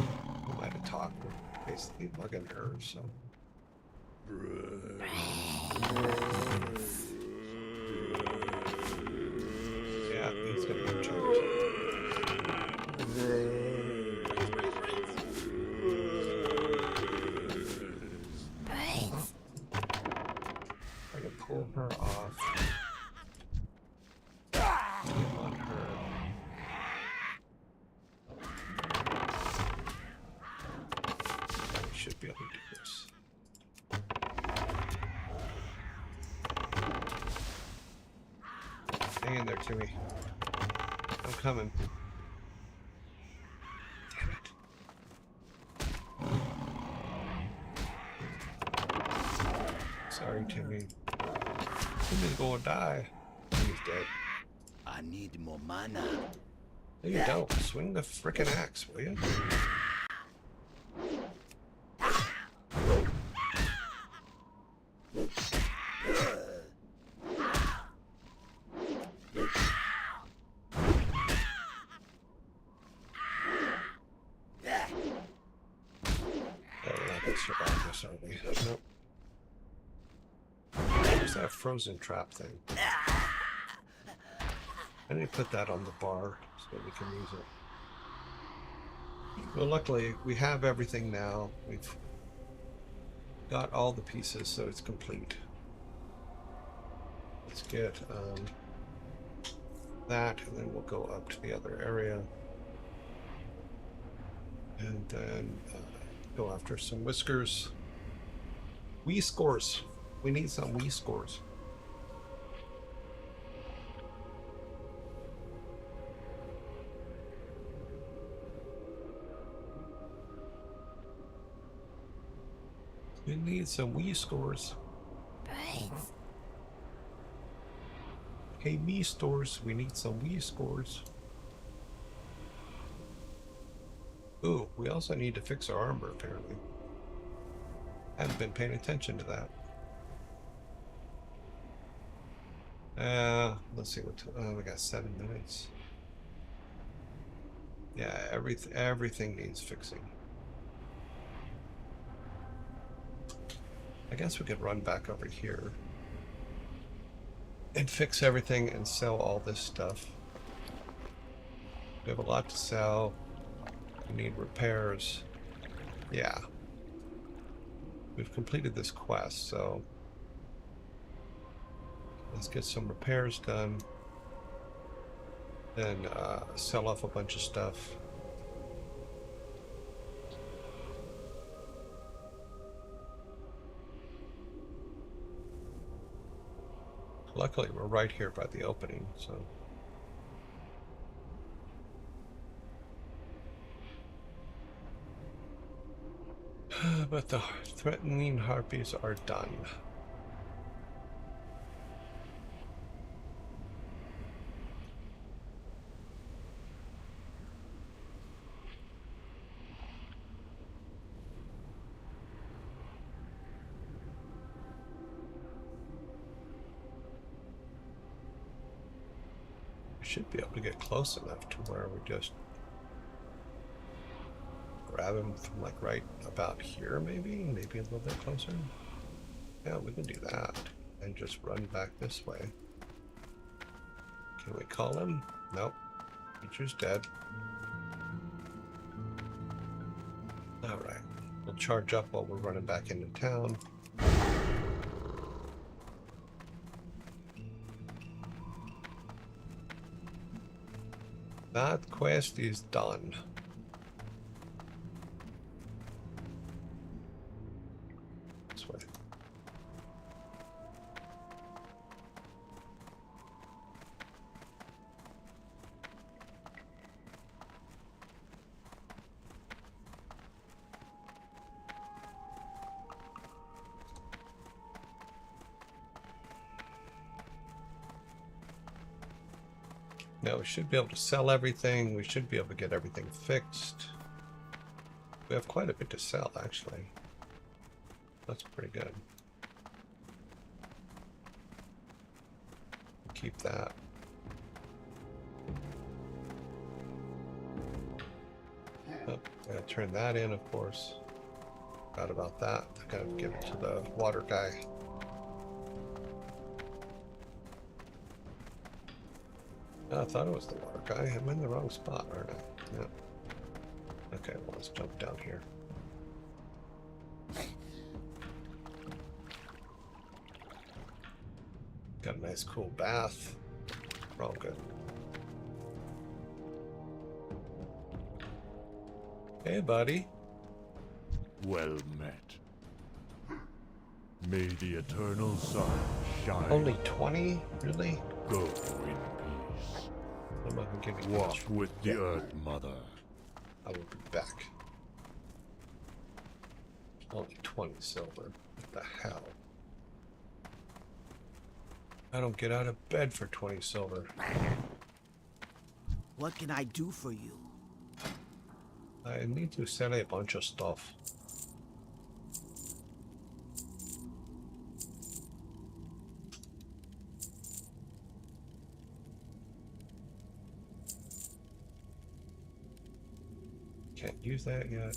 might have talked. We're basically mugging her, so. Yeah, he's going to get jumped. I can pull her off. Get on her. We should be able to do this. Hang in there, Timmy. I'm coming. Damn it. Sorry, Timmy. Timmy's gonna die. He's dead. I need more mana. No, you don't. Swing the frickin' axe, will you? Survive this, aren't we? Nope. Where's that frozen trap thing? I need to put that on the bar so we can use it. Well, luckily, we have everything now. We've got all the pieces, so it's complete. Let's get that, and then we'll go up to the other area. And then go after some whiskers. Wii scores. We need some Wii scores. We need some Wii scores. Brains. Hey, me stores, we need some Wii scores. Ooh, we also need to fix our armor, apparently. Haven't been paying attention to that. Let's see what. We got 7 minutes. Yeah, everything needs fixing. I guess we could run back over here and fix everything and sell all this stuff. We have a lot to sell. We need repairs. Yeah. We've completed this quest, so let's get some repairs done. Then sell off a bunch of stuff. Luckily, we're right here by the opening, so. But the threatening harpies are done. We should be able to get close enough to where we just grab him from like right about here, maybe a little bit closer. Yeah, we can do that and just run back this way. Can we call him? Nope. Creature's dead. All right, we'll charge up while we're running back into town. That quest is done. This way. Now we should be able to sell everything. We should be able to get everything fixed. We have quite a bit to sell, actually. That's pretty good. Keep that. Oh, gotta turn that in, of course. Forgot about that. I gotta give it to the water guy. Oh, I thought it was the water guy. I'm in the wrong spot, aren't I? Yeah. Okay, well, let's jump down here. Got a nice cool bath. We're all good. Hey, buddy. Well met. May the eternal sun shine. Only 20? Really? Go in been getting Walk much. with the Earth Mother. I will be back. Only 20 silver. What the hell? I don't get out of bed for 20 silver. What can I do for you? I need to sell a bunch of stuff. Can't use that yet.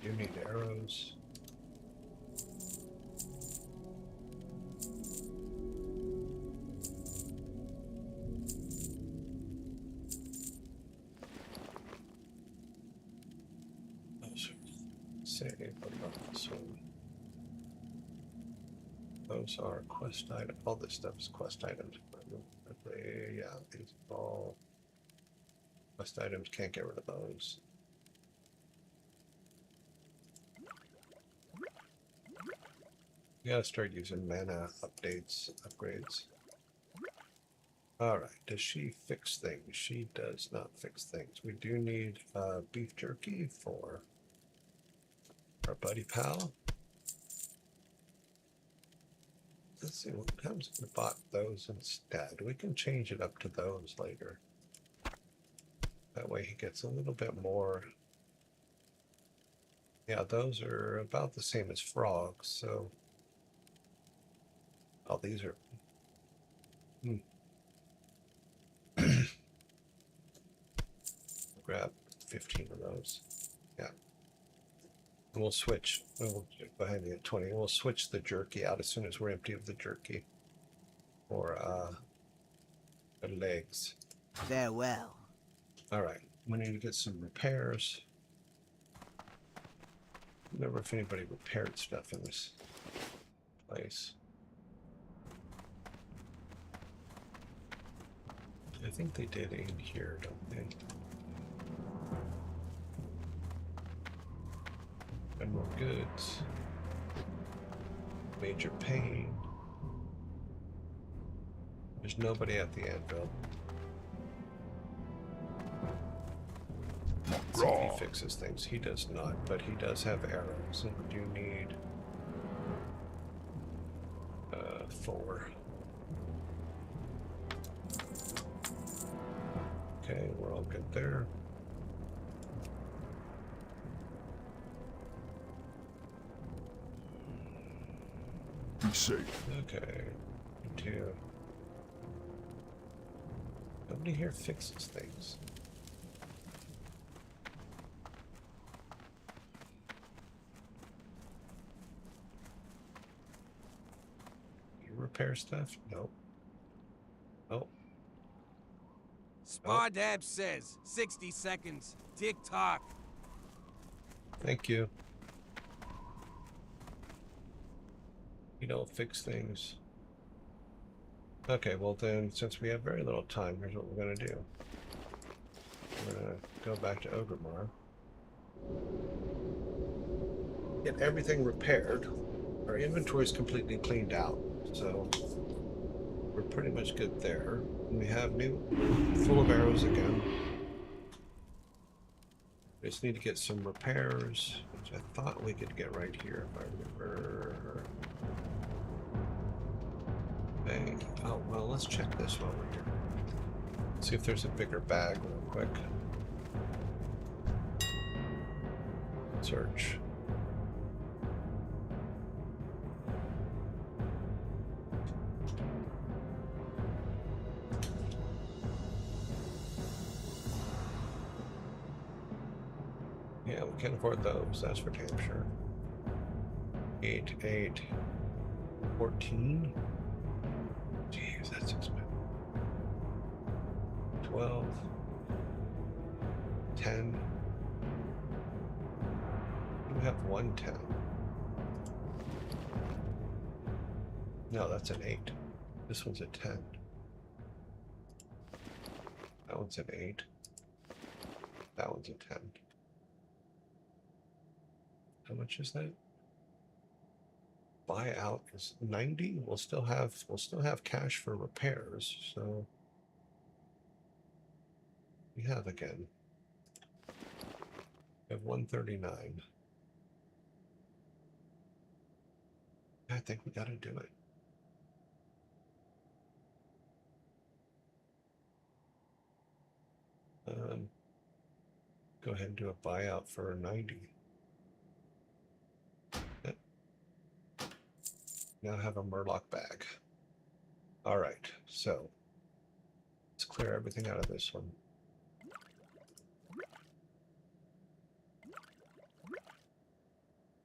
You need arrows. Save, what about this one? Those are quest items. All this stuff is quest items. Yeah, these are all quest items. Can't get rid of those. We gotta start using mana upgrades. Alright, does she fix things? She does not fix things. We do need beef jerky for our buddy pal. Let's see what comes if we bought those instead. We can change it up to those later. That way he gets a little bit more. Yeah, those are about the same as frogs, so. Oh, these are. Grab 15 of those. Yeah. And we'll switch. We'll go ahead and get 20. We'll switch the jerky out as soon as we're empty of the jerky. Or the legs. Farewell. Alright. We need to get some repairs. Never if anybody repaired stuff in this place. I think they did in here, don't they? General goods. Major pain. There's nobody at the anvil. Let's see if he fixes things. He does not, but he does have arrows, and we do need 4. Okay, we're all good there. Be safe. Okay, 2. Nobody here fixes things. You repair stuff? Nope. Oh. Spardab says 60 seconds. Tick tock. Thank you. You don't fix things. Okay, well then, since we have very little time, here's what we're going to do. We're going to go back to Ogremar. Get everything repaired. Our inventory is completely cleaned out, so we're pretty much good there. And we have full of arrows again. We just need to get some repairs, which I thought we could get right here if I remember. Okay. Oh, well, let's check this while we're here. See if there's a bigger bag real quick. Search. Yeah, we can't afford those, that's for damn sure. 8, 8, 14? Jeez, that's expensive. 12, 10. We have 110. No, that's an 8. This one's a 10. That one's an 8. That one's a 10. How much is that? Buyout is 90. We'll still have cash for repairs, so we have again. We have 139. I think we gotta do it. Go ahead and do a buyout for 90. Yep. Now have a Murloc bag. All right, so let's clear everything out of this one.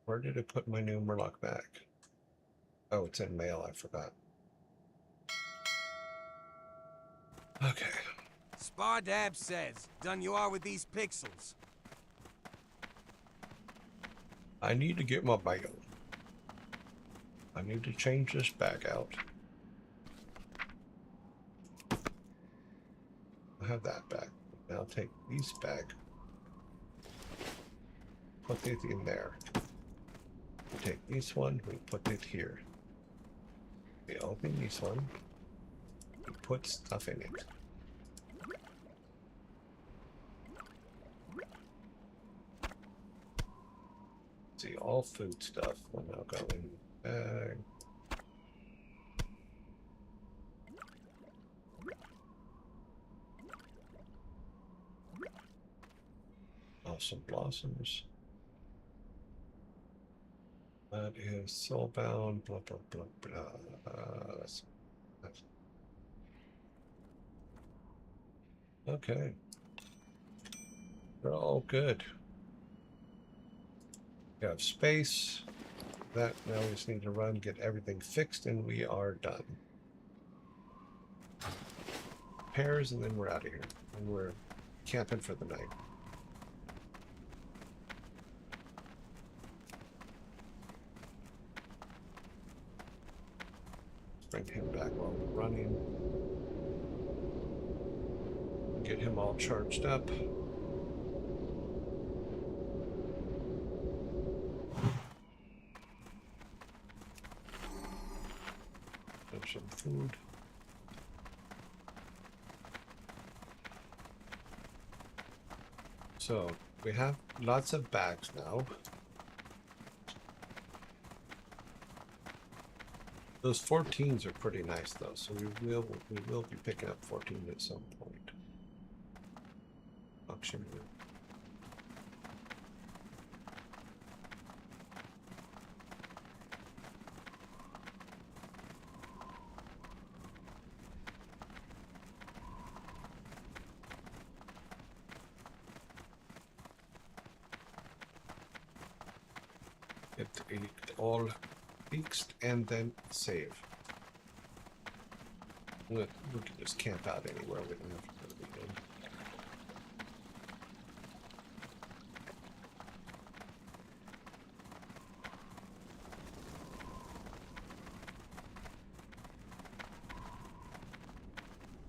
Where did I put my new Murloc bag? Oh, it's in mail, I forgot. Okay. Spardab says, done you are with these pixels. I need to get my mail. I need to change this bag out. I have that bag. Now take these bag. Put it in there. We take this one, we put it here. We open this one. We put stuff in it. See, all food stuff will now go in the bag. Awesome blossoms. That is soulbound, blah, blah, blah, blah. That's... Okay. They're all good. We have space. That now we just need to run, get everything fixed, and we are done. Pairs, and then we're out of here. And we're camping for the night. Bring him back while we're running. Get him all charged up. Have some food. So we have lots of bags now. Those 14s are pretty nice though, so we will be picking up 14 at some point. Auction room. Get it all fixed and then save. We can just camp out anywhere. We don't have to go to the inn.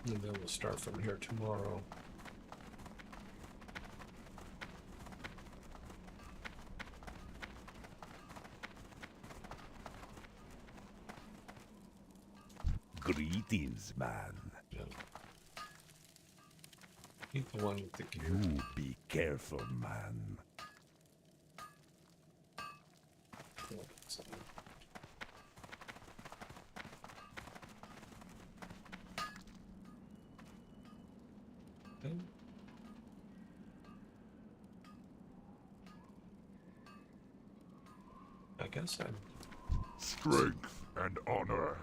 And then we'll start from here tomorrow. Greetings, man. Yeah. He's the one with the gear. You be careful, man. Okay. I guess I'm... Strength and honor.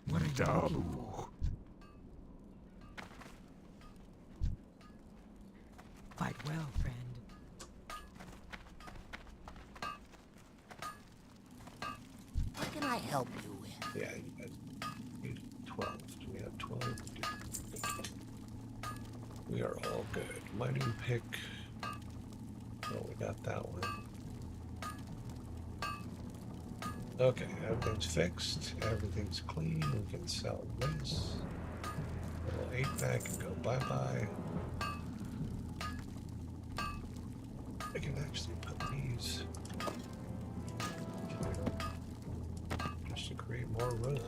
What are you Dabu. doing? Fight well, friend. What can I help you with? Yeah, you got 12. Do we have 12? We are all good. Mining pick. Oh, we got that one. Okay, everything's fixed. Everything's clean. We can sell this. Little 8-pack and go bye-bye. actually put these just to create more room.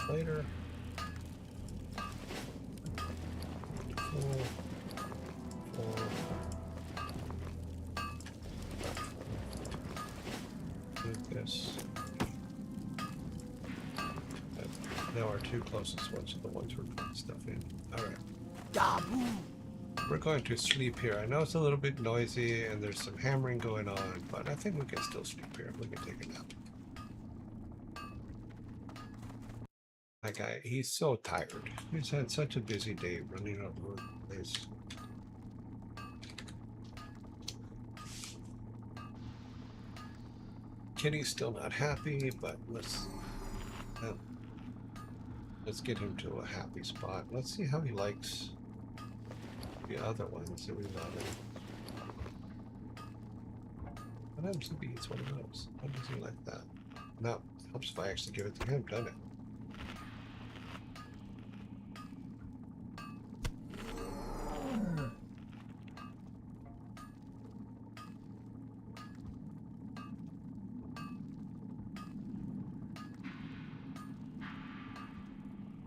Later. Four. Do this. Now our two closest ones are the ones we're putting stuff in. All right. We're going to sleep here. I know it's a little bit noisy and there's some hammering going on, but I think we can still sleep here. We can take a nap. That guy, he's so tired. He's had such a busy day running out of the place. Kitty's still not happy, but let's get him to a happy spot. Let's see how he likes the other ones that we brought in. What happens if he eats one of those? How does he like that? No, helps if I actually give it to him, doesn't it?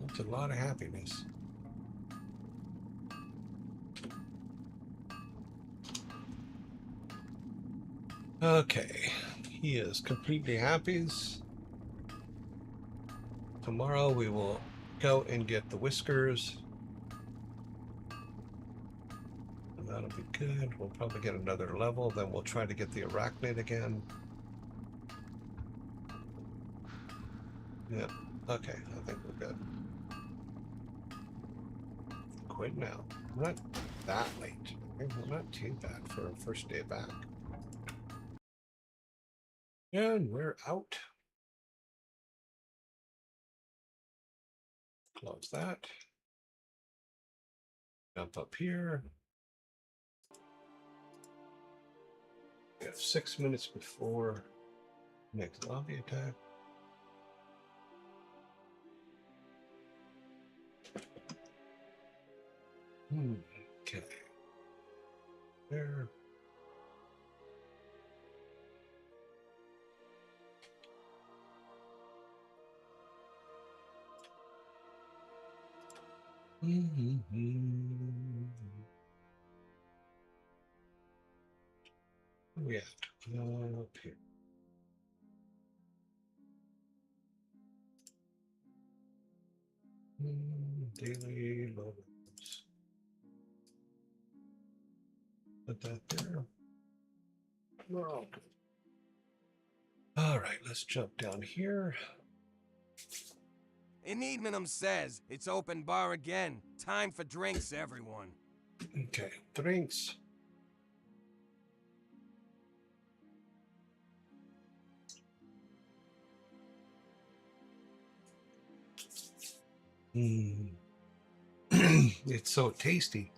That's a lot of happiness. Okay, he is completely happy. Tomorrow we will go and get the whiskers. And that'll be good. We'll probably get another level. Then we'll try to get the arachnid again. Yeah, okay, I think we're good. Quit now. We're not that late. We're not too bad for our first day back. And we're out. Close that. Jump up here. We have 6 minutes before next lobby attack. Okay. There. Where we at? Up here. Daily moments. Put that there. We're all good. All right, let's jump down here. Enigmanum says it's open bar again. Time for drinks, everyone. Okay, drinks. It's so tasty.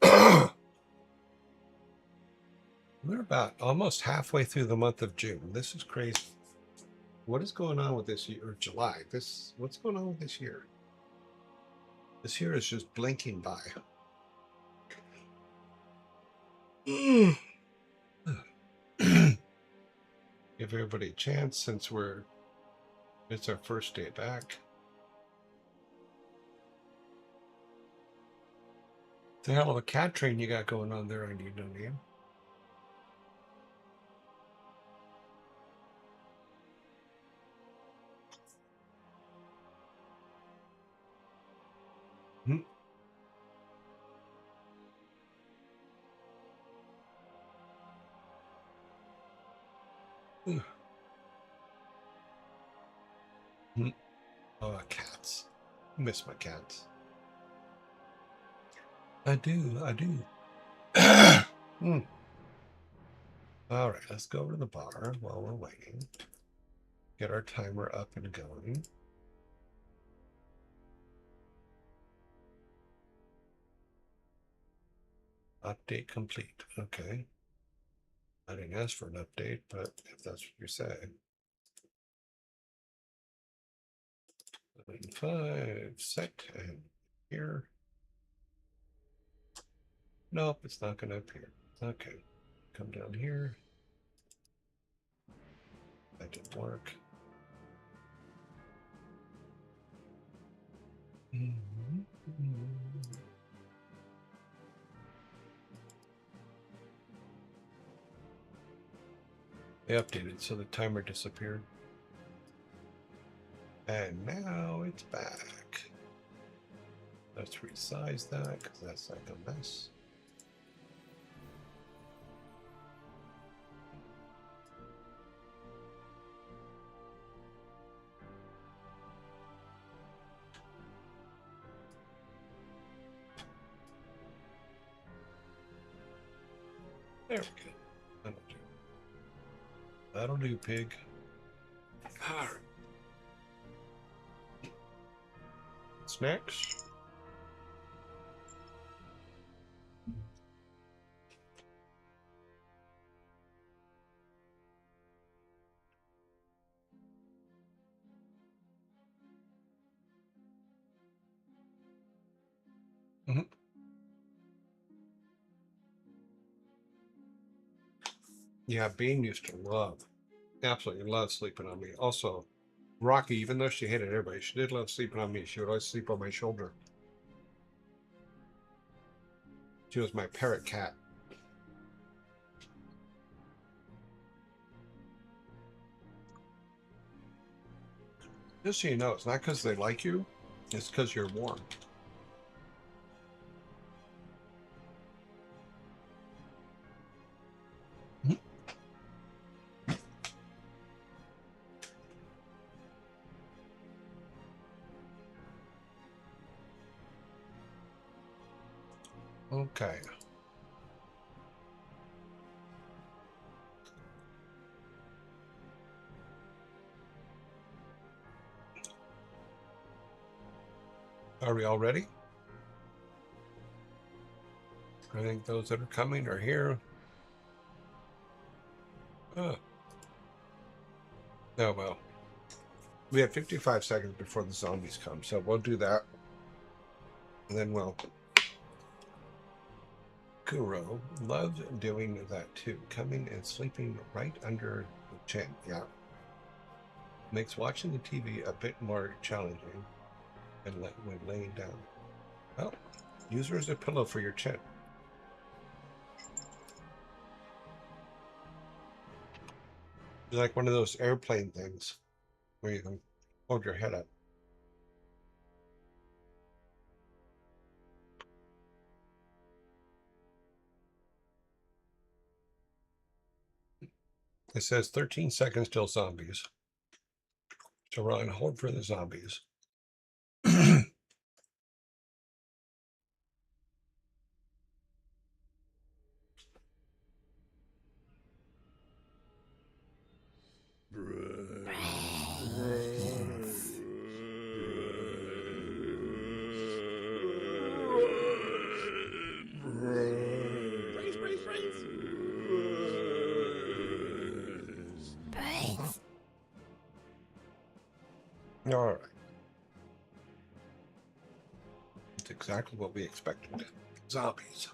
We're about almost halfway through the month of June. This is crazy. What is going on with this year? Or July? What's going on with this year? This year is just blinking by. Give everybody a chance since it's our first day back. It's a hell of a cat train you got going on there, I need no name. Oh, cats. Miss my cats. I do. All right, let's go over to the bar while we're waiting. Get our timer up and going. Update complete. Okay. I didn't ask for an update, but if that's what you say. 5 set and here. Nope, it's not going to appear. Okay. Come down here. That didn't work. They updated, so the timer disappeared. And now it's back. Let's resize that because that's like a mess. There we go. That'll do. That'll do, pig. All right. What's next? Yeah, Bean used to absolutely love sleeping on me. Also, Rocky, even though she hated everybody, she did love sleeping on me. She would always sleep on my shoulder. She was my parrot cat. Just so you know, it's not because they like you, it's because you're warm. Okay. Are we all ready? I think those that are coming are here. Oh well. We have 55 seconds before the zombies come, so we'll do that. And then we'll... Kuro loves doing that too. Coming and sleeping right under the chin. Yeah. Makes watching the TV a bit more challenging and when laying down. Well, use her as a pillow for your chin. It's like one of those airplane things where you can hold your head up. It says 13 seconds till zombies. So we're on hold for the zombies. All right. It's exactly what we expected. Zombies.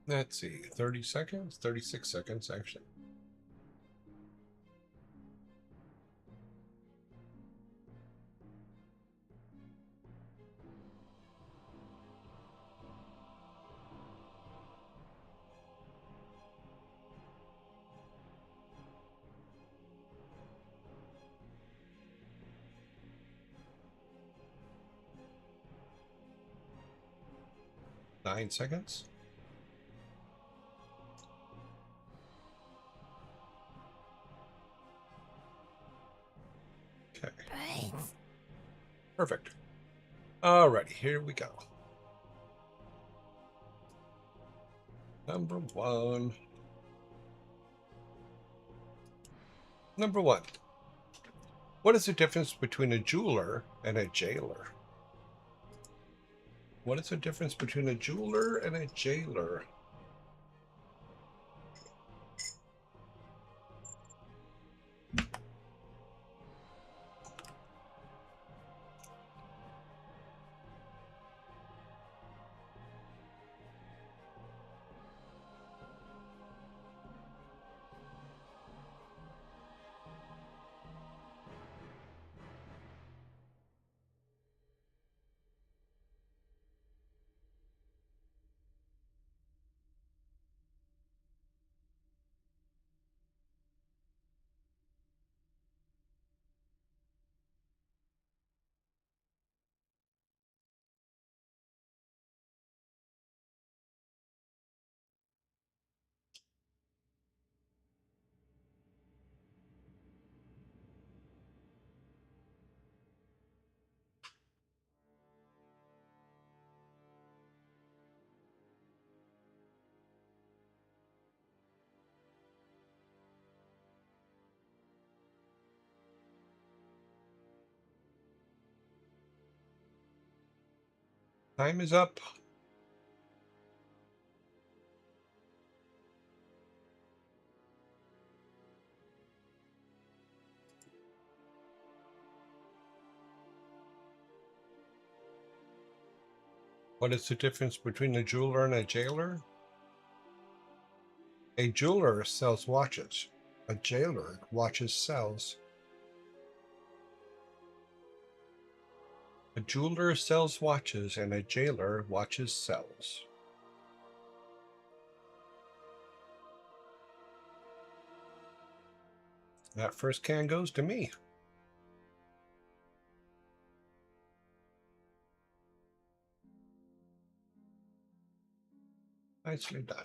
Let's see, 30 seconds, 36 seconds actually. 9 seconds. Okay. Brains. Perfect. Alrighty, here we go. Number one. Number one. What is the difference between a jeweler and a jailer? What is the difference between a jeweler and a jailer? Time is up. What is the difference between a jeweler and a jailer? A jeweler sells watches. A jailer watches sells. A jeweler sells watches and a jailer watches sells. That first can goes to me. Nicely done.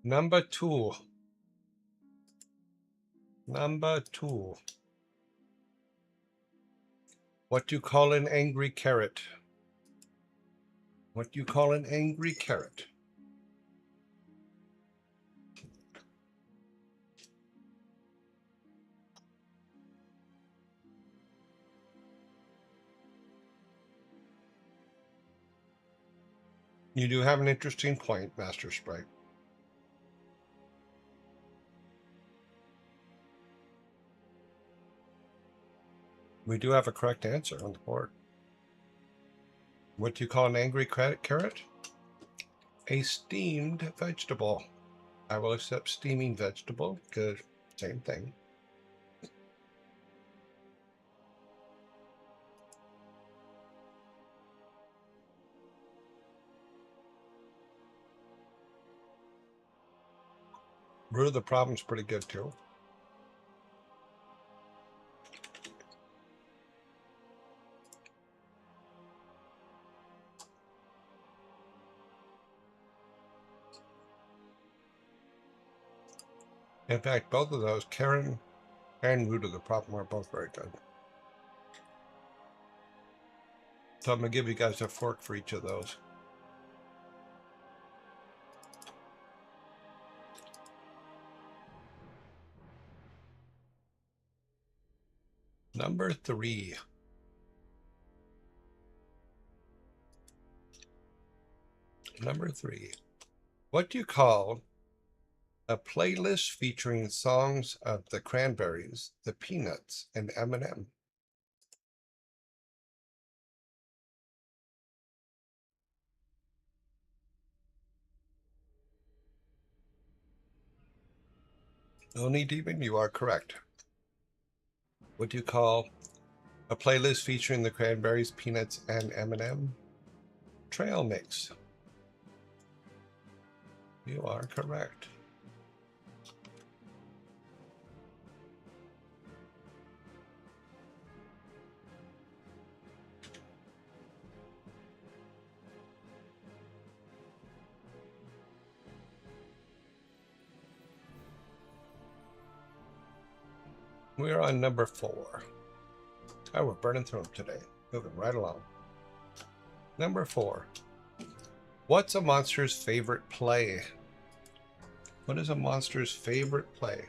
Number two. Number two. What do you call an angry carrot? What do you call an angry carrot? You do have an interesting point, Master Sprite. We do have a correct answer on the board. What do you call an angry carrot? A steamed vegetable. I will accept steaming vegetable because same thing. Root of the problem's pretty good too. In fact, both of those, Karen and Root of the Problem, are both very good. So I'm going to give you guys a fork for each of those. Number three. Number three. What do you call a playlist featuring songs of the Cranberries, the Peanuts, and Eminem? Only Demon, you are correct. What do you call a playlist featuring the Cranberries, Peanuts, and Eminem? Trail mix. You are correct. We're on number 4. Oh, we're burning through them today. Moving right along. Number 4. What's a monster's favorite play? What is a monster's favorite play?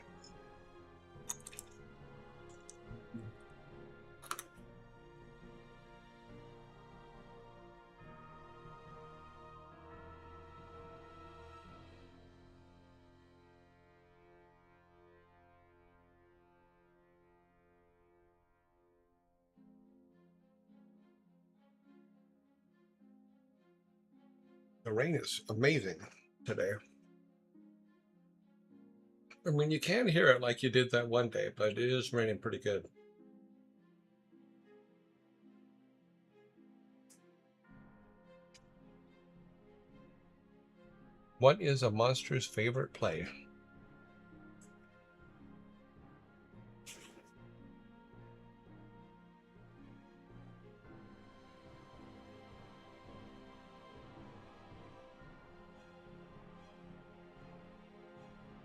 The rain is amazing today. I mean, you can hear it like you did that one day, but it is raining pretty good. What is a monster's favorite play?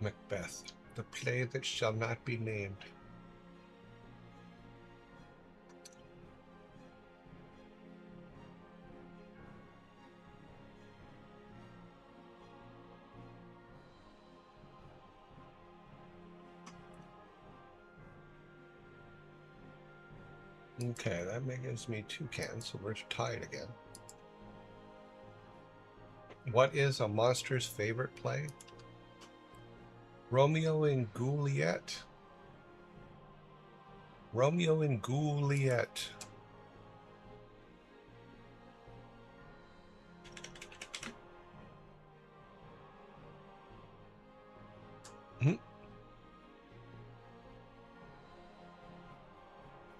Macbeth, the play that shall not be named. Okay, that gives me 2 cans, so we're tied again. What is a monster's favorite play? Romeo and Juliet. Romeo and Juliet.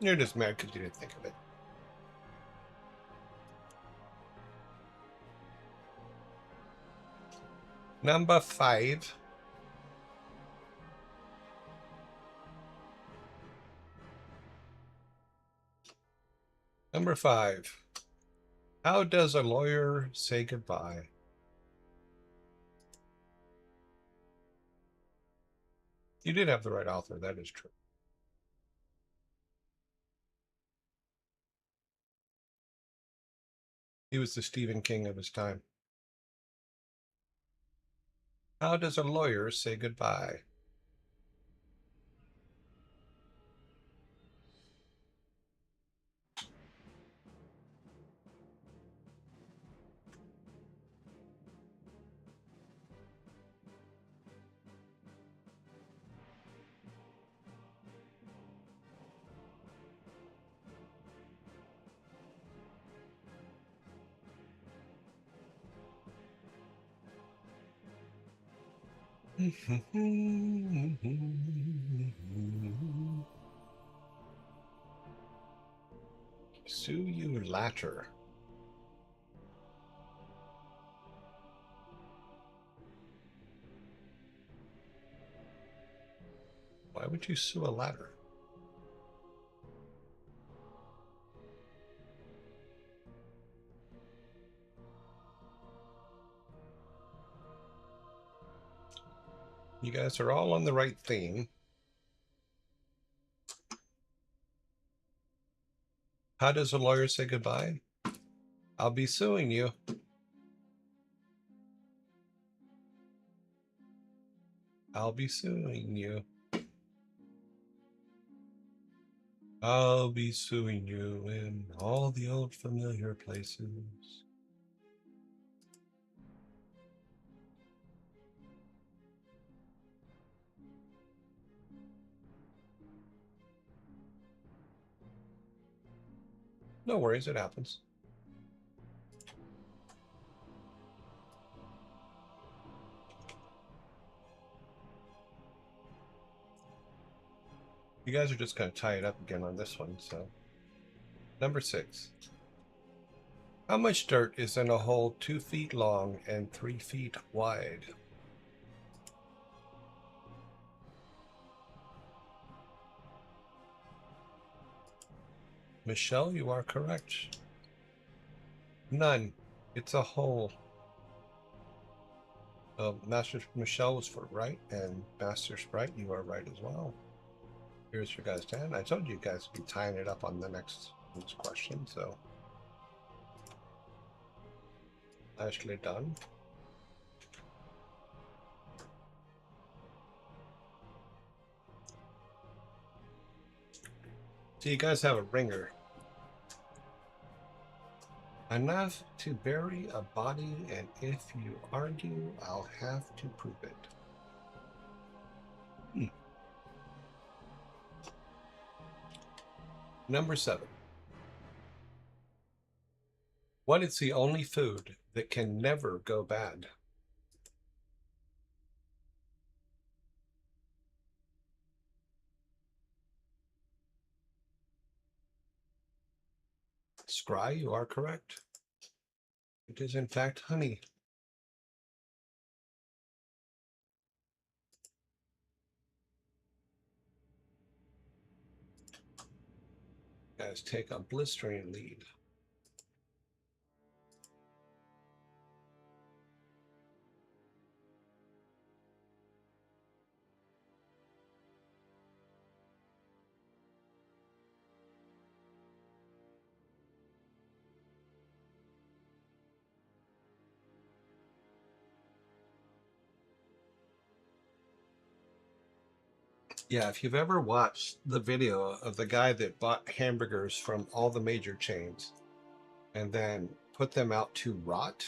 You're just mad because you didn't think of it. Number 5. Number 5. How does a lawyer say goodbye? You did have the right author, that is true. He was the Stephen King of his time. How does a lawyer say goodbye? Sue you latter. Why would you sue a ladder? You guys are all on the right theme. How does a lawyer say goodbye? I'll be suing you. I'll be suing you. I'll be suing you in all the old familiar places. No worries, it happens. You guys are just going to tie it up again on this one, so. Number 6. How much dirt is in a hole 2 feet long and 3 feet wide? Michelle, you are correct. None. It's a hole. Master Michelle was right, and Master Sprite, you are right as well. Here's your guys' 10. I told you guys would be tying it up on the next question, so nicely done. So you guys have a ringer. Enough to bury a body, and if you argue, I'll have to prove it. Number 7. What is the only food that can never go bad? Scry, you are correct. It is in fact honey. Guys take a blistering lead. Yeah, if you've ever watched the video of the guy that bought hamburgers from all the major chains and then put them out to rot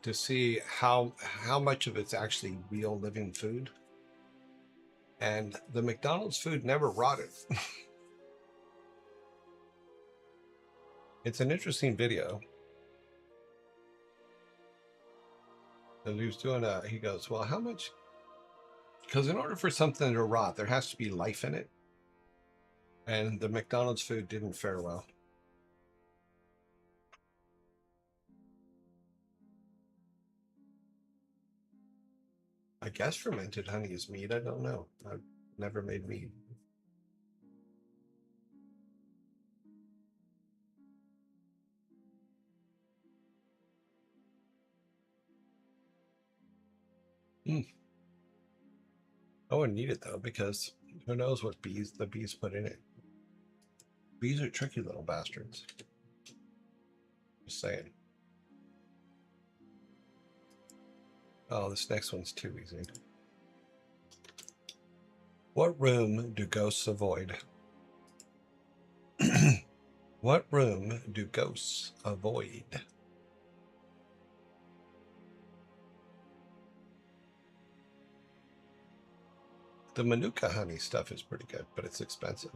to see how much of it's actually real living food, and the McDonald's food never rotted. It's an interesting video. And he was doing he goes, well, how much? Because in order for something to rot, there has to be life in it. And the McDonald's food didn't fare well. I guess fermented honey is mead. I don't know. I've never made mead. I wouldn't need it though, because who knows what the bees put in it. Bees are tricky little bastards. Just saying. Oh, this next one's too easy. What room do ghosts avoid? What room do ghosts avoid? The Manuka honey stuff is pretty good, but it's expensive.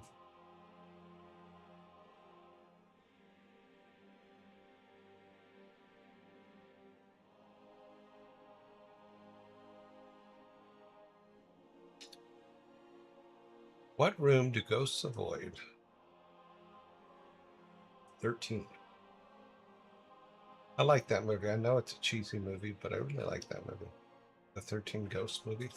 What room do ghosts avoid? 13. I like that movie. I know it's a cheesy movie, but I really like that movie. The 13 Ghosts movie.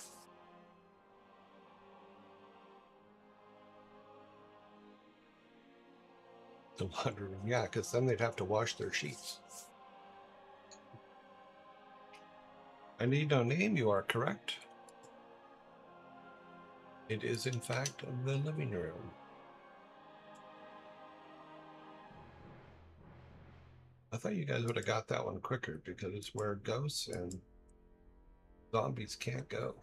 The laundry room, yeah, because then they'd have to wash their sheets. I need no name, you are correct. It is, in fact, the living room. I thought you guys would have got that one quicker because it's where ghosts and zombies can't go.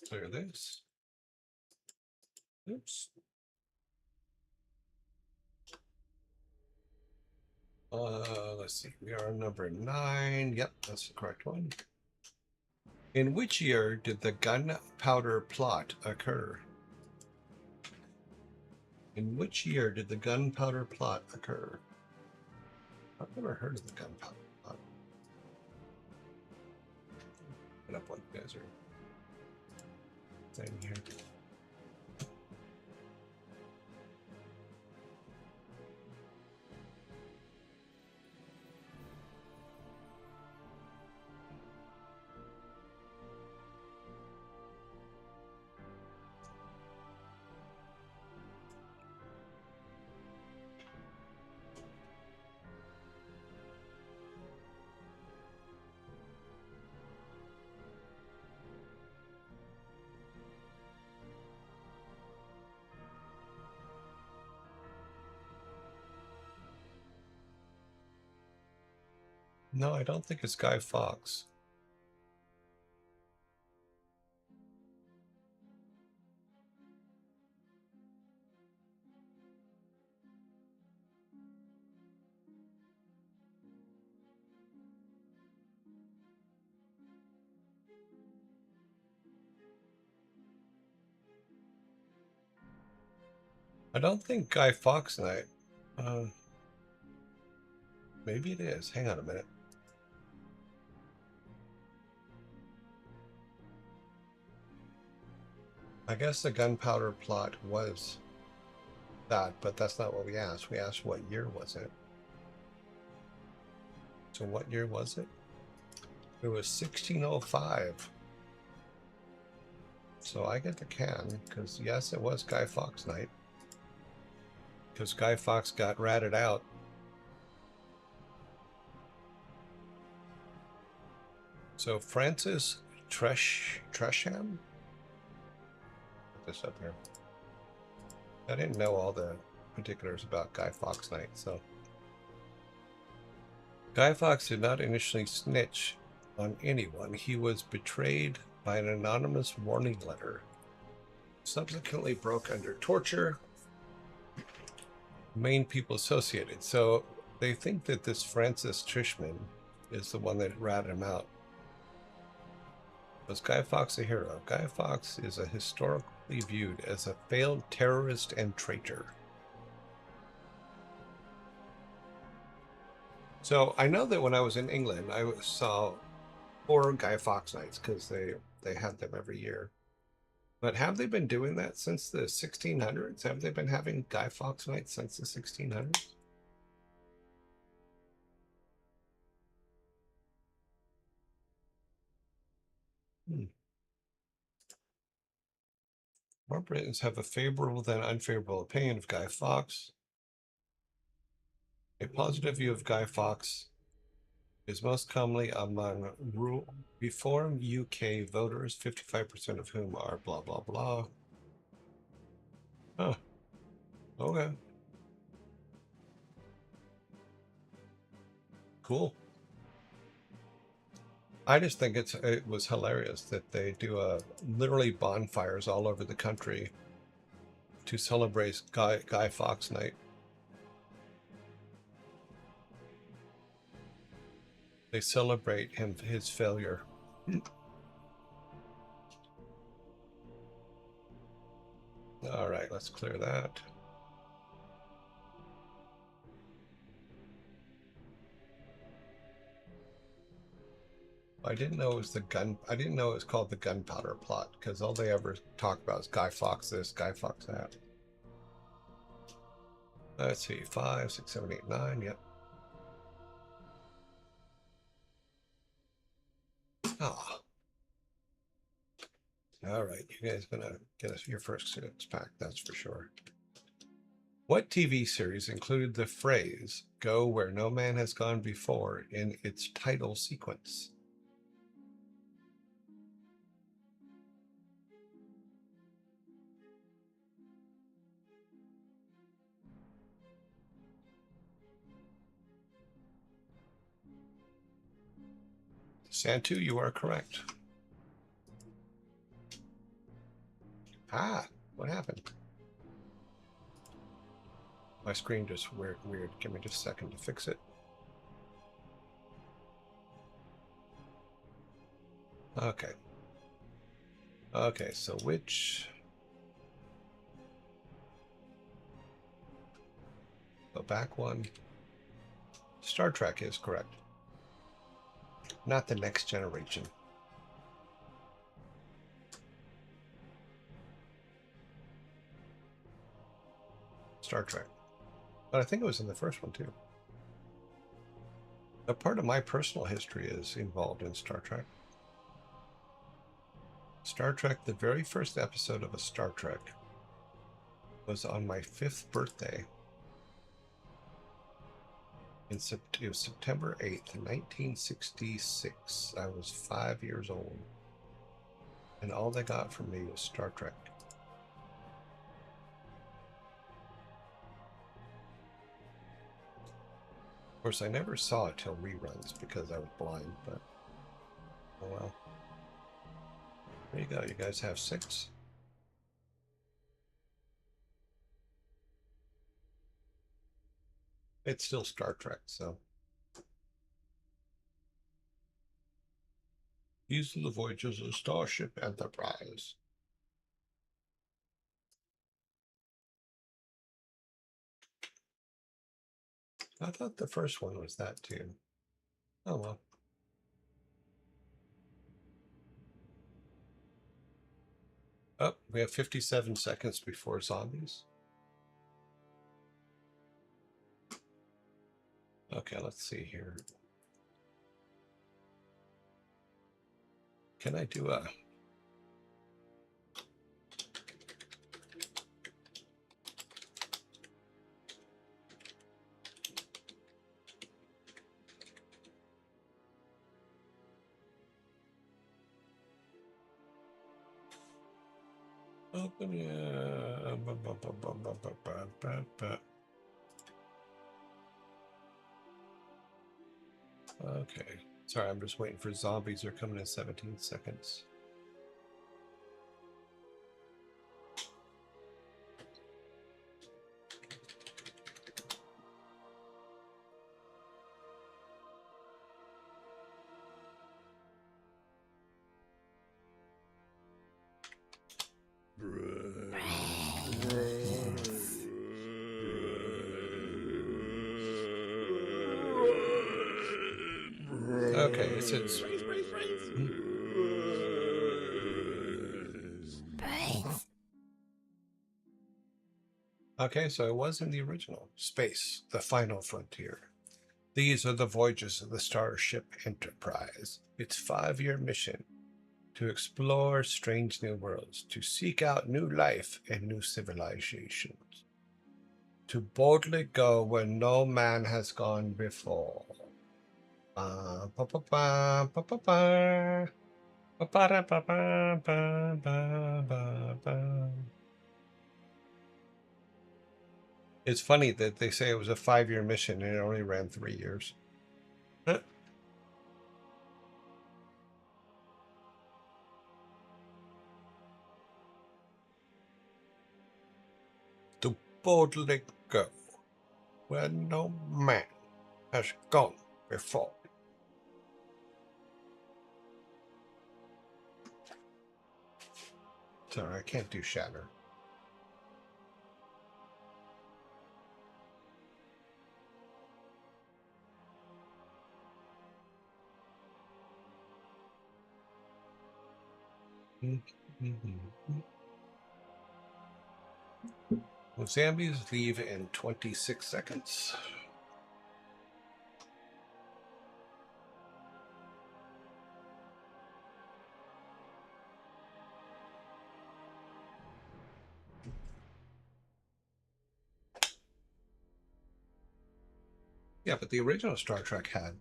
Clear this. Oops. Let's see. We are on number 9. Yep, that's the correct one. In which year did the gunpowder plot occur? In which year did the gunpowder plot occur? I've never heard of the gunpowder plot. Put up what you guys are saying here. No, I don't think it's Guy Fawkes. I don't think Guy Fawkes Night. Maybe it is. Hang on a minute. I guess the gunpowder plot was that, but that's not what we asked. We asked what year was it. So what year was it? It was 1605. So I get the can, because yes, it was Guy Fawkes Night. Because Guy Fawkes got ratted out. So Francis Tresham? Put this up here. I didn't know all the particulars about Guy Fawkes Night, so. Guy Fawkes did not initially snitch on anyone. He was betrayed by an anonymous warning letter. Subsequently broke under torture. Main people associated. So they think that this Francis Trishman is the one that ratted him out. Was Guy Fawkes a hero? Guy Fawkes is a historically viewed as a failed terrorist and traitor. So I know that when I was in England, I saw 4 Guy Fawkes nights because they had them every year. But have they been doing that since the 1600s? Have they been having Guy Fawkes nights since the 1600s? More Britons have a favorable than unfavorable opinion of Guy Fawkes. A positive view of Guy Fawkes is most commonly among Reform UK voters, 55% of whom are blah, blah, blah. Huh. Okay. Cool. I just think it was hilarious that they do literally bonfires all over the country to celebrate Guy Fawkes Night. They celebrate his failure. All right, let's clear that. I didn't know it was I didn't know it was called the gunpowder plot because all they ever talk about is Guy Fawkes this, Guy Fawkes that. Let's see, 5, 6, 7, 8, 9. Yep. Ah. All right, you guys gonna get us your first six pack, that's for sure. What TV series included the phrase "Go where no man has gone before" in its title sequence? Santu, you are correct. Ah, what happened? My screen just weird. Give me just a second to fix it. Okay. Okay, so which... Go back one. Star Trek is correct. Not the Next Generation. Star Trek. But I think it was in the first one too. A part of my personal history is involved in Star Trek. Star Trek, the very first episode of a Star Trek was on my 5th birthday. It was September 8th, 1966. I was 5 years old. And all they got from me was Star Trek. Of course, I never saw it till reruns because I was blind, but oh well. There you go. You guys have 6. It's still Star Trek, so. These are the voyages of Starship Enterprise. I thought the first one was that too. Oh well. Oh, we have 57 seconds before zombies. Okay, let's see here. Can I do a... Open, yeah. Okay. Sorry, I'm just waiting for zombies. They're coming in 17 seconds. Okay, it's Brains. okay, so it was in the original. Space, the final frontier. These are the voyages of the Starship Enterprise. Its 5-year mission to explore strange new worlds, to seek out new life and new civilizations, to boldly go where no man has gone before. It's funny that they say it was a 5-year mission and it only ran 3 years. To boldly go where no man has gone before. Sorry, I can't do Shatter. Well, zombies leave in 26 seconds. Yeah, but the original Star Trek had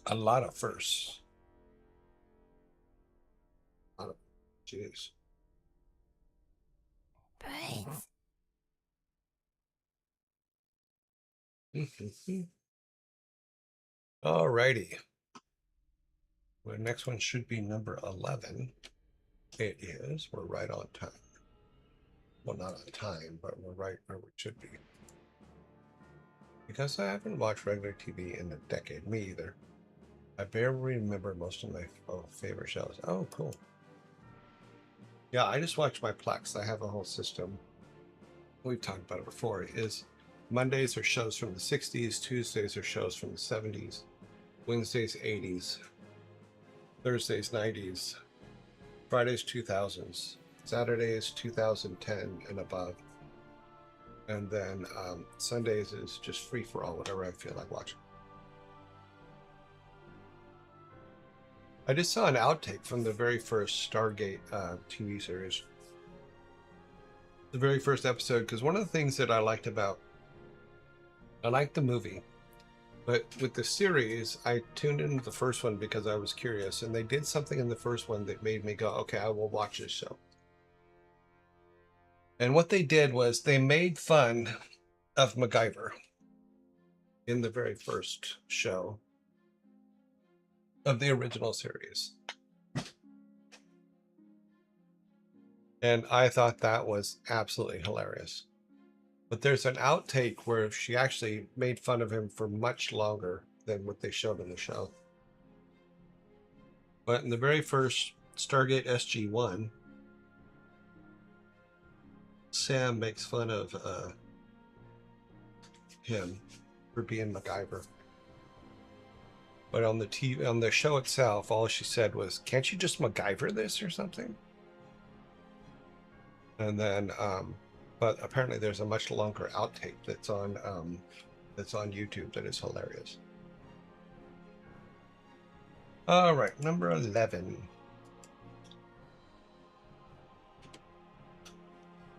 a lot of firsts. A lot of, jeez. Brains. All righty. Well, the next one should be number 11. It is. We're right on time. Well, not on time, but we're right where we should be. Because I haven't watched regular TV in a decade. Me either. I barely remember most of my favorite shows. Oh, cool. Yeah, I just watch my Plex. I have a whole system. We've talked about it before. Is Mondays are shows from the 60s, Tuesdays are shows from the 70s, Wednesdays 80s, Thursdays 90s, Fridays 2000s, Saturdays 2010 and above. And then Sundays is just free for all, whatever I feel like watching. I just saw an outtake from the very first Stargate TV series. The very first episode, because one of the things that I liked the movie, but with the series, I tuned into the first one because I was curious, and they did something in the first one that made me go, okay, I will watch this show. And what they did was they made fun of MacGyver. in the very first show of the original series. And I thought that was absolutely hilarious. But there's an outtake where she actually made fun of him for much longer than what they showed in the show. But in the very first Stargate SG-1, Sam makes fun of him for being MacGyver. But on the show itself, all she said was, "Can't you just MacGyver this or something?" And then, but apparently there's a much longer outtake that's on YouTube that is hilarious. All right, number 11.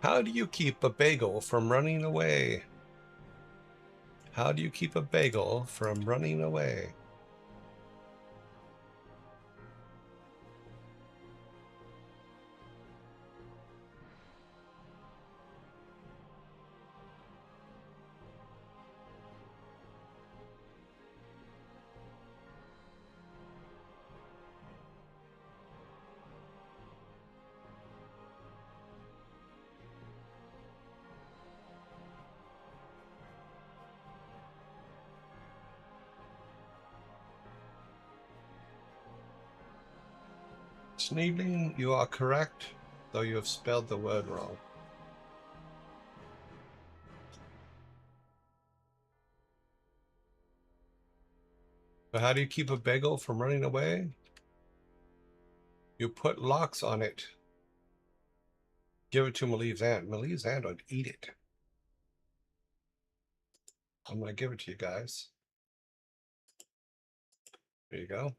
How do you keep a bagel from running away? How do you keep a bagel from running away? Sneebling, you are correct, though you have spelled the word wrong. But how do you keep a bagel from running away? You put locks on it. Give it to Malieve's aunt. Malieve's aunt would eat it. I'm going to give it to you guys. There you go.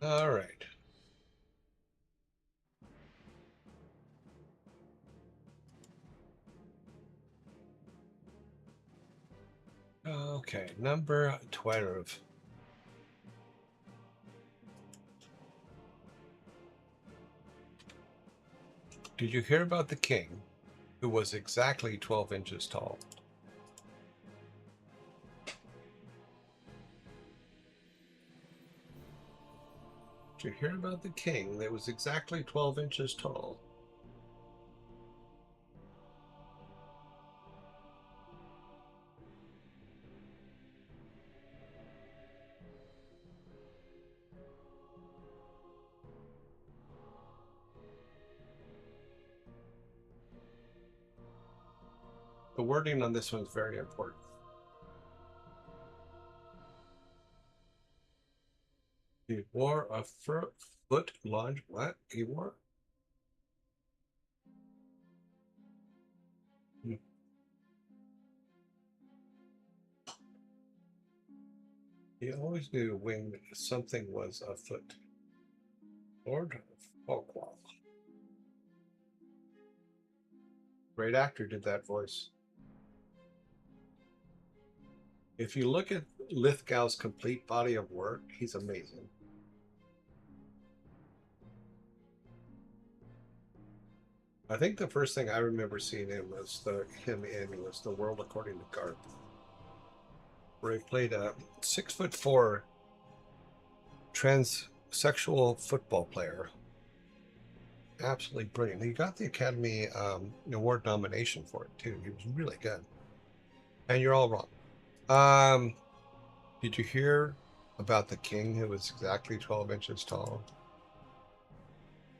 All right. Okay, number 12. Did you hear about the king who was exactly 12 inches tall? Did you hear about the king that was exactly 12 inches tall? The wording on this one is very important. He wore a foot long. What? He wore? He always knew when something was afoot. Lord Falkwall. Great actor did that voice. If you look at Lithgow's complete body of work, he's amazing. I think the first thing I remember seeing him was the World According to Garp, where he played a 6'4" transsexual football player. Absolutely brilliant. He got the Academy Award nomination for it too. He was really good. And you're all wrong. Did you hear about the king who was exactly 12 inches tall?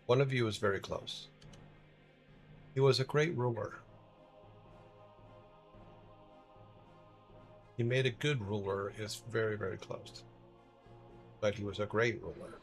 One of you was very close. He was a great ruler. He made a good ruler is very, very close. But he was a great ruler.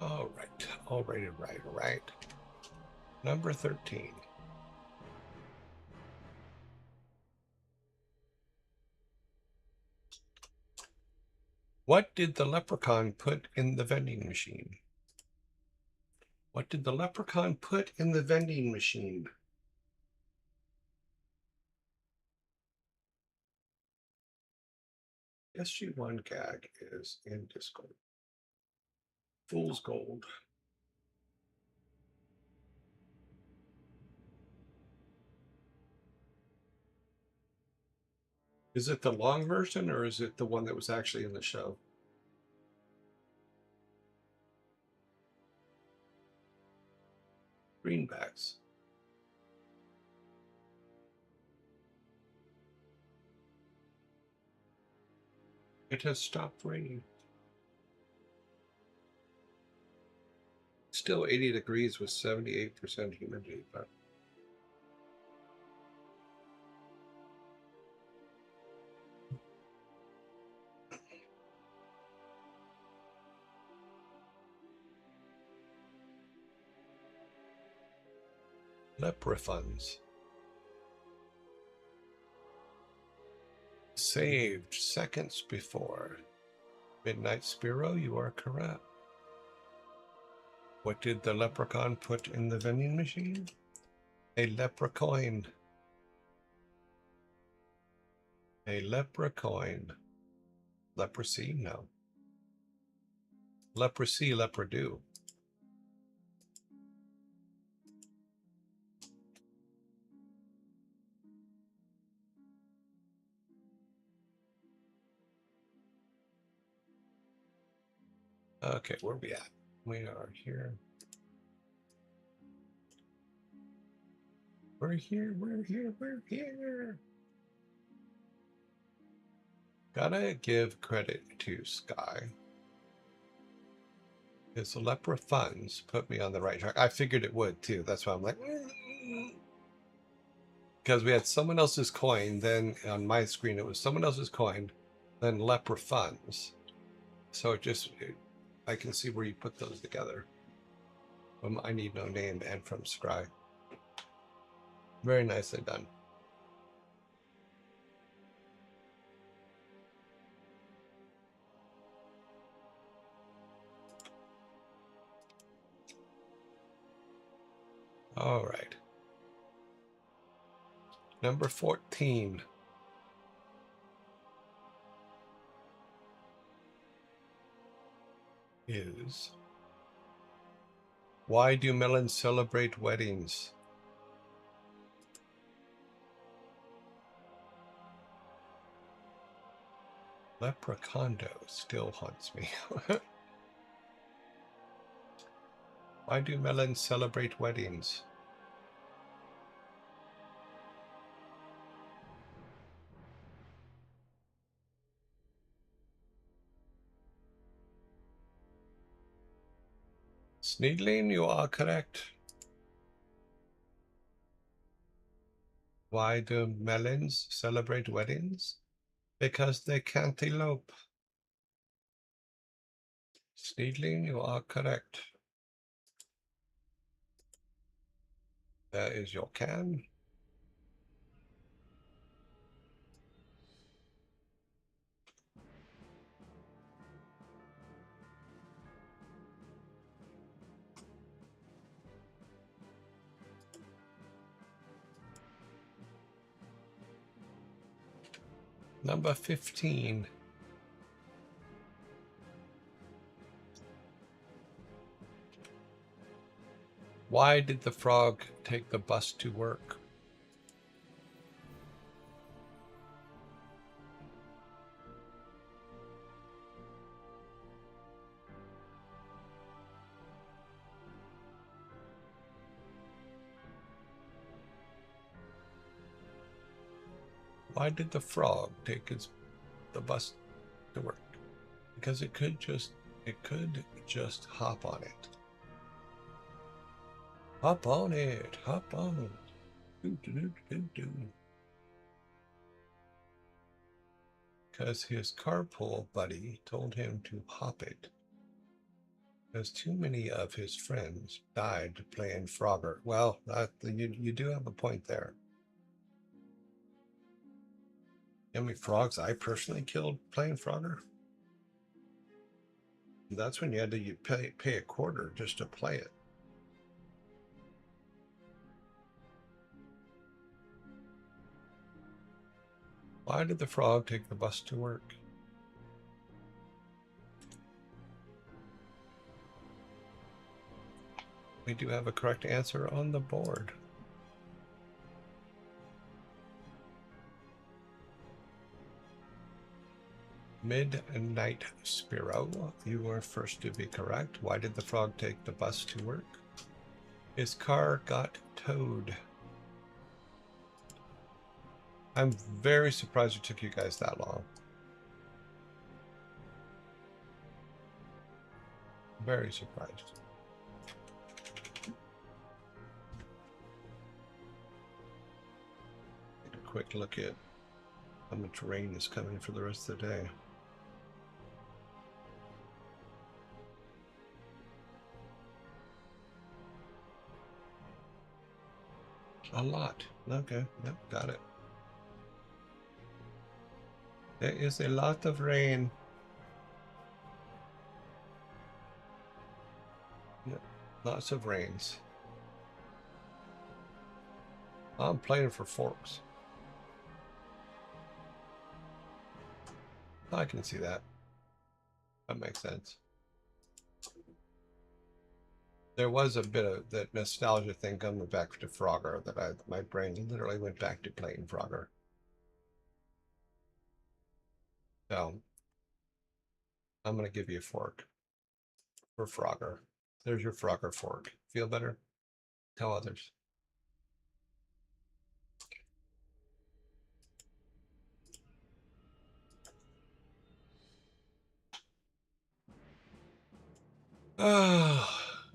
All right. All right. Number 13. What did the leprechaun put in the vending machine? What did the leprechaun put in the vending machine? SG1 gag is in Discord. Fool's gold. Is it the long version or is it the one that was actually in the show? Greenbacks. It has stopped raining. Still 80 degrees with 78% humidity, but leprechauns. Saved seconds before. Midnight Spiro, you are correct. What did the leprechaun put in the vending machine? A leprechaun. A leprechaun. Leprosy? No. Leprosy, lepredo. Okay, where are we at? We are here. We're here, we're here, we're here. Gotta give credit to Sky. His Lepra funds put me on the right track. I figured it would too. That's why I'm like, because we had someone else's coin, then on my screen it was someone else's coin, then Lepra funds. So I can see where you put those together. I need no name and from Scry. Very nicely done. All right. Number 14. Is why do melons celebrate weddings? Leprecondo still haunts me. Why do melons celebrate weddings? Sneedling, you are correct. Why do melons celebrate weddings? Because they can't elope. Sneedling, you are correct. There is your can. Number 15. Why did the frog take the bus to work? Why did the frog take the bus to work? Because it could just hop on it. Hop on it, hop on it. Do, do, do, do, do. Because his carpool buddy told him to hop it. Because too many of his friends died playing Frogger. Well, you do have a point there. How many frogs I personally killed playing Frogger? That's when you had to pay a quarter just to play it. Why did the frog take the bus to work? We do have a correct answer on the board. Midnight Spiro, you were first to be correct. Why did the frog take the bus to work? His car got towed. I'm very surprised it took you guys that long. Very surprised. Take a quick look at how much rain is coming for the rest of the day. A lot. Okay, yep, got it. There is a lot of rain. Yep, lots of rains. I'm playing for forks. I can see that. That makes sense. There was a bit of that nostalgia thing coming back to Frogger that my brain literally went back to playing Frogger. So I'm gonna give you a fork for Frogger. There's your Frogger fork. Feel better? Tell others.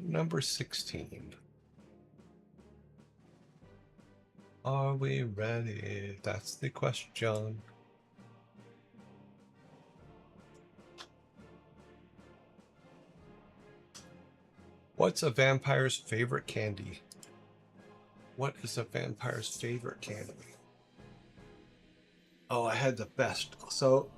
Number 16. Are we ready? That's the question. What's a vampire's favorite candy? What is a vampire's favorite candy? Oh, I had the best. So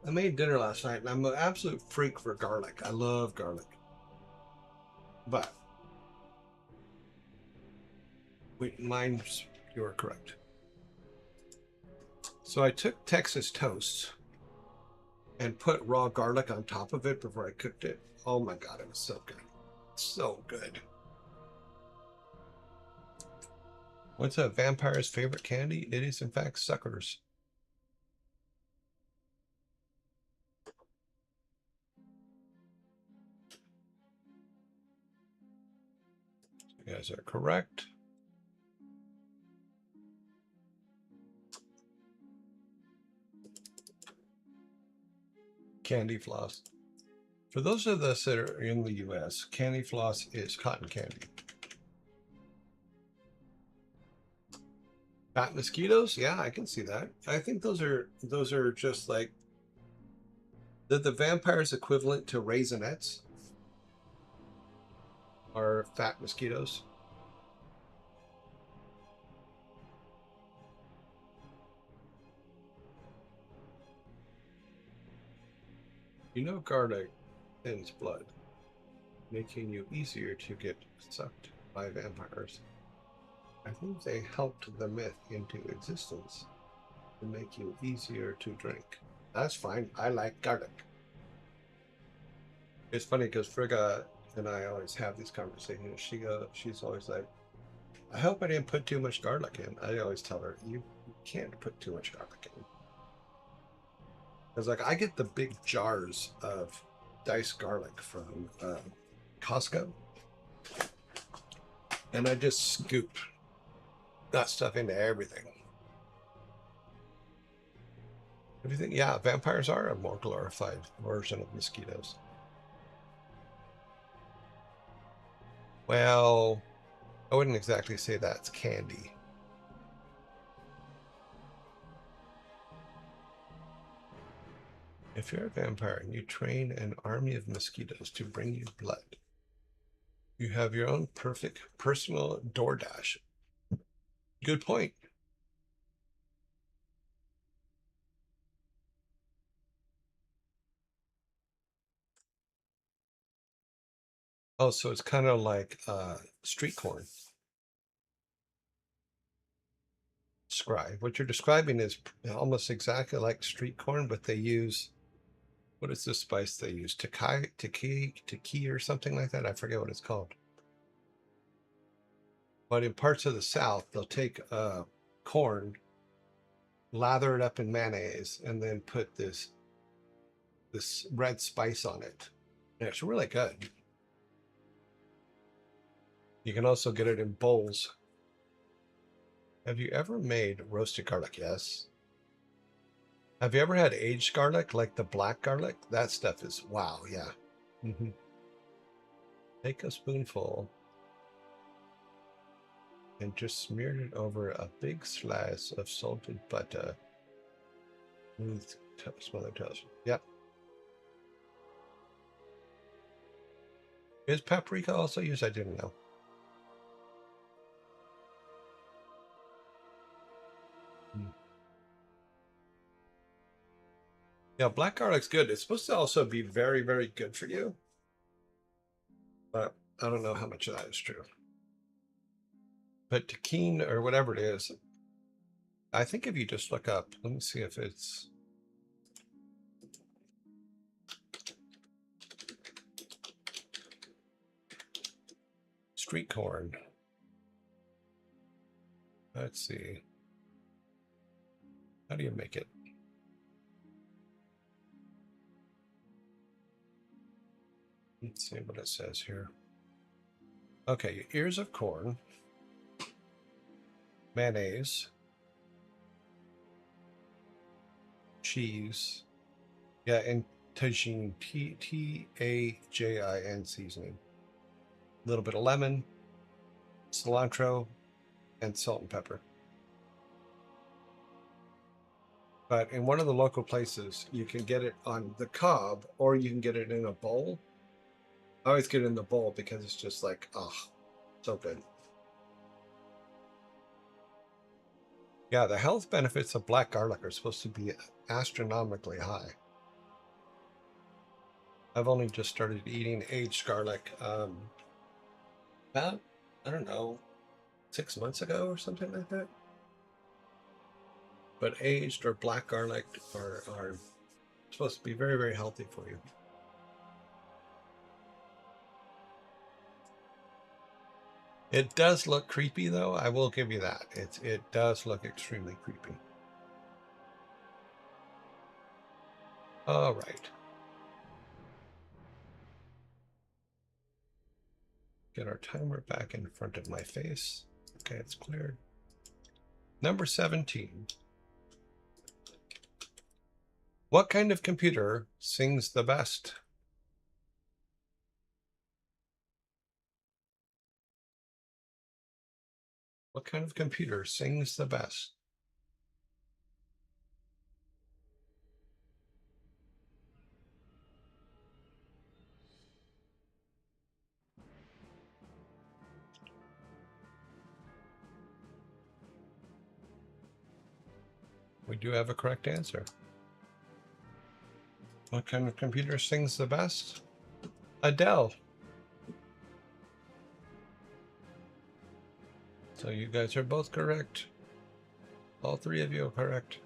I made dinner last night, and I'm an absolute freak for garlic. I love garlic. But wait, mine's, you are correct. So I took Texas toast and put raw garlic on top of it before I cooked it. Oh my God, it was so good. So good. What's a vampire's favorite candy? It is, in fact, suckers. You guys are correct. Candy floss. For those of us that are in the US, candy floss is cotton candy. Fat mosquitoes? Yeah, I can see that. I think those are just like the vampire's equivalent to raisinets are fat mosquitoes. You know garlic thins blood, making you easier to get sucked by vampires. I think they helped the myth into existence to make you easier to drink. That's fine. I like garlic. It's funny because Frigga and I always have these conversations. She's always like, I hope I didn't put too much garlic in. I always tell her, you can't put too much garlic in. Because like I get the big jars of diced garlic from Costco, and I just scoop that stuff into everything. Everything, yeah, vampires are a more glorified version of mosquitoes. Well, I wouldn't exactly say that's candy. If you're a vampire and you train an army of mosquitoes to bring you blood, you have your own perfect personal DoorDash. Good point. Oh, so it's kind of like street corn. Describe. What you're describing is almost exactly like street corn, but they use, what is the spice they use? Taki or something like that. I forget what it's called. But in parts of the South, they'll take corn, lather it up in mayonnaise, and then put this red spice on it. And it's really good. You can also get it in bowls. Have you ever made roasted garlic? Yes. Have you ever had aged garlic, like the black garlic? That stuff is wow, yeah. Take a spoonful and just smear it over a big slice of salted butter. Smooth, smothered toast. Yep. Is paprika also used? I didn't know. Yeah, black garlic's good. It's supposed to also be very, very good for you. But I don't know how much of that is true. But tahini or whatever it is, I think if you just look up, let me see if it's street corn. Let's see. How do you make it? Let's see what it says here. Okay, ears of corn, mayonnaise, cheese, yeah, and tajin, Tajin seasoning. A little bit of lemon, cilantro, and salt and pepper. But in one of the local places, you can get it on the cob, or you can get it in a bowl. I always get it in the bowl because it's just like, oh, so good. Yeah, the health benefits of black garlic are supposed to be astronomically high. I've only just started eating aged garlic about, I don't know, 6 months ago or something like that. But aged or black garlic are supposed to be very, very healthy for you. It does look creepy, though. I will give you that. It does look extremely creepy. All right. Get our timer back in front of my face. Okay, it's cleared. Number 17. What kind of computer sings the best? What kind of computer sings the best? We do have a correct answer. What kind of computer sings the best? Adele. So you guys are both correct. All three of you are correct.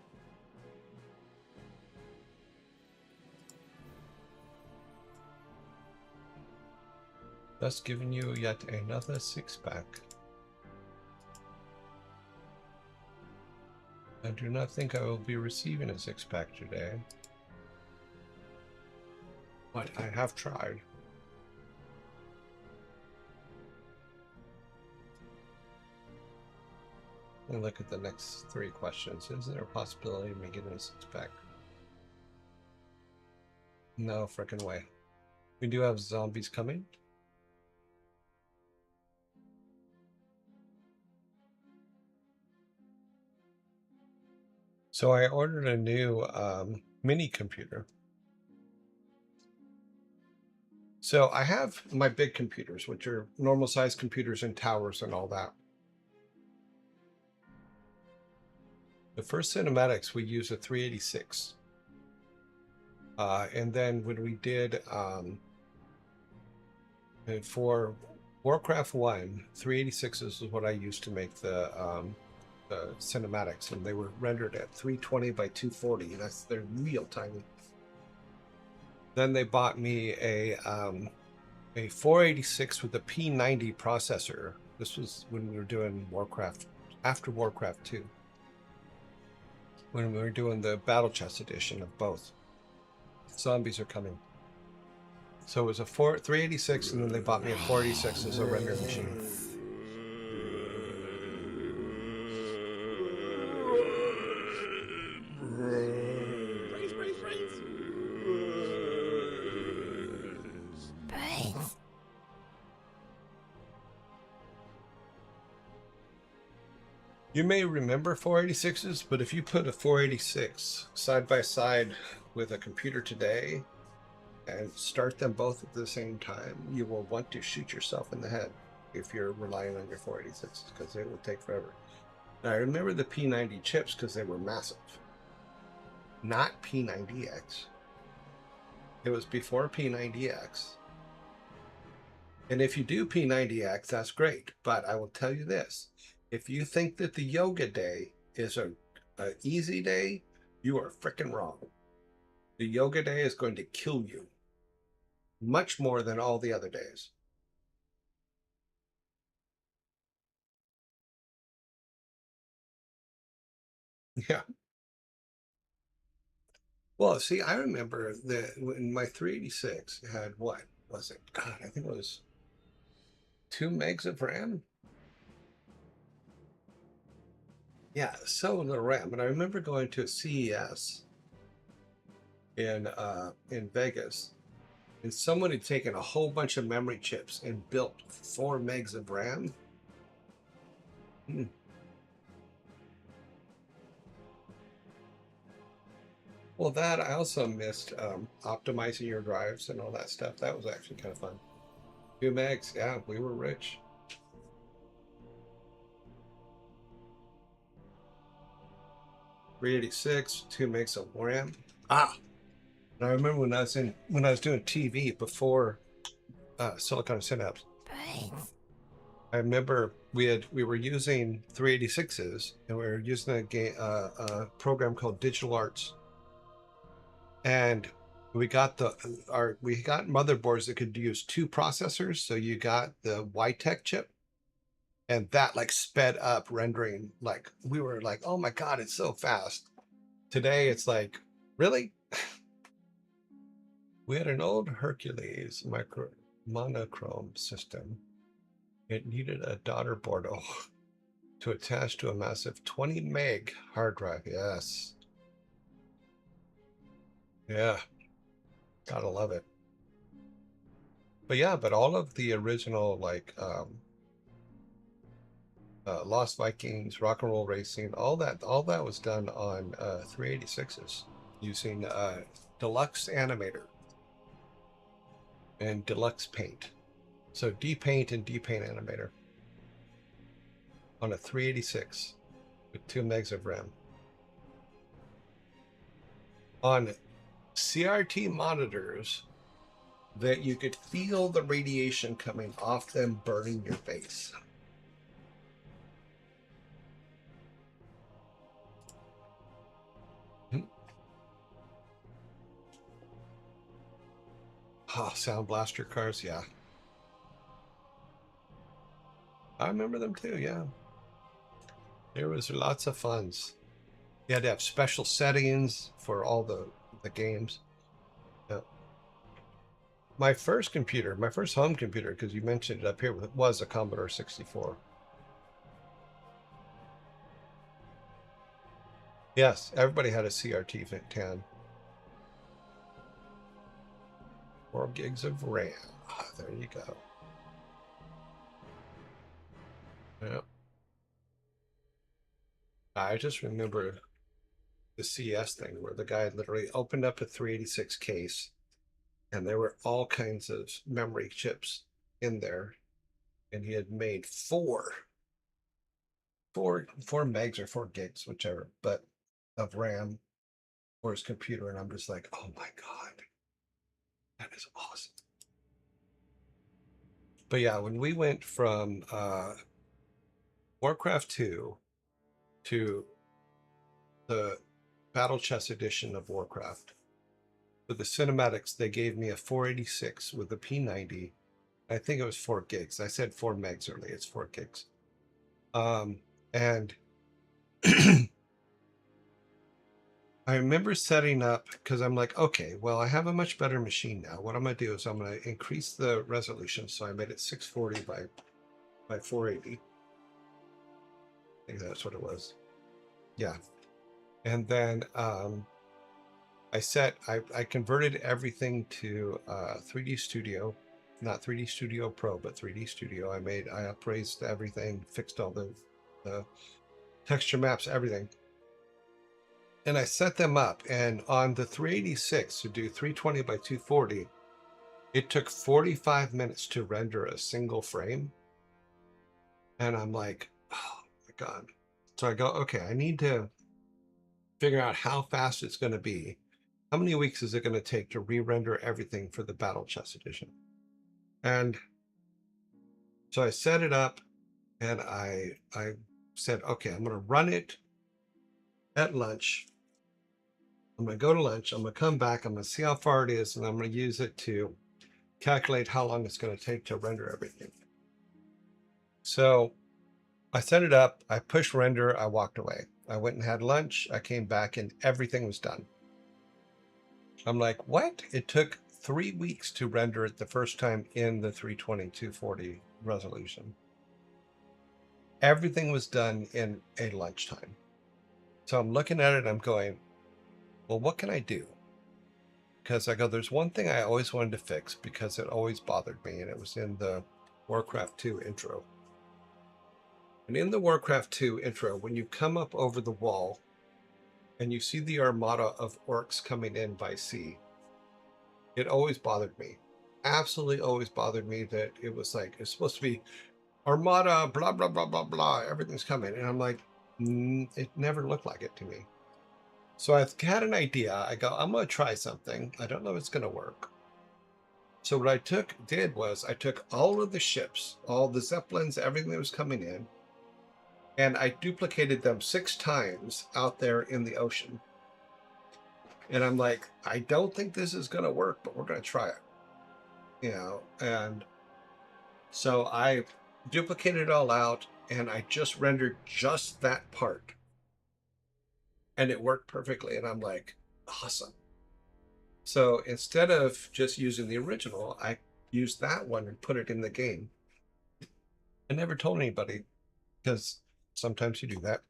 Thus giving you yet another six-pack. I do not think I will be receiving a six-pack today. But I have tried. And look at the next three questions. Is there a possibility of me getting a six-pack? No frickin' way. We do have zombies coming. So I ordered a new mini computer. So I have my big computers, which are normal size computers and towers and all that. The first cinematics, we used a 386. And then when we did And for Warcraft 1, 386 is what I used to make the cinematics, and they were rendered at 320 by 240. They're real tiny. Then they bought me a 486 with a P90 processor. This was when we were doing Warcraft, after Warcraft 2, when we were doing the Battle Chest edition of both. Zombies are coming. So it was a 386, and then they bought me a 486 as a render machine. Brains. You may remember 486s, but if you put a 486 side by side with a computer today and start them both at the same time, you will want to shoot yourself in the head if you're relying on your 486s, because it will take forever. Now, I remember the P90 chips because they were massive. Not P90X. It was before P90X. And if you do P90X, that's great. But I will tell you this. If you think that the yoga day is an easy day, you are freaking wrong. The yoga day is going to kill you much more than all the other days. Yeah. Well, see, I remember that when my 386 had what was it? God, I think it was 2 megs of RAM. Yeah, so little RAM. And I remember going to a CES in Vegas, and someone had taken a whole bunch of memory chips and built 4 megs of RAM. Well, that I also missed optimizing your drives and all that stuff. That was actually kind of fun. 2 megs, yeah, we were rich. .386, 2 megs of RAM. Ah, and I remember when I was doing TV before Silicon Synapse. Brains. I remember we were using 386s, and we were using a program called Digital Arts, and we got motherboards that could use 2 processors. So you got the YTech chip, and that like sped up rendering. Like we were like, oh my god, it's so fast. Today it's like, really? We had an old Hercules monochrome system. It needed a daughter board to attach to a massive 20 meg hard drive. Yes. Yeah. Gotta love it. But yeah, but all of the original like Lost Vikings, Rock and Roll Racing, all that was done on 386s using Deluxe Animator and Deluxe Paint. So D-Paint and D-Paint Animator on a 386 with 2 megs of RAM. On CRT monitors that you could feel the radiation coming off them burning your face. Oh, Sound Blaster cars, yeah. I remember them too, yeah. There was lots of funs. You had to have special settings for all the games. Yeah. My first home computer, because you mentioned it up here, was a Commodore 64. Yes, everybody had a CRT 10. 4 gigs of RAM. Ah, there you go. Yeah. I just remember the CS thing where the guy literally opened up a 386 case, and there were all kinds of memory chips in there, and he had made 4 megs or 4 gigs, whichever, but of RAM for his computer. And I'm just like, oh my god, that is awesome. But yeah, when we went from Warcraft 2 to the Battle Chess edition of Warcraft, for the cinematics, they gave me a 486 with a P90. I think it was 4 gigs. I said 4 megs earlier. It's 4 gigs. And I remember setting up because I'm like, okay, well, I have a much better machine now. What I'm going to do is I'm going to increase the resolution. So I made it 640 by 480. I think that's what it was. Yeah. And then I converted everything to 3D Studio, not 3D Studio Pro, but 3D Studio. I upraised everything, fixed all the texture maps, everything. And I set them up, and on the 386 to do 320 by 240, it took 45 minutes to render a single frame. And I'm like, oh my God. So I go, okay, I need to figure out how fast it's going to be. How many weeks is it going to take to re-render everything for the Battle Chess Edition? And so I set it up, and I said, okay, I'm going to run it at lunch. I'm going to go to lunch. I'm going to come back. I'm going to see how far it is, and I'm going to use it to calculate how long it's going to take to render everything. So I set it up. I pushed render. I walked away. I went and had lunch. I came back, and everything was done. I'm like, what? It took 3 weeks to render it the first time in the 320 240 resolution. Everything was done in a lunchtime. So I'm looking at it. I'm going, well, what can I do? Because I go, there's one thing I always wanted to fix because it always bothered me, and it was in the Warcraft 2 intro. And in the Warcraft 2 intro, when you come up over the wall and you see the armada of orcs coming in by sea, it always bothered me. Absolutely always bothered me that it was like, it's supposed to be armada, blah, blah, blah, blah, blah, everything's coming. And I'm like, it never looked like it to me. So I had an idea. I go, I'm going to try something. I don't know if it's going to work. So what I did was I took all of the ships, all the Zeppelins, everything that was coming in, and I duplicated them 6 times out there in the ocean. And I'm like, I don't think this is going to work, but we're going to try it. You know, and so I duplicated it all out, and I just rendered just that part. And it worked perfectly. And I'm like, awesome. So instead of just using the original, I used that one and put it in the game. I never told anybody because sometimes you do that.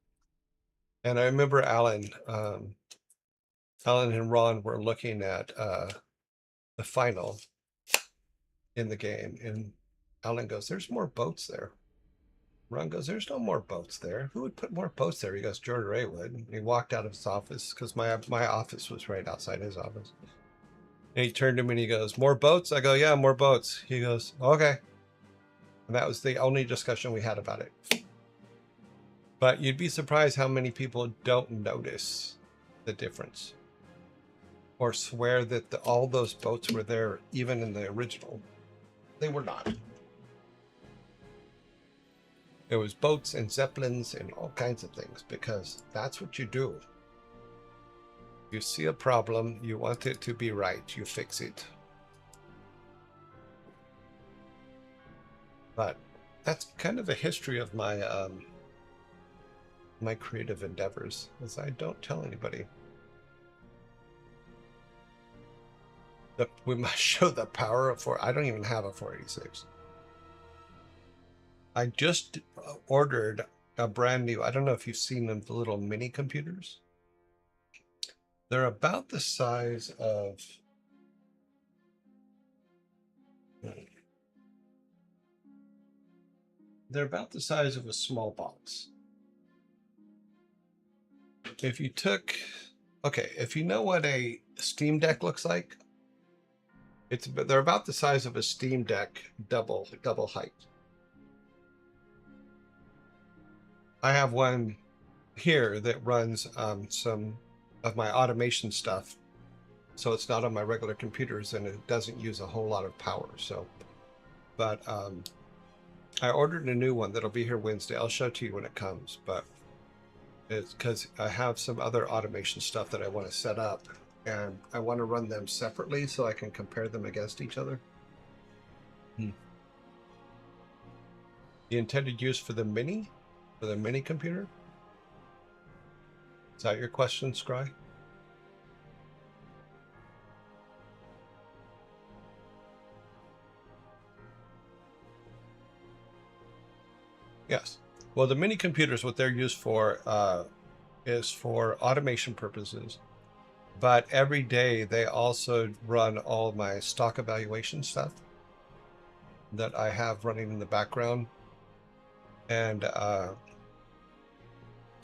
And I remember Alan and Ron were looking at the final in the game, and Alan goes, "There's more boats there." Ron goes, "There's no more boats there. Who would put more boats there?" He goes, "Jordan Ray would." And he walked out of his office because my office was right outside his office. And he turned to me and he goes, "More boats?" I go, "Yeah, more boats." He goes, "Okay." And that was the only discussion we had about it. But you'd be surprised how many people don't notice the difference or swear that all those boats were there even in the original. They were not. There was boats and zeppelins and all kinds of things because that's what you do. You see a problem, you want it to be right, you fix it. But that's kind of the history of my my creative endeavors, is I don't tell anybody. We must show the power of I don't even have a 486. I just ordered a brand new, I don't know if you've seen them, the little mini computers. They're about the size of, they're about the size of a small box. If you took, okay, if you know what a Steam Deck looks like, they're about the size of a Steam Deck double height. I have one here that runs some of my automation stuff, so it's not on my regular computers and it doesn't use a whole lot of power. So But I ordered a new one that'll be here Wednesday. I'll show it to you when it comes, but it's because I have some other automation stuff that I want to set up, and I want to run them separately so I can compare them against each other. The intended use for the mini computer? Is that your question, Scry? Yes. Well, the mini computers, what they're used for is for automation purposes. But every day they also run all my stock evaluation stuff that I have running in the background. And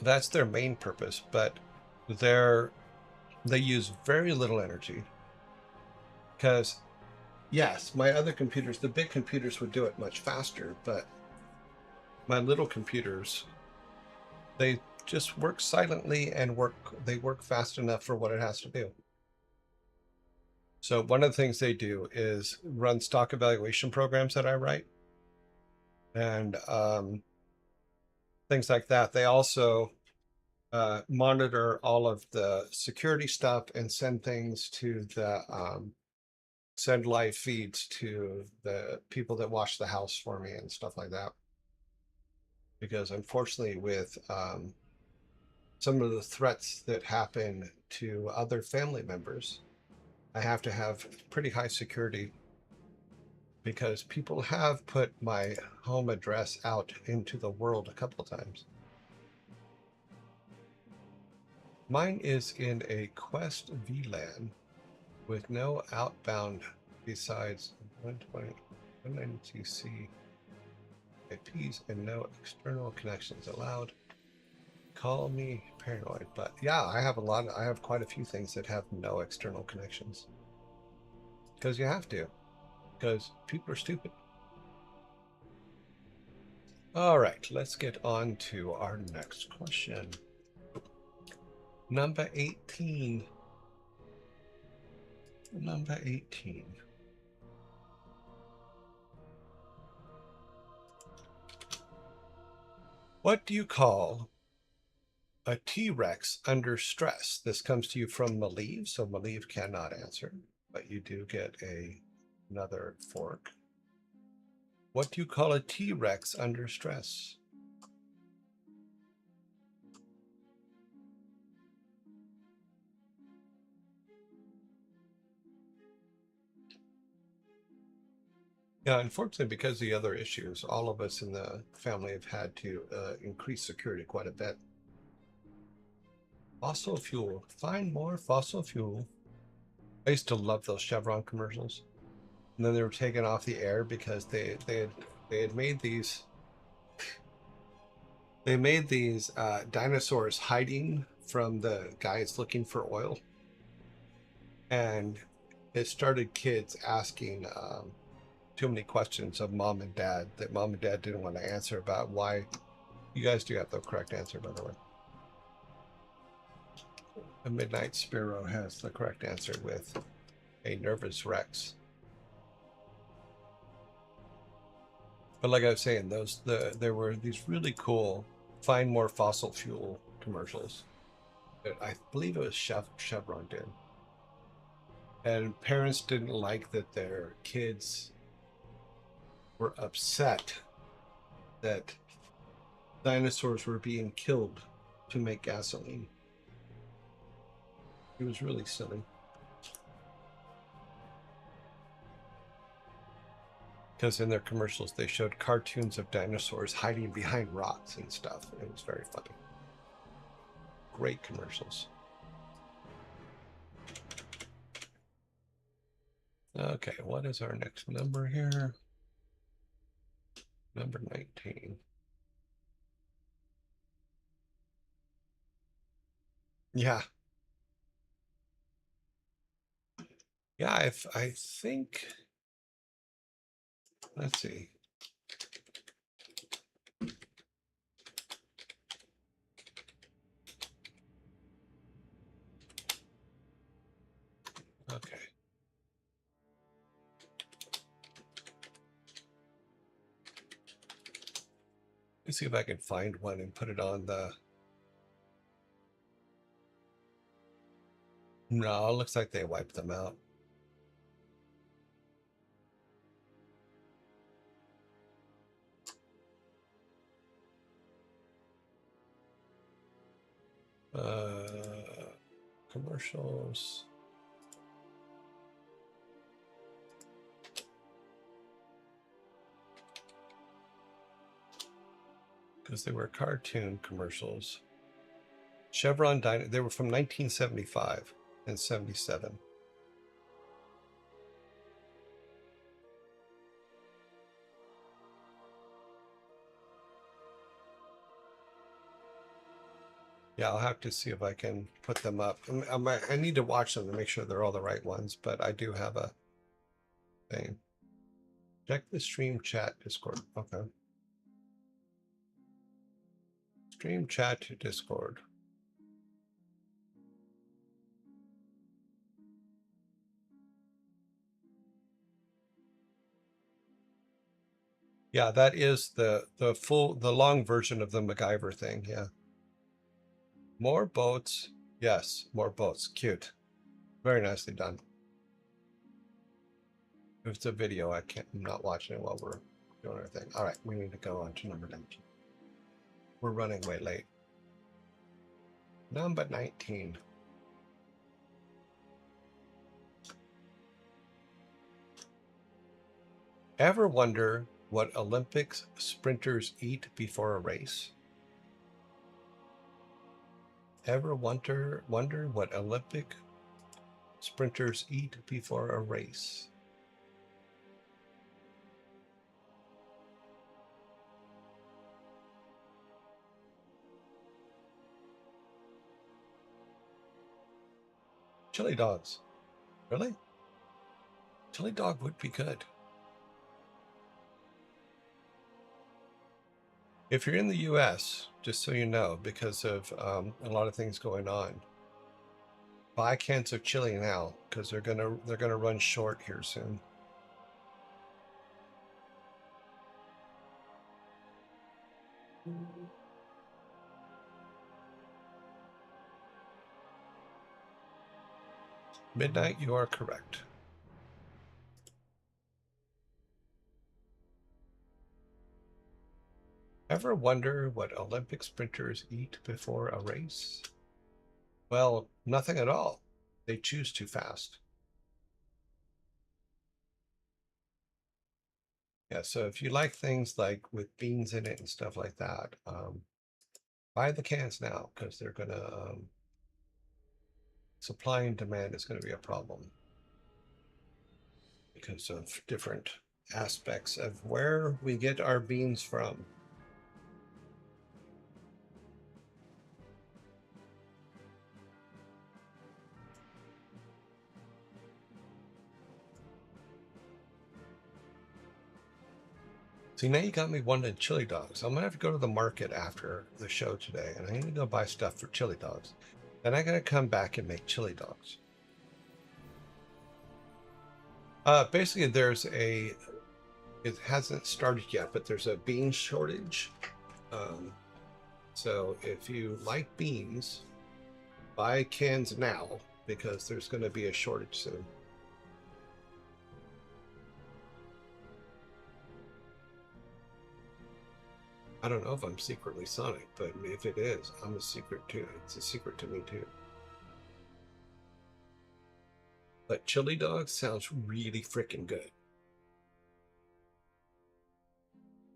that's their main purpose. But they use very little energy. Because, yes, my other computers, the big computers would do it much faster. But my little computers, they just work silently and they work fast enough for what it has to do. So one of the things they do is run stock evaluation programs that I write and things like that. They also monitor all of the security stuff and send things to the send live feeds to the people that watch the house for me and stuff like that. Because unfortunately, with some of the threats that happen to other family members, I have to have pretty high security because people have put my home address out into the world a couple of times. Mine is in a Quest VLAN with no outbound besides 120, 192C IPs and no external connections allowed. Call me paranoid, but yeah, I have quite a few things that have no external connections. Because you have to. Because people are stupid. All right, let's get on to our next question. Number 18. Number 18. What do you call a T-Rex under stress? This comes to you from Malieve, so Malieve cannot answer, but you do get another fork. What do you call a T-Rex under stress? Yeah, unfortunately, because of the other issues, all of us in the family have had to increase security quite a bit. Fossil fuel. Find more fossil fuel. I used to love those Chevron commercials. And then they were taken off the air because they had made these dinosaurs hiding from the guys looking for oil. And it started kids asking too many questions of mom and dad that mom and dad didn't want to answer about why. You guys do have the correct answer, by the way. A Midnight Sparrow has the correct answer with a nervous Rex. But like I was saying, there were these really cool find more fossil fuel commercials that I believe it was Chevron did. And parents didn't like that their kids were upset that dinosaurs were being killed to make gasoline. It was really silly. Because in their commercials, they showed cartoons of dinosaurs hiding behind rocks and stuff. It was very funny. Great commercials. Okay, what is our next number here? Number 19. Yeah. Yeah, I think, let's see. Okay. me see if I can find one and put it on the. No, it looks like they wiped them out. Commercials. Because they were cartoon commercials. Chevron Dyna, they were from 1975 and 77. Yeah, I'll have to see if I can put them up. I need to watch them to make sure they're all the right ones, but I do have a thing. Check the stream chat Discord. Okay. Stream chat to Discord. Yeah, that is the long version of the MacGyver thing. Yeah. More boats. Yes, more boats. Cute. Very nicely done. If it's a video, I'm not watching it while we're doing our thing. All right, we need to go on to number 19. We're running way late. Number 19. Ever wonder what Olympics sprinters eat before a race? Ever wonder what Olympic sprinters eat before a race? Chili dogs. Really? Chili dog would be good. If you're in the US, just so you know, because of a lot of things going on, buy cans of chili now because they're gonna run short here soon. Midnight, you are correct. Ever wonder what Olympic sprinters eat before a race? Well, nothing at all. They choose too fast. Yeah, so if you like things like with beans in it and stuff like that, buy the cans now because they're gonna supply and demand is going to be a problem because of different aspects of where we get our beans from. See, now you got me wanting chili dogs. I'm gonna have to go to the market after the show today, and I need to go buy stuff for chili dogs. Then I'm gonna come back and make chili dogs. Basically, it hasn't started yet, but there's a bean shortage. So if you like beans, buy cans now because there's going to be a shortage soon. I don't know if I'm secretly Sonic, but if it is, I'm a secret too. It's a secret to me too. But chili dog sounds really freaking good.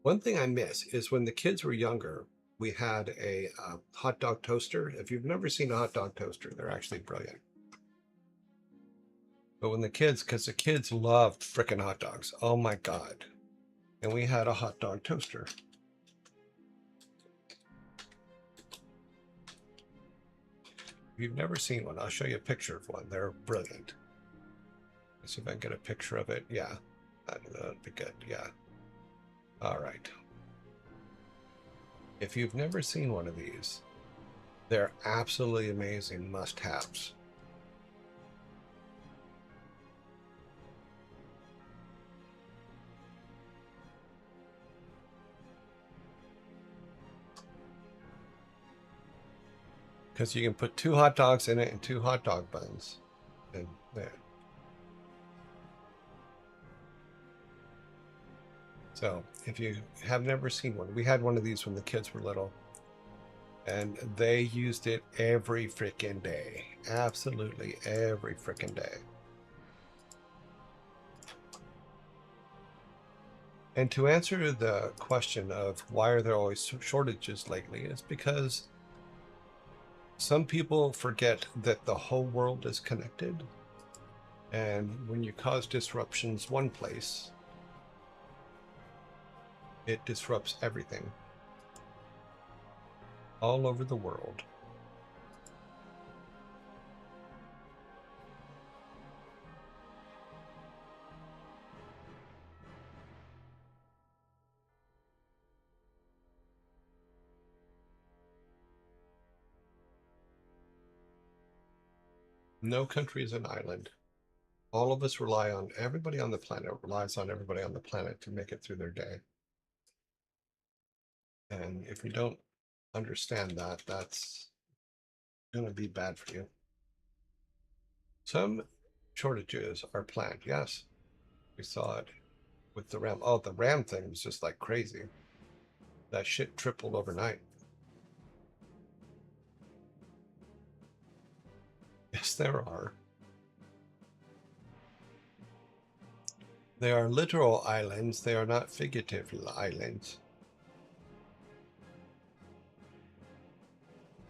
One thing I miss is when the kids were younger, we had a hot dog toaster. If you've never seen a hot dog toaster, they're actually brilliant. But when because the kids loved freaking hot dogs. Oh my God. And we had a hot dog toaster. If you've never seen one, I'll show you a picture of one. They're brilliant. Let's see if I can get a picture of it. Yeah, that'd be good. Yeah. All right. If you've never seen one of these, they're absolutely amazing must-haves. Because you can put 2 hot dogs in it and 2 hot dog buns. And there. So if you have never seen one, we had one of these when the kids were little. And they used it every freaking day. Absolutely every freaking day. And to answer the question of why are there always shortages lately, is because some people forget that the whole world is connected. And when you cause disruptions one place, it disrupts everything all over the world. No country is an island. All of us rely on, everybody on the planet relies on everybody on the planet to make it through their day. And if you don't understand that, that's going to be bad for you. Some shortages are planned. Yes, we saw it with the RAM. Oh, the RAM thing was just like crazy. That shit tripled overnight. Yes, there are. They are literal islands. They are not figurative islands.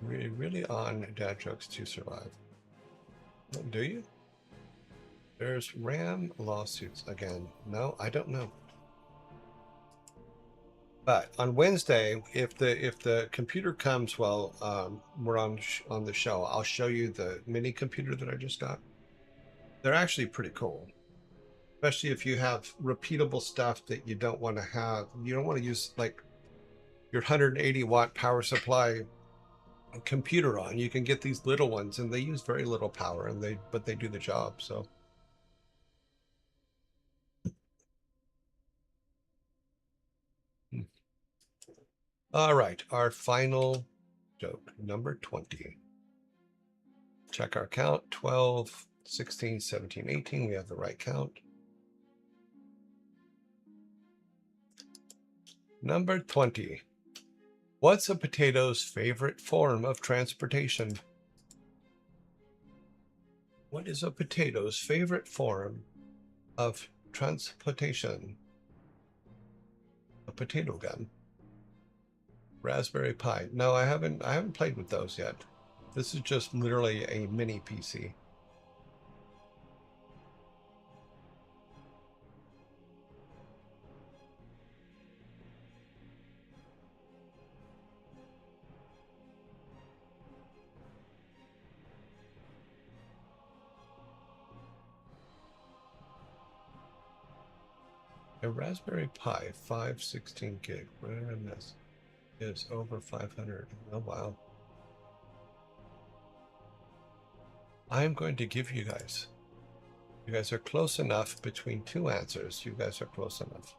We're really on dad jokes to survive. Do you? There's RAM lawsuits again. No, I don't know. But on Wednesday, if the computer comes while we're on the show, I'll show you the mini computer that I just got. They're actually pretty cool, especially if you have repeatable stuff that you don't want to have. You don't want to use like your 180 watt power supply computer on. You can get these little ones, and they use very little power, and but they do the job. So. All right, our final joke, number 20. Check our count, 12, 16, 17, 18. We have the right count. Number 20. What's a potato's favorite form of transportation? What is a potato's favorite form of transportation? A potato gun. Raspberry Pi. No, I haven't played with those yet. This is just literally a mini PC. A Raspberry Pi 516 gig RAM is over 500. Oh wow. I'm going to give you guys. You guys are close enough between 2 answers. You guys are close enough.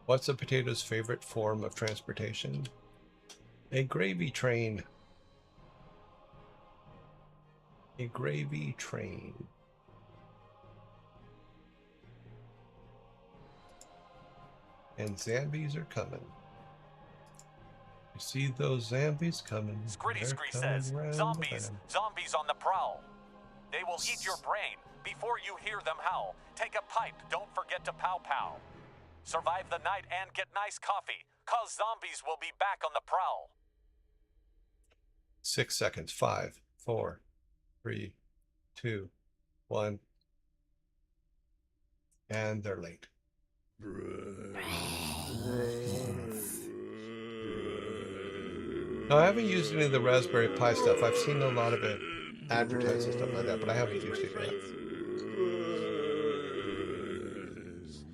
What's a potato's favorite form of transportation? A gravy train. A gravy train. And zombies are coming. You see those zombies coming. Scritty They're Scree coming says, round zombies, the bend. zombies on the prowl. They will eat your brain. Before you hear them howl, take a pipe, don't forget to pow pow. Survive the night and get nice coffee, cause zombies will be back on the prowl. 6 seconds. 5, 4, 3, 2, 1. And they're late. No, I haven't used any of the Raspberry Pi stuff. I've seen a lot of it advertised and stuff like that, but I haven't used it yet.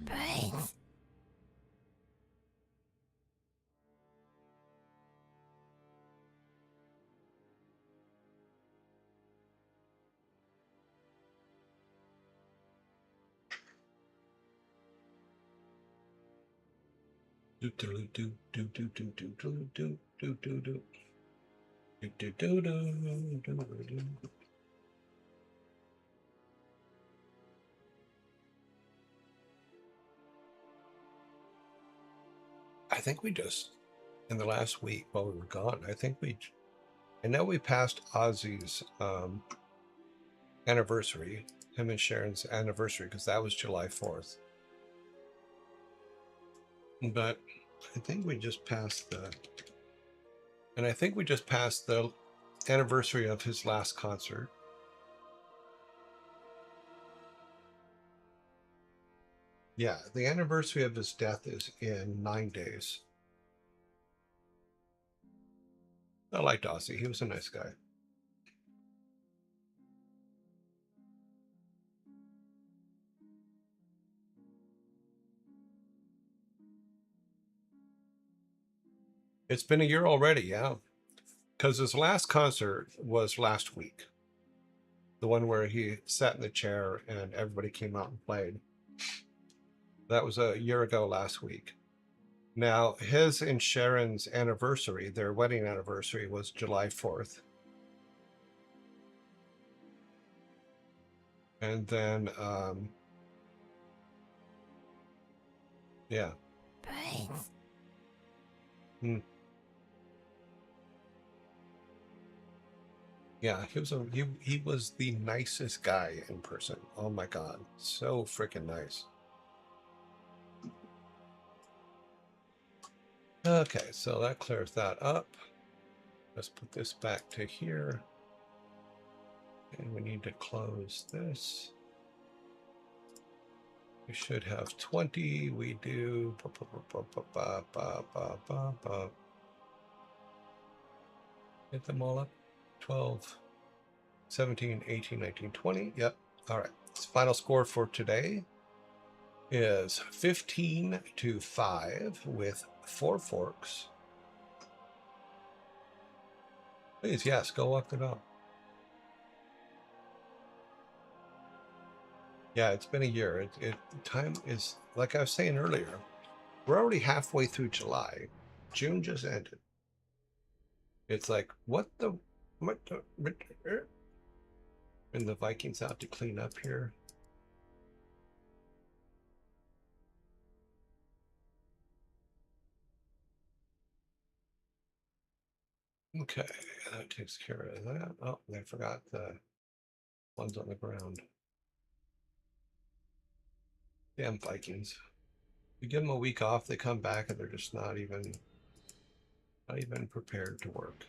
Brains. Do do do do do do do do do do do do. I think we just, in the last week while we were gone, I know we passed Ozzy's anniversary, him and Sharon's anniversary, because that was July 4th. But I think we just passed the anniversary of his last concert. Yeah, the anniversary of his death is in 9 days. I liked Ozzy. He was a nice guy. It's been a year already, yeah. Because his last concert was last week. The one where he sat in the chair and everybody came out and played. That was a year ago last week. Now, his and Sharon's anniversary, their wedding anniversary, was July 4th. And then, yeah. Brains. Yeah, he was the nicest guy in person. Oh my God, so freaking nice. Okay, so that clears that up. Let's put this back to here. And we need to close this. We should have 20. We do. Hit them all up. 12, 17, 18, 19, 20. Yep. All right. Final score for today is 15-5 with 4 forks. Please, yes, go walk the dog. Yeah, it's been a year. Time is, like I was saying earlier, we're already halfway through July. June just ended. It's like, what the, and the Vikings out to clean up here. Okay, that takes care of that. Oh, I forgot the ones on the ground. Damn Vikings. You give them a week off, they come back and they're just not even prepared to work.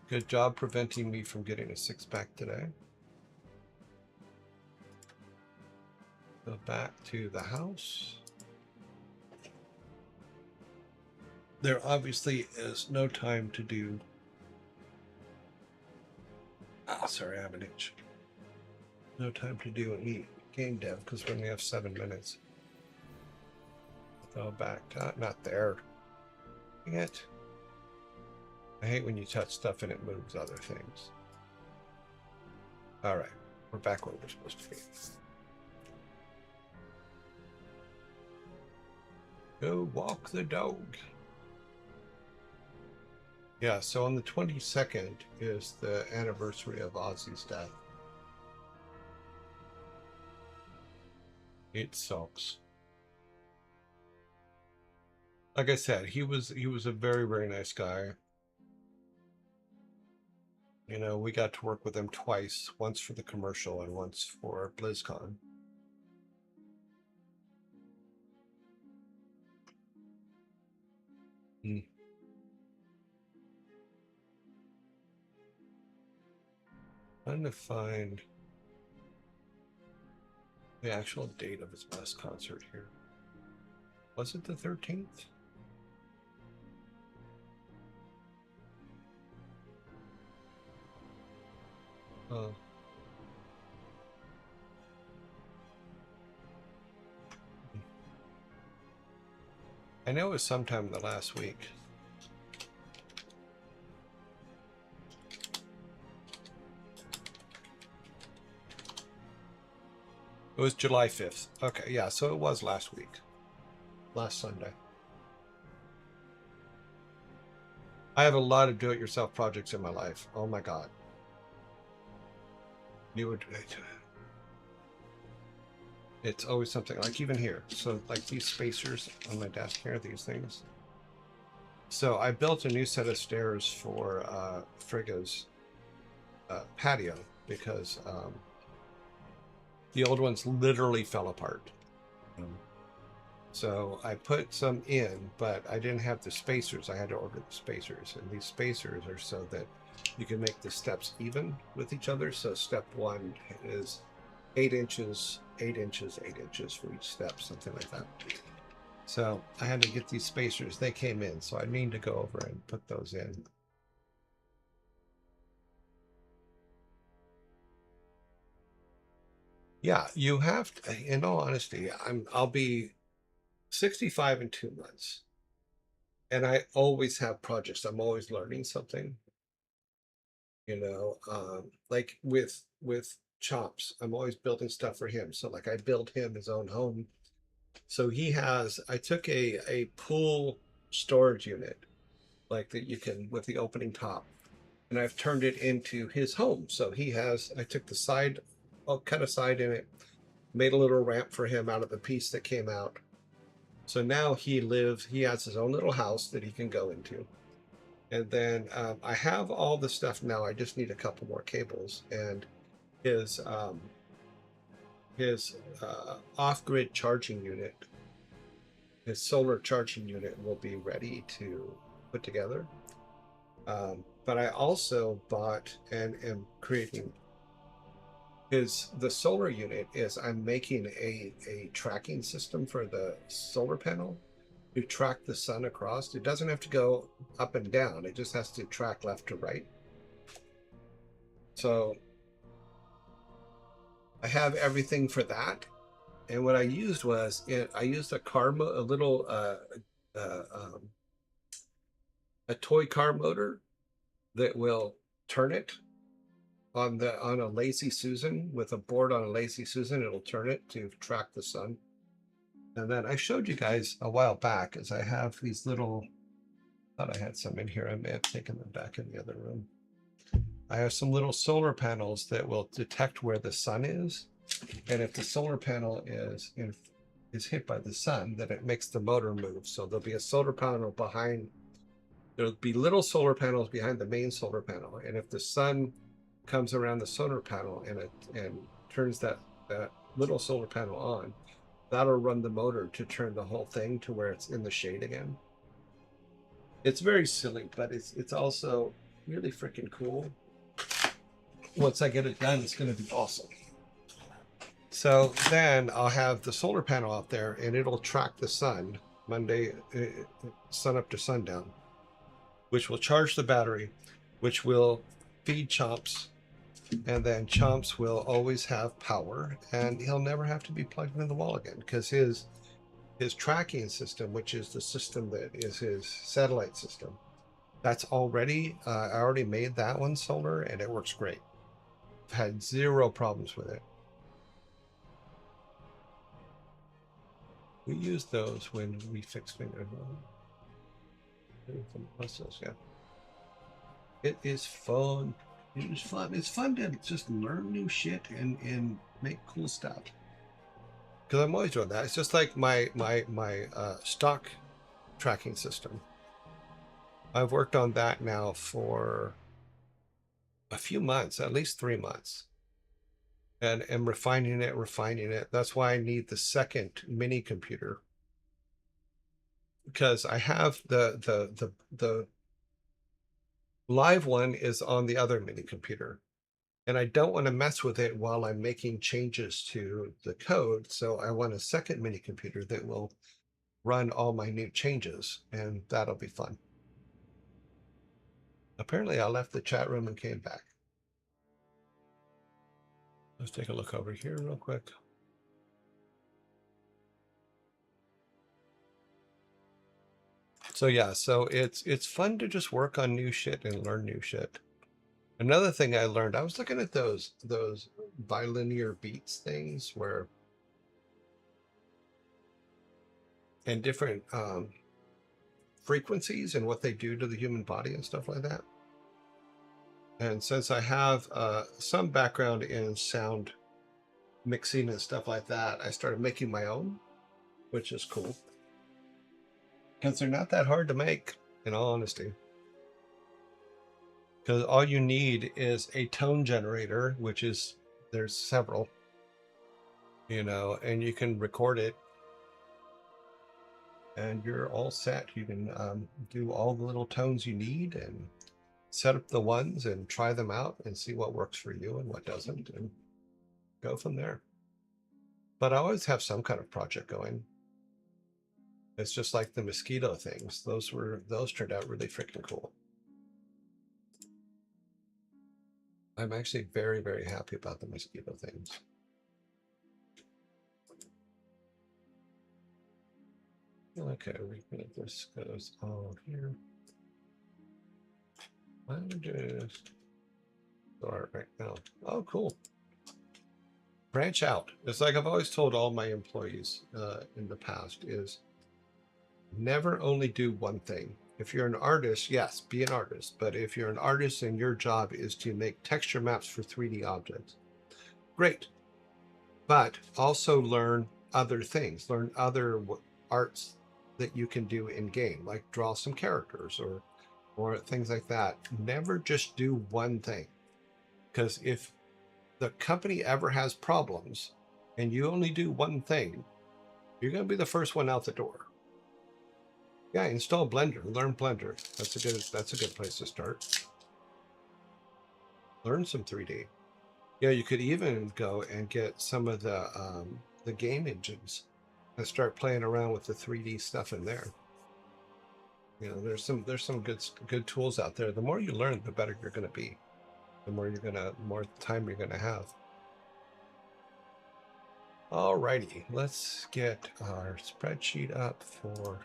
Good job preventing me from getting a 6-pack today. Go back to the house. There obviously is no time to do. Sorry, I have an itch. No time to do any game dev because we only have 7 minutes. Go back. Not there. Dang it. I hate when you touch stuff and it moves other things. All right. We're back where we're supposed to be. Go walk the dog. Yeah, so on the 22nd is the anniversary of Ozzy's death. It sucks. Like I said, he was a very, very nice guy. You know, we got to work with him twice, once for the commercial and once for BlizzCon. Trying to find the actual date of his last concert here. Was it the 13th? I know it was sometime in the last week. It was July 5th. Okay, yeah, so it was last week. Last Sunday. I have a lot of do-it-yourself projects in my life. Oh my God. You would, it's always something, like even here. So like these spacers on my desk here, these things. So I built a new set of stairs for Frigga's patio because the old ones literally fell apart. So I put some in, but I didn't have the spacers. I had to order the spacers, and these spacers are so that you can make the steps even with each other. So step 1 is 8 inches, 8 inches, 8 inches for each step, something like that. So I had to get these spacers. They came in, so I need to go over and put those in. Yeah, you have to, in all honesty, I'll be 65 in 2 months. And I always have projects. I'm always learning something. Like with Chops, I'm always building stuff for him. So like I built him his own home. So I took a pool storage unit, like that you can with the opening top, and I've turned it into his home. So I took the side, I'll cut a side in it, made a little ramp for him out of the piece that came out. So now he has his own little house that he can go into. And then I have all the stuff now. I just need a couple more cables. And his off-grid charging unit, his solar charging unit will be ready to put together. But I also bought and am creating the solar unit is I'm making a tracking system for the solar panel to track the sun across. It doesn't have to go up and down. It just has to track left to right. So I have everything for that. And what I used was I used a toy car motor that will turn it on a Lazy Susan with a board on a Lazy Susan. It'll turn it to track the sun. And then I showed you guys a while back, as I have these little, thought I had some in here. I may have taken them back in the other room. I have some little solar panels that will detect where the sun is. And if the solar panel is hit by the sun, then it makes the motor move. So there'll be a solar panel there'll be little solar panels behind the main solar panel. And if the sun comes around the solar panel and turns that little solar panel on, that'll run the motor to turn the whole thing to where it's in the shade again. It's very silly, but it's also really freaking cool. Once I get it done, it's going to be awesome. So then I'll have the solar panel out there, and it'll track the sun Monday, sun up to sundown, which will charge the battery, which will feed Chomps, and then Chomps will always have power, and he'll never have to be plugged into the wall again, because his tracking system, which is the system that is his satellite system, that's already I already made that one solar, and it works great. I've had zero problems with it. We used those when we fixed finger. Yeah. It is fun. It is fun. It's fun to just learn new shit and make cool stuff. Because I'm always doing that. It's just like my stock tracking system. I've worked on that now for a few months, at least 3 months. And am refining it. That's why I need the second mini computer. Because I have the live one is on the other mini computer. And I don't want to mess with it while I'm making changes to the code. So I want a second mini computer that will run all my new changes, and that'll be fun. Apparently I left the chat room and came back. Let's take a look over here real quick. So yeah, so it's fun to just work on new shit and learn new shit. Another thing I learned, I was looking at those bilinear beats things where, and different frequencies and what they do to the human body and stuff like that. And since I have some background in sound mixing and stuff like that, I started making my own, which is cool. Because they're not that hard to make, in all honesty. Because all you need is a tone generator, which is, there's several, you know, and you can record it and you're all set. You can do all the little tones you need and set up the ones and try them out and see what works for you and what doesn't, and go from there. But I always have some kind of project going. It's just like the mosquito things. Those turned out really freaking cool. I'm actually very, very happy about the mosquito things. Okay, this goes all here. I'm just start right now. Oh, cool. Branch out. It's like I've always told all my employees in the past is never only do one thing. If you're an artist, yes, be an artist. But if you're an artist and your job is to make texture maps for 3D objects, great. But also learn other things. Learn other arts that you can do in game, like draw some characters or things like that. Never just do one thing. Because if the company ever has problems and you only do one thing, you're going to be the first one out the door. Yeah, install Blender, learn Blender. That's a good place to start. Learn some 3D. Yeah, you could even go and get some of the game engines and start playing around with the 3D stuff in there. You know, there's some good tools out there. The more you learn, the better you're going to be. The more time you're going to have. Alrighty, let's get our spreadsheet up for.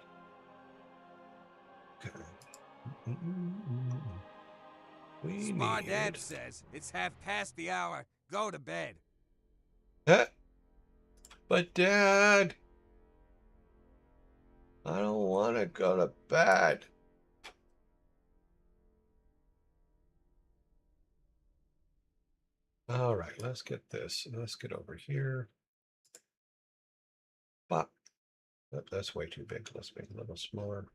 Okay. We Smart need. Dad says it's half past the hour. Go to bed. But Dad, I don't want to go to bed. All right, let's get this. Let's get over here. But that's way too big. Let's make it a little smaller.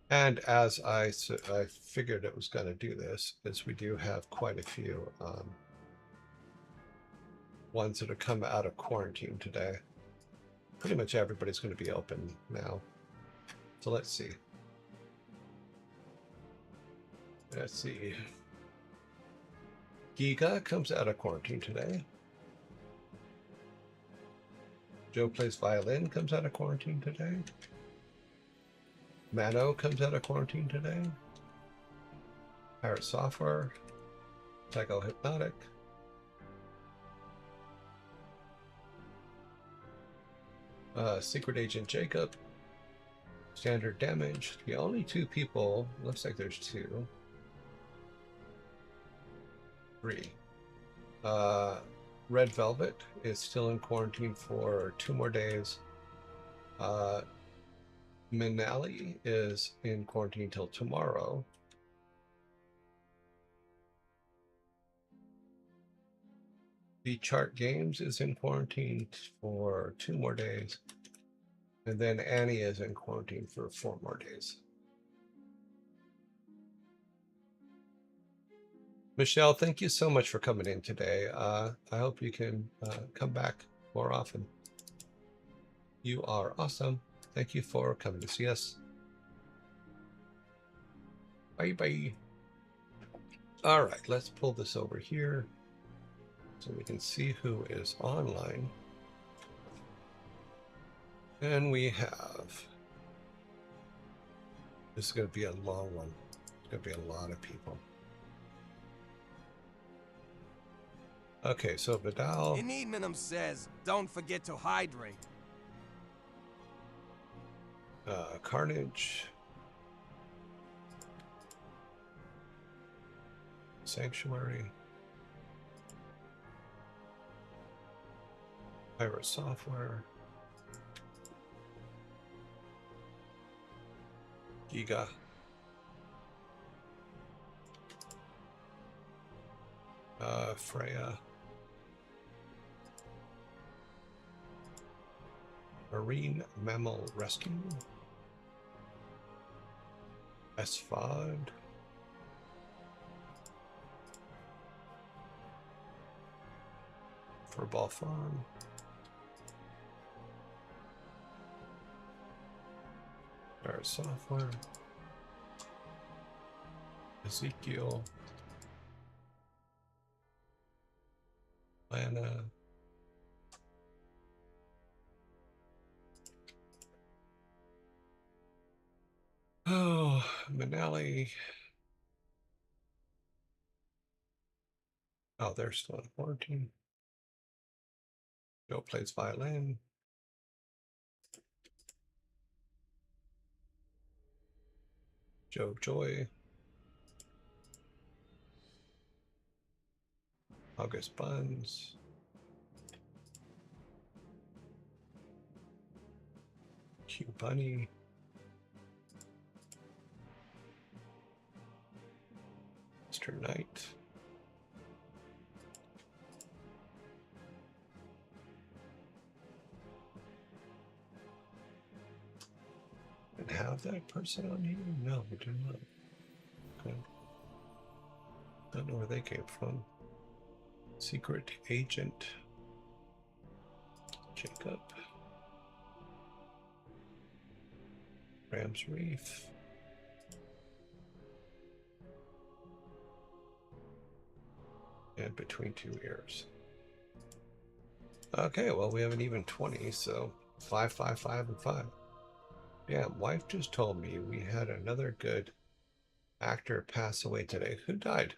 And as I figured it was going to do this, is we do have quite a few ones that have come out of quarantine today. Pretty much everybody's going to be open now. So let's see. Let's see. Giga comes out of quarantine today. Joe Plays Violin comes out of quarantine today. Mano comes out of quarantine today. Pirate Software. Psycho Hypnotic. Secret Agent Jacob. Standard Damage. The only two people, looks like there's two. Three. Red Velvet is still in quarantine for 2 more days. Minali is in quarantine till tomorrow. The Chart Games is in quarantine for 2 more days. And then Annie is in quarantine for 4 more days. Michelle, thank you so much for coming in today. I hope you can come back more often. You are awesome. Thank you for coming to see us. Bye-bye. All right, let's pull this over here so we can see who is online. And we have, this is going to be a long one. It's going to be a lot of people. Okay, so Vidal. Minimum says, don't forget to hydrate. Carnage. Sanctuary. Pirate Software. Giga. Freya. Marine Mammal Rescue. Esfod. Furball Farm. Our software. Ezekiel. Lana. Oh, Manali. Oh, they're still in quarantine. Joe plays violin. Joe Joy. August Buns. Q Bunny. Mr. Knight. And have that person on here? No, we do not. Okay. Don't know where they came from. Secret Agent. Jacob. Rams Reef. And Between Two Ears. Okay, well, we have an even 20, so 5, 5, 5, and 5. Yeah, wife just told me we had another good actor pass away today. Who died?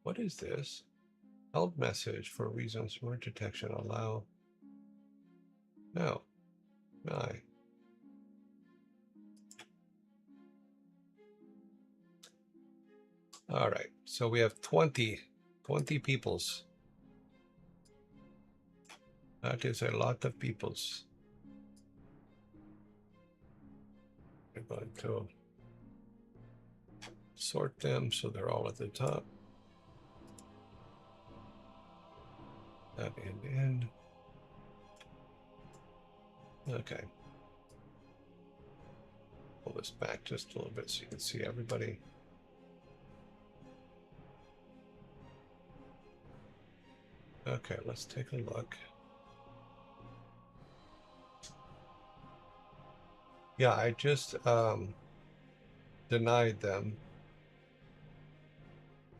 What is this? Held message for reasons for detection. Allow. No. No. All right. So we have 20 peoples. That is a lot of peoples. I'm going to sort them so they're all at the top. That end. Okay. Pull this back just a little bit so you can see everybody. Okay, let's take a look. Yeah, I just denied them.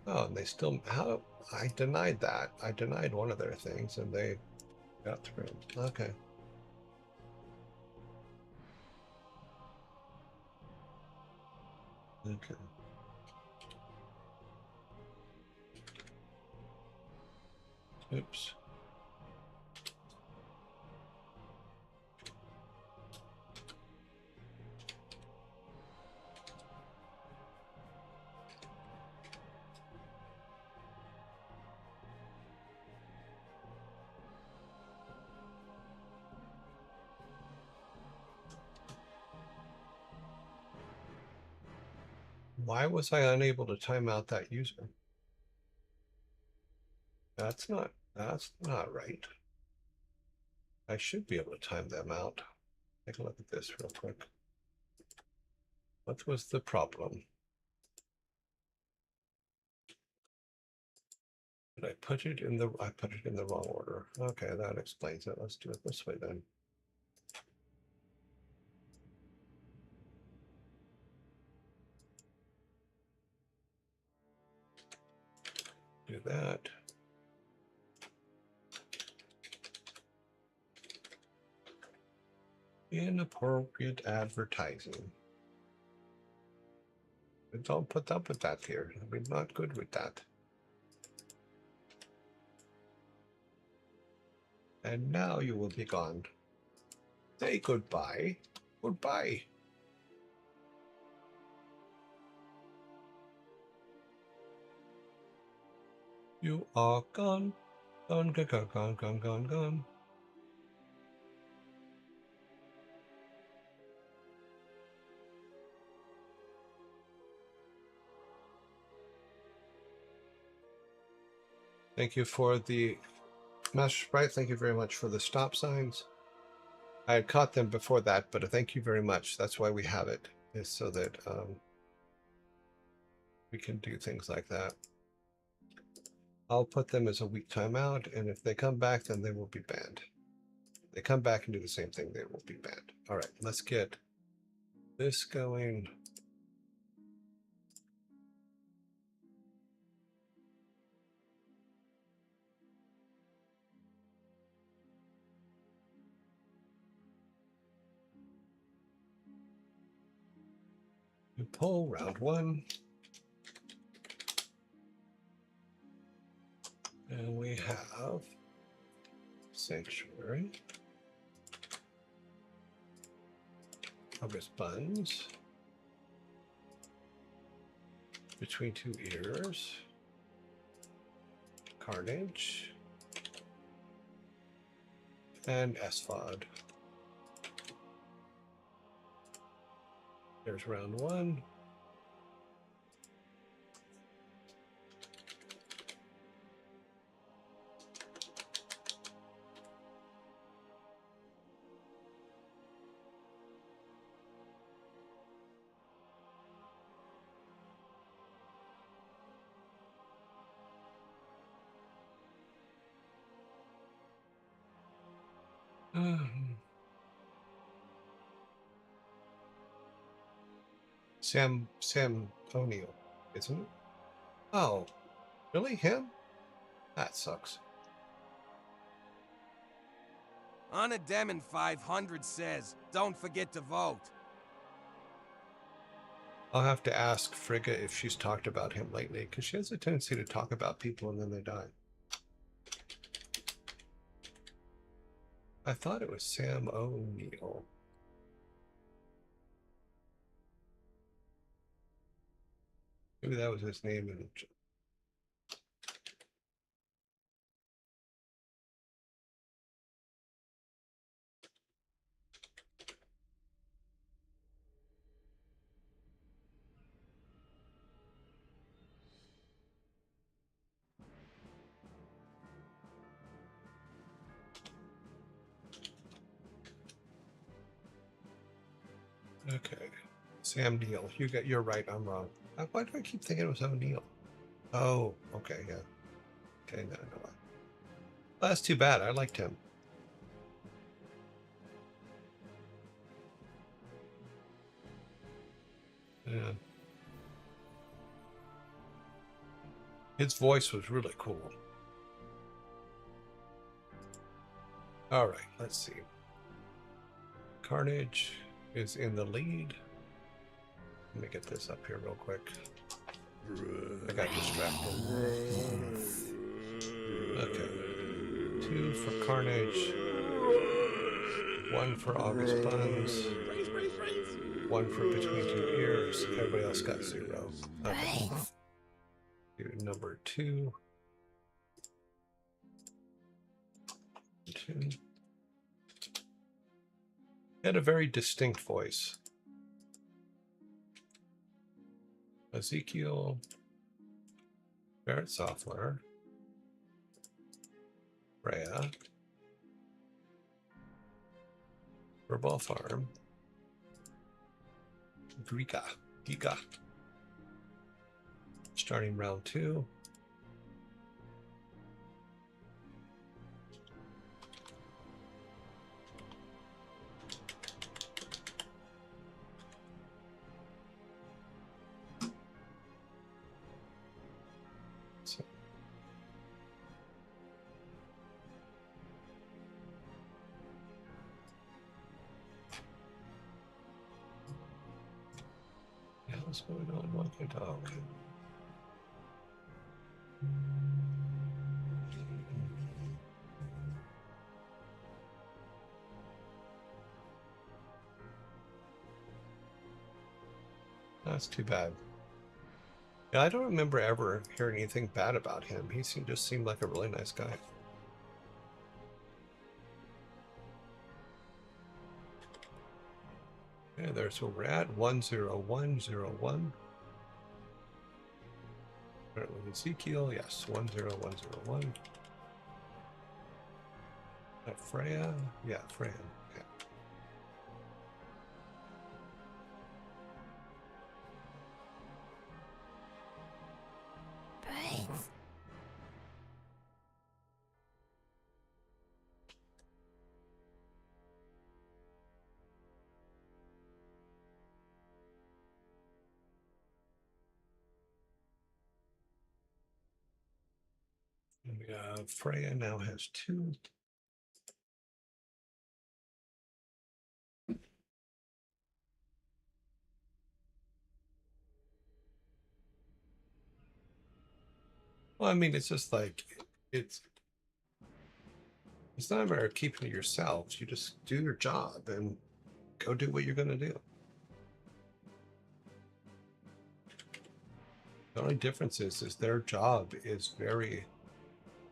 Oh, and they still, how? I denied that. I denied one of their things and they got through. Okay. Okay. Oops. Why was I unable to time out that user? That's not right. I should be able to time them out. Take a look at this real quick. What was the problem? Did I put it in the wrong order? Okay, that explains it. Let's do it this way then. Do that. Inappropriate advertising. Don't put up with that here. We're not good with that. And now you will be gone. Say goodbye. Goodbye. You are gone. Gone, gone, gone, gone, gone, gone. Thank you for the Master Sprite. Thank you very much for the stop signs. I had caught them before that, but thank you very much. That's why we have it, is so that we can do things like that. I'll put them as a week timeout, and if they come back, then they will be banned. If they come back and do the same thing, they will be banned. All right, let's get this going. You pull round 1. And we have Sanctuary. Harvest Buns. Between Two Ears. Carnage. And Asphod. There's round 1. Sam O'Neill, isn't it? Oh, really? Him? That sucks. On a Demon 500 says, don't forget to vote. I'll have to ask Frigga if she's talked about him lately, because she has a tendency to talk about people and then they die. I thought it was Sam O'Neill. Maybe that was his name in Okay. Sam Neill. You're right, I'm wrong. Why do I keep thinking it was O'Neill? Oh, okay, yeah. Okay, no. Well, that's too bad. I liked him. Yeah. His voice was really cool. All right, let's see. Carnage is in the lead. Let me get this up here real quick. I got distracted. Okay. 2 for Carnage. 1 for August Buns. 1 for Between Two Ears. Everybody else got 0. Okay. Do number 2. 2. He had a very distinct voice. Ezekiel, Barrett Software, Rhea, Herbal Farm, Giga. Starting round 2. What's going on? What can I talk? That's too bad. Yeah, I don't remember ever hearing anything bad about him. He just seemed like a really nice guy. Okay, there's where we're at. 10101. Apparently Ezekiel, yes, 10101. Freya? Yeah, Freya. Okay. Brains. And Freya now has 2. Well, I mean, it's just like it's not a matter of keeping it yourselves. You just do your job and go do what you're going to do. The only difference is their job is very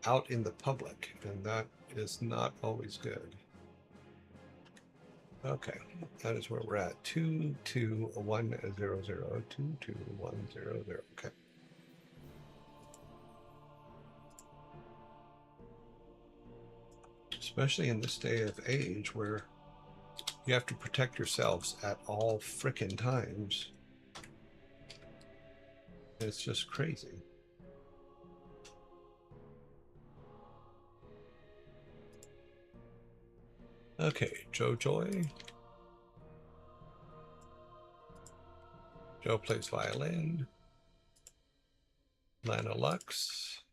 out in the public, and that is not always good. Okay, that is where we're at. 22100. 22100. Okay. Especially in this day of age where you have to protect yourselves at all frickin' times. It's just crazy. Okay, Joe Joy. Joe plays violin. Lana Lux.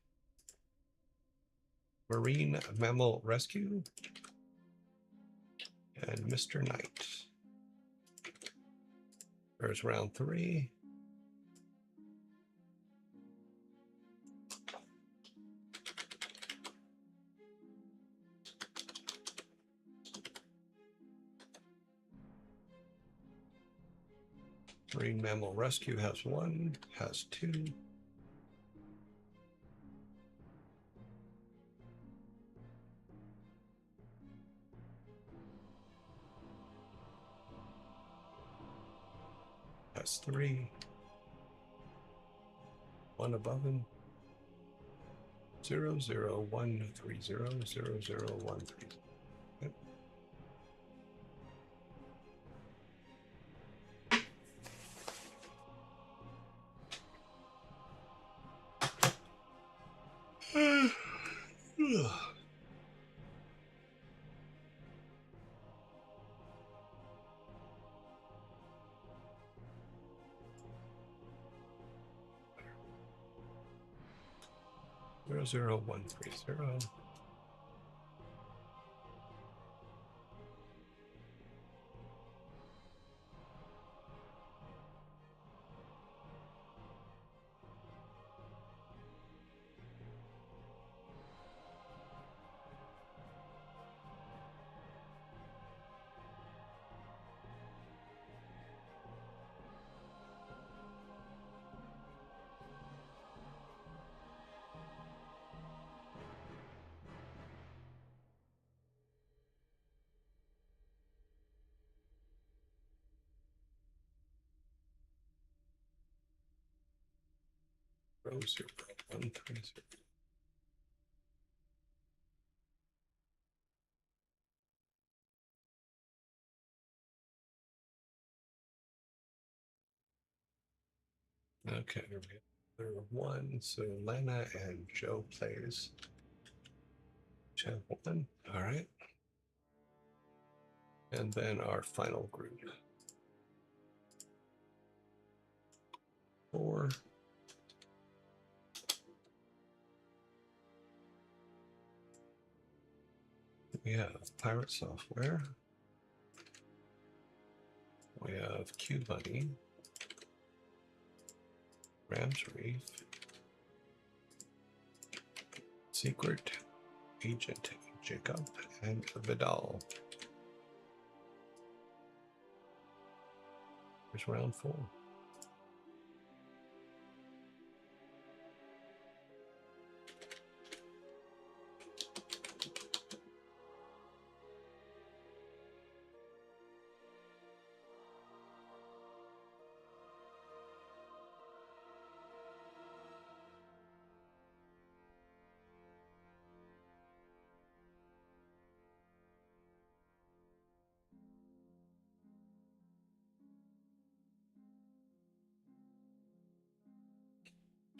Marine Mammal Rescue. And Mr. Knight. There's round 3. Marine Mammal Rescue has 1, has 2. Has 3. 1 above him. 00130. 00130. Yep. Ugh. 00130. Row 0130. Okay, there are 1. So Lana and Joe plays channel 1. All right. And then our final group. 4. We have Pirate Software. We have Q Bunny. Rams Reef. Secret Agent Jacob and Vidal. Here's round 4.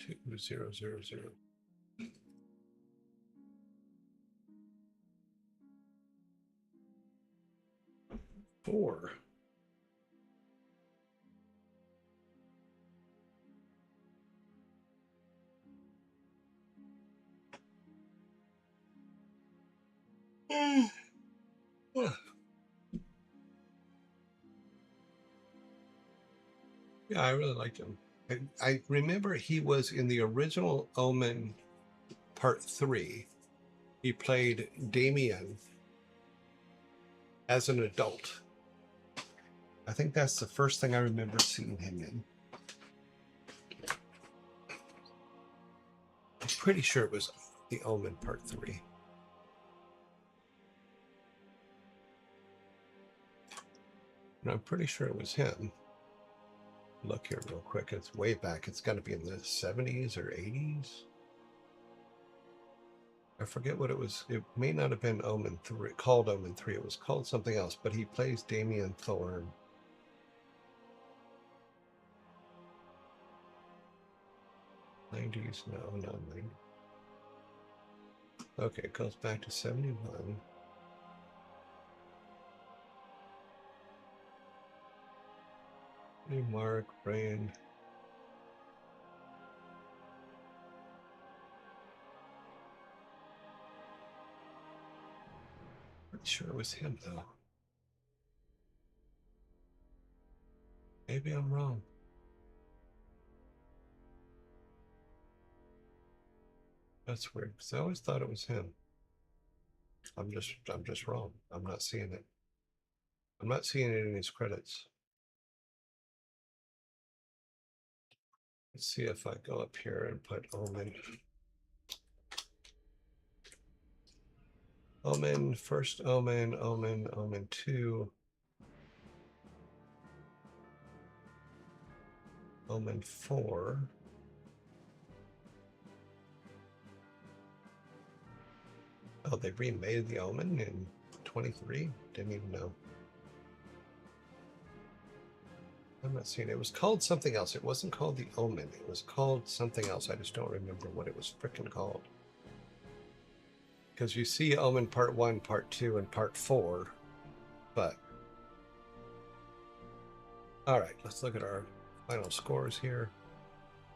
2000. 4. Yeah, I really liked him. I remember he was in the original Omen Part 3. He played Damien as an adult. I think that's the first thing I remember seeing him in. I'm pretty sure it was the Omen Part 3. And I'm pretty sure it was him. Look here real quick. It's way back. It's got to be in the 70s or 80s. I forget what it was. It may not have been Omen 3, called Omen 3. It was called something else, but he plays Damien Thorne. '90s? No, not 90s. Okay, it goes back to 71. Hey, Mark, Brian. Pretty sure it was him, though. Maybe I'm wrong. That's weird, because I always thought it was him. I'm just wrong. I'm not seeing it. I'm not seeing it in his credits. Let's see if I go up here and put Omen. Omen, first Omen, Omen 2. Omen 4. Oh, they remade the Omen in 23? Didn't even know. I'm not seeing it. It was called something else. It wasn't called the Omen. It was called something else. I just don't remember what it was frickin' called. Because you see Omen Part 1, Part 2, and Part 4, but... Alright, let's look at our final scores here.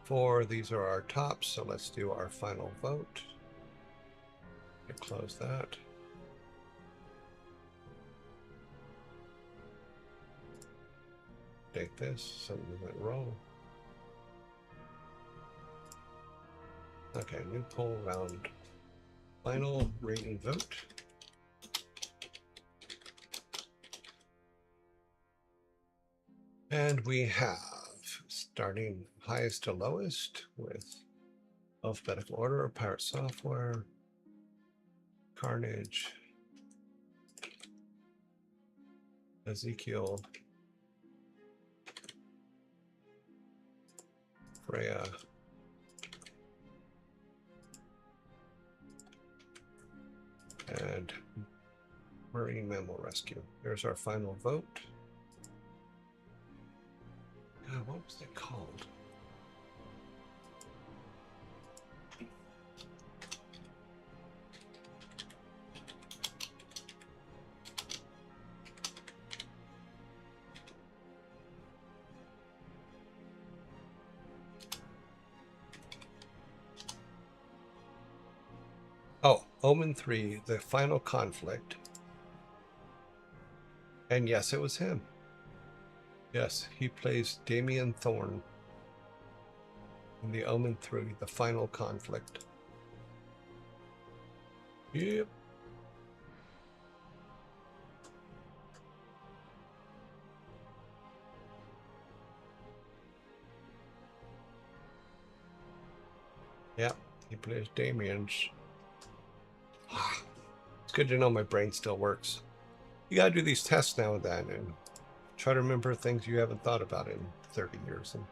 4, these are our tops, so let's do our final vote. Close that. Take this, something went wrong. Okay, new poll round. Final rating vote. And we have, starting highest to lowest with alphabetical order, Pirate Software, Carnage, Ezekiel, Freya, and Marine Mammal Rescue. There's our final vote. God, what was it called? Oh, Omen 3, The Final Conflict. And yes, it was him. Yes, he plays Damien Thorne in the Omen 3, The Final Conflict. Yep. Yeah, he plays Damien's. It's good to know my brain still works. You gotta do these tests now and then and try to remember things you haven't thought about in 30 years. And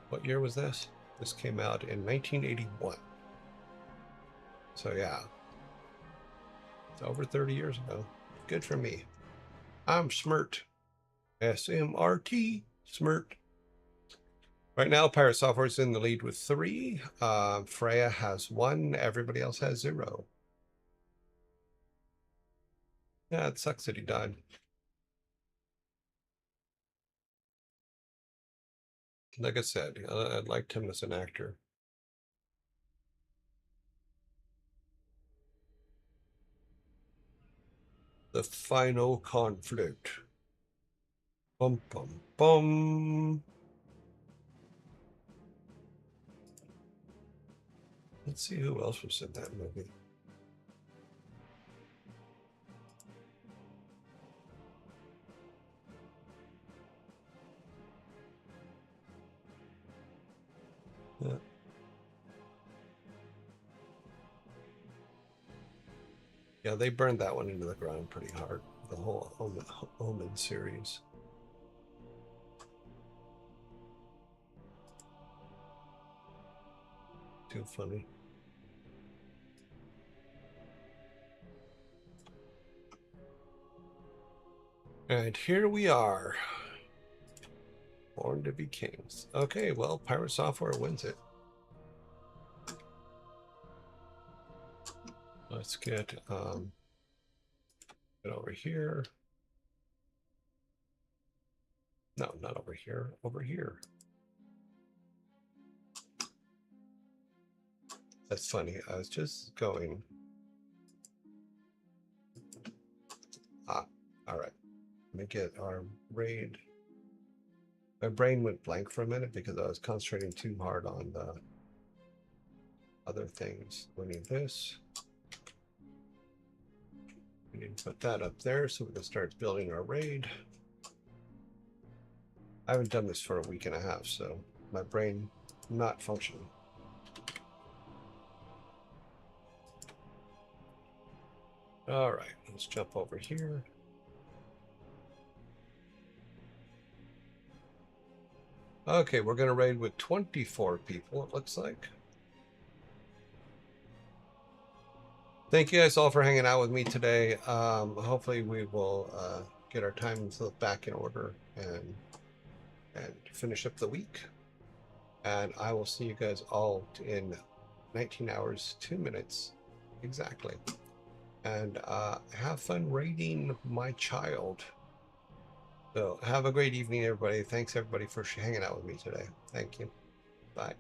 what year was this? This came out in 1981. So yeah, it's over 30 years ago. Good for me. I'm Smirt. SMRT, Smirt. Right now, Pirate Software is in the lead with 3. Freya has 1. Everybody else has 0. Yeah, it sucks that he died. Like I said, I liked him as an actor. The final conflict. Bum, bum, bum. Let's see who else was in that movie. Yeah. Yeah, they burned that one into the ground pretty hard. The whole Omen series. Too funny. And here we are. Born to be kings. Okay, well, Pirate Software wins it. Let's get it over here. No, not over here. Over here. That's funny. I was just going. All right. Let me get our raid. My brain went blank for a minute because I was concentrating too hard on the other things. We need this. We need to put that up there so we can start building our raid. I haven't done this for a week and a half, so my brain not functioning. All right, let's jump over here. Okay, we're going to raid with 24 people, it looks like. Thank you guys all for hanging out with me today. Hopefully we will get our time back in order and finish up the week. And I will see you guys all in 19 hours, 2 minutes exactly. And have fun raiding my child. So have a great evening, everybody. Thanks, everybody, for hanging out with me today. Thank you. Bye.